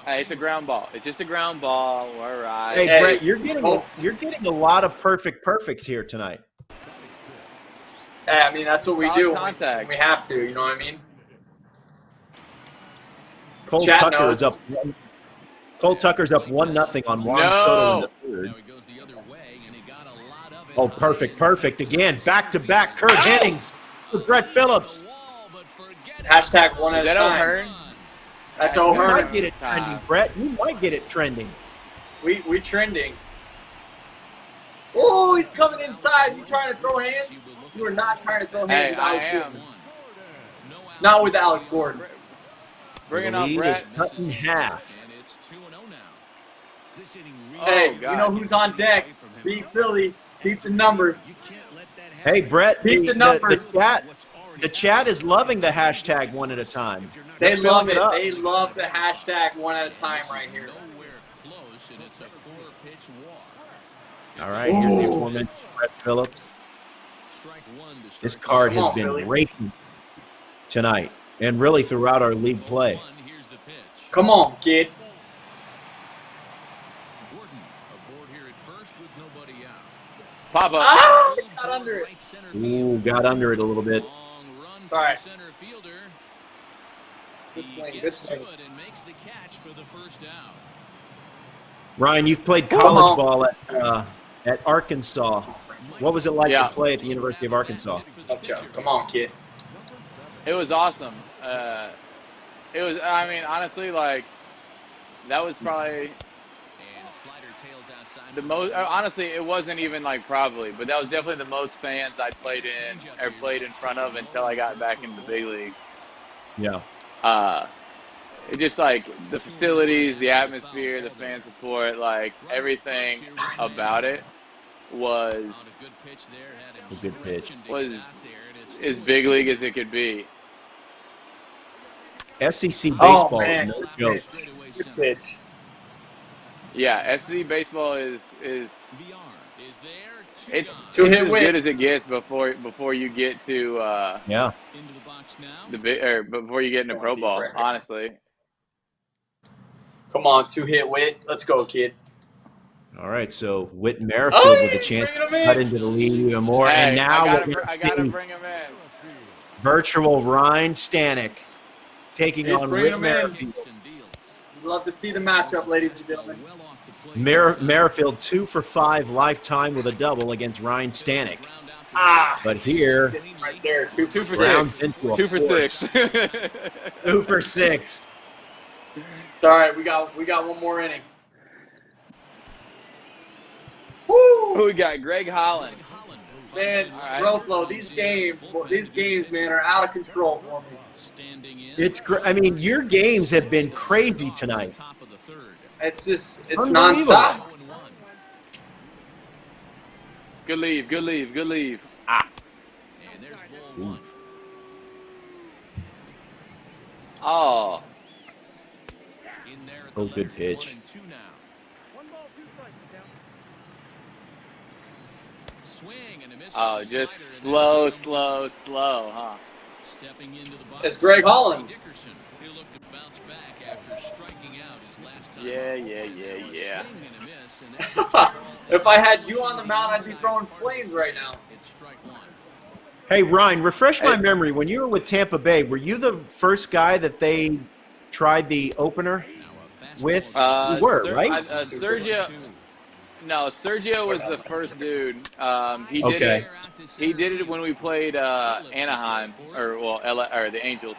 Hey, it's a ground ball. It's just a ground ball. All right. Hey, Brett, you're getting a lot of perfects here tonight. Yeah, I mean, that's what we do Contact. when we have to. You know what I mean? Cole Chat Tucker knows. is up. Cole Tucker's up 1-0 on Juan Soto in the third. Oh, perfect again. Back-to-back Kurt Hennings for Brett Phillips. Hashtag one at a time. O'Hearn? That's You O'Hearn. might get it trending, Brett. You might get it trending. We trending. Oh, he's coming inside. You trying to throw hands? You are not trying to throw hands with Alex Gordon. Not with Alex Gordon. Bringing up Bret. It's cut in half. Hey, you know who's on deck? Beat Philly. Keep the numbers. Hey, Brett, Keep the numbers. The chat is loving the hashtag one at a time. They love it. They love the hashtag one at a time right here. All right, here's the aforementioned Brett Phillips. This card has been raking tonight and really throughout our league play. Come on, kid. Pop up. Ah, got under it. Ooh, got under it a little bit. All right. Good swing. Good swing. Ryan, you played college ball at Arkansas. What was it like to play at the University of Arkansas? Come on, kid. It was awesome. It was, I mean, honestly, like, that was probably the most, honestly, it wasn't even like probably, but that was definitely the most fans I played in front of until I got back into the big leagues. Yeah. It just like the facilities, the atmosphere, the fan support, like everything about it was a good pitch. Was as big league as it could be. SEC baseball is no joke. Good pitch. Yeah, SEC baseball is it's as good as it gets before you get to before you get into pro ball. Honestly. Come on, 2-hit Whit. Let's go, kid. All right, so Whit Merrifield with a chance to cut into the lead even more. Hey, and now I gotta bring him in. Virtual Ryan Stanek taking on Whit Merrifield. We'd love to see the matchup, ladies and gentlemen. Merrifield 2 for 5 lifetime with a double against Ryan Stanek. But here, right there, 2 for 6. 2 for 6. 2 for 6. All right, we got one more inning. Woo! Who we got? Greg Holland. Man, Roflo, these games, man, are out of control for me. It's I mean, your games have been crazy tonight. It's nonstop. Good leave. Ooh. Oh, good pitch. Oh, just slow, huh? It's Greg Holland. Yeah. If I had you on the mound, I'd be throwing flames right now. Hey, Ryan, refresh my memory. When you were with Tampa Bay, were you the first guy that they tried the opener with? You were, right? Sergio was the first dude. He did it when we played Anaheim or the Angels.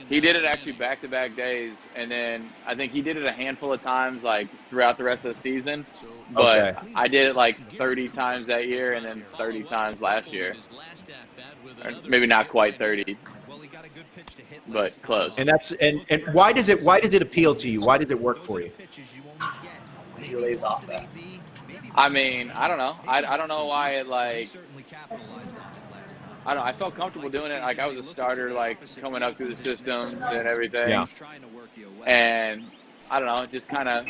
He did it actually back-to-back days, and then I think he did it a handful of times like throughout the rest of the season. But I did it like 30 times that year, and then 30 times last year. Or maybe not quite 30, but close. And that's and why does it appeal to you? Why does it work for you? He lays off that. I mean, I don't know. I don't know why it like. I don't know. I felt comfortable doing it. Like I was a starter, like coming up through the systems and everything. Yeah. And I don't know. It just kind of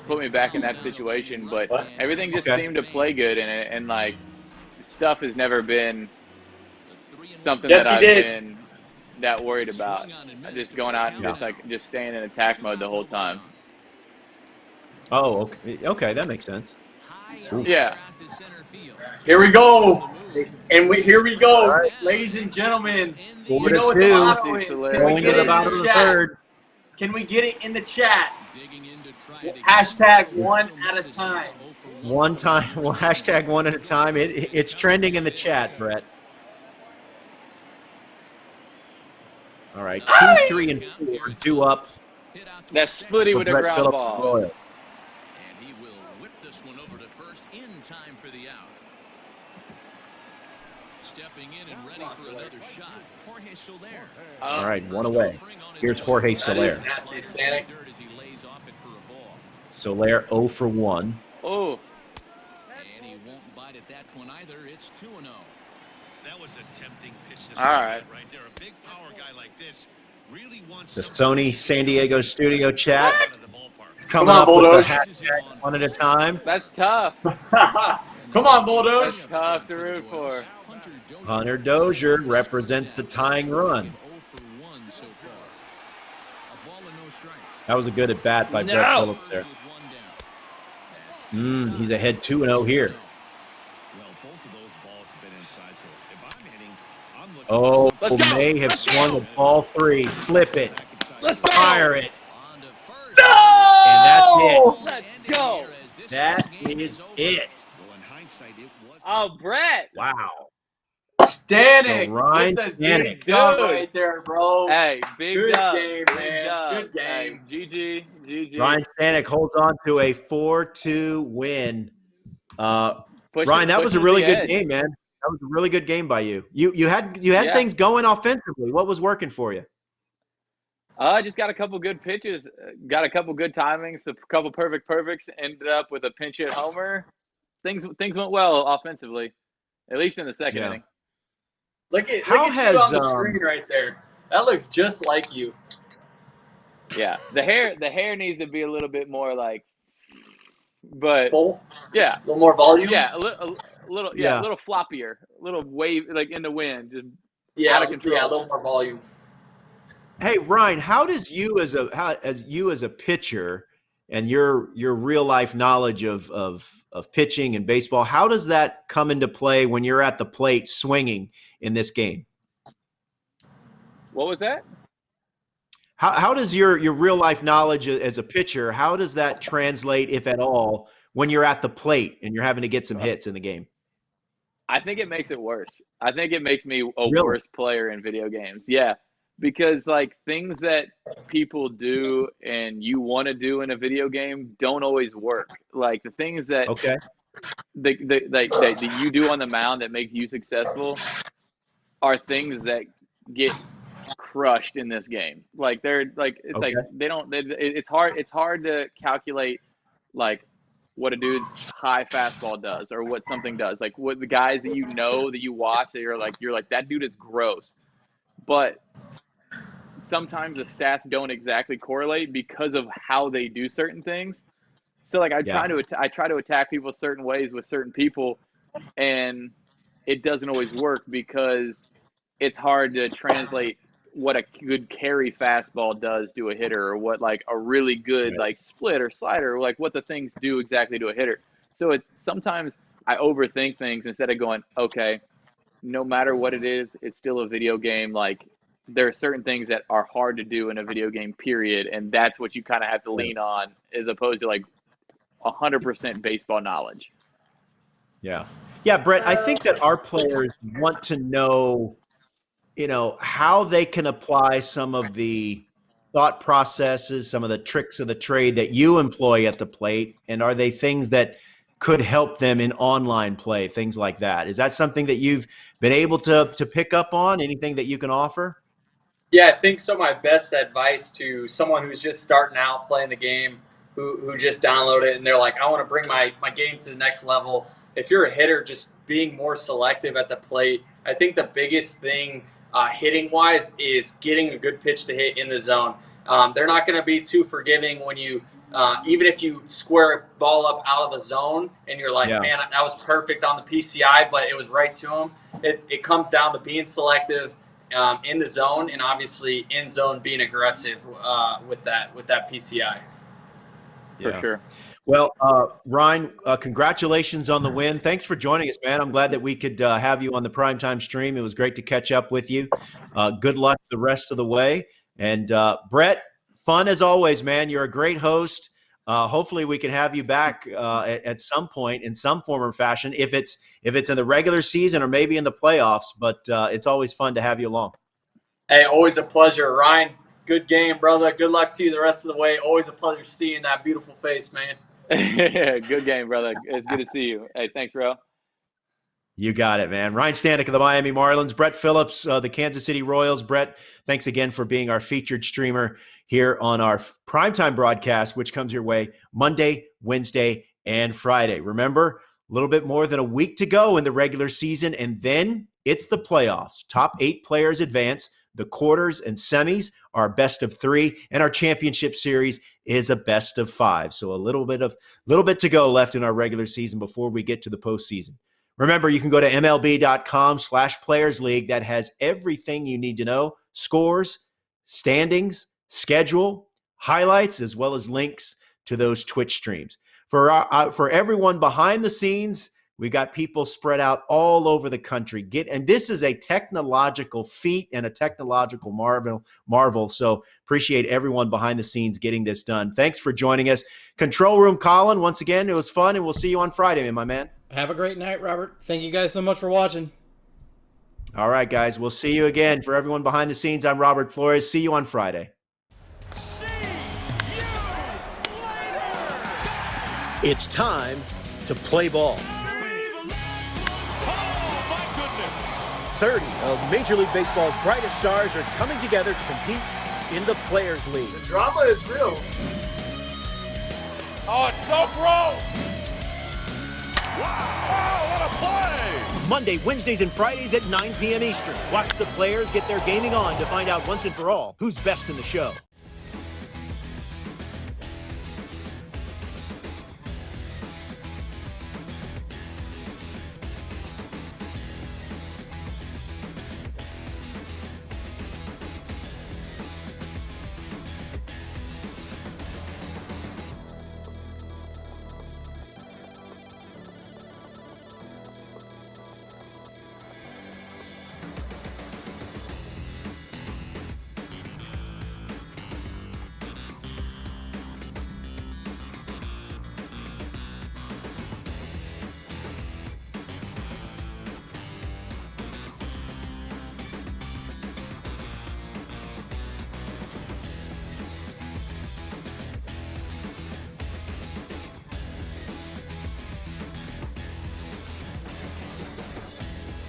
put me back in that situation. But everything just seemed to play good in it, and like stuff has never been something that I've been that worried about just going out and just staying in attack mode the whole time. Oh, okay. Okay, that makes sense. Ooh. Yeah. Here we go. And here we go, ladies and gentlemen. You know what the motto is. Can we get it in the chat? Can we get it in the chat? Hashtag one at a time. One time. Well, hashtag one at a time. It's trending in the chat, Brett. All right. 2, 3, and 4 due up. That's Splitty with a ground Phillips ball. Royal. And he will whip this one over to first in time for the out. Stepping in and ready for another shot. Jorge Soler. All right, one away. Here's Jorge Soler. Nasty, Stanek. Soler 0 for 1. Oh. And he won't bite at that one either. It's 2-0. That was a tempting pitch to all right there. A big power guy like this really wants the Sony San Diego studio chat Come coming on, up with Bulldogs. the hashtag one at a time. That's tough. Come on, Bulldogs. That's tough to root for. Hunter Dozier represents the tying run. That was a good at bat by Brett Phillips there. He's ahead 2-0 here. Oh, may have swung the ball 3. Flip it. Let's go. Fire it. No! And that's it. Let's go. That is it. Oh, Brett. Wow. Stanek. So Ryan with the Stanek. big dub right there, bro. Hey, big Good dub. game, Big man. dub. Good game. Hey, GG. Ryan Stanek holds on to a 4-2 win. Ryan, that was a really good game, man. That was a really good game by you. You had things going offensively. What was working for you? I just got a couple good pitches, got a couple good timings, a couple perfects. Ended up with a pinch hit homer. Things went well offensively, at least in the second inning. Look at you on the screen right there. That looks just like you. Yeah, the hair needs to be a little bit more like, but full. Yeah, a little more volume. Yeah, a little, a little floppier, a little wave like in the wind, just out of control. Yeah, a little more volume. Hey Ryan, how does you as a pitcher and your real life knowledge of pitching and baseball, how does that come into play when you're at the plate swinging in this game? What was that? How does your real life knowledge as a pitcher, how does that translate, if at all, when you're at the plate and you're having to get some hits in the game? I think it makes it worse. I think it makes me a worse player in video games. Yeah. Because like things that people do and you want to do in a video game don't always work. Like the things that that you do on the mound that make you successful are things that get crushed in this game. Like they're like like they don't. It's hard to calculate like what a dude's high fastball does or what something does. Like what the guys that that you watch that you're like that dude is gross, but sometimes the stats don't exactly correlate because of how they do certain things. So like I try to attack people certain ways with certain people, and it doesn't always work because it's hard to translate what a good carry fastball does to a hitter or what like a really good like split or slider, or like what the things do exactly to a hitter. So it's sometimes I overthink things instead of going, okay, no matter what it is, it's still a video game. Like there are certain things that are hard to do in a video game, period. And that's what you kind of have to lean on as opposed to like 100% baseball knowledge. Yeah. Yeah, Brett, I think that our players want to know, how they can apply some of the thought processes, some of the tricks of the trade that you employ at the plate. And are they things that could help them in online play, things like that? Is that something that you've been able to pick up on? Anything that you can offer? Yeah, I think so. My best advice to someone who's just starting out playing the game, who just downloaded it and they're like, I want to bring my game to the next level. If you're a hitter, just being more selective at the plate. I think the biggest thing hitting wise is getting a good pitch to hit in the zone. They're not going to be too forgiving when you, even if you square a ball up out of the zone and you're like, man, that was perfect on the PCI, but it was right to him. It comes down to being selective in the zone, and obviously in zone being aggressive with that PCI. For sure. Well, Ryan, congratulations on the win. Thanks for joining us, man. I'm glad that we could have you on the Primetime stream. It was great to catch up with you. Good luck the rest of the way. And Bret, fun as always, man. You're a great host. Hopefully we can have you back at some point in some form or fashion, if it's in the regular season or maybe in the playoffs. But it's always fun to have you along. Hey, always a pleasure, Ryan. Good game, brother. Good luck to you the rest of the way. Always a pleasure seeing that beautiful face, man. Good game, brother. It's good to see you. Hey, thanks, bro. You got it, man. Ryan Stanek of the Miami Marlins, Bret Phillips, the Kansas City Royals. Bret, thanks again for being our featured streamer here on our Primetime broadcast, which comes your way Monday, Wednesday, and Friday. Remember, a little bit more than a week to go in the regular season, and then it's the playoffs. Top 8 players advance. The quarters and semis are best of 3, and our championship series is a best of 5. So a little bit to go left in our regular season before we get to the postseason. Remember, you can go to MLB.com/playersleague. That has everything you need to know: scores, standings, schedule, highlights, as well as links to those Twitch streams. For everyone behind the scenes, we got people spread out all over the country. And this is a technological feat and a technological marvel. So appreciate everyone behind the scenes getting this done. Thanks for joining us. Control Room Colin, once again, it was fun, and we'll see you on Friday, my man. Have a great night, Robert. Thank you guys so much for watching. All right, guys. We'll see you again. For everyone behind the scenes, I'm Robert Flores. See you on Friday. It's time to play ball. 30 of Major League Baseball's brightest stars are coming together to compete in the Players League. The drama is real. Oh, it's so gross! Wow, what a play! Monday, Wednesdays, and Fridays at 9 p.m. Eastern. Watch the players get their gaming on to find out once and for all who's best in the show.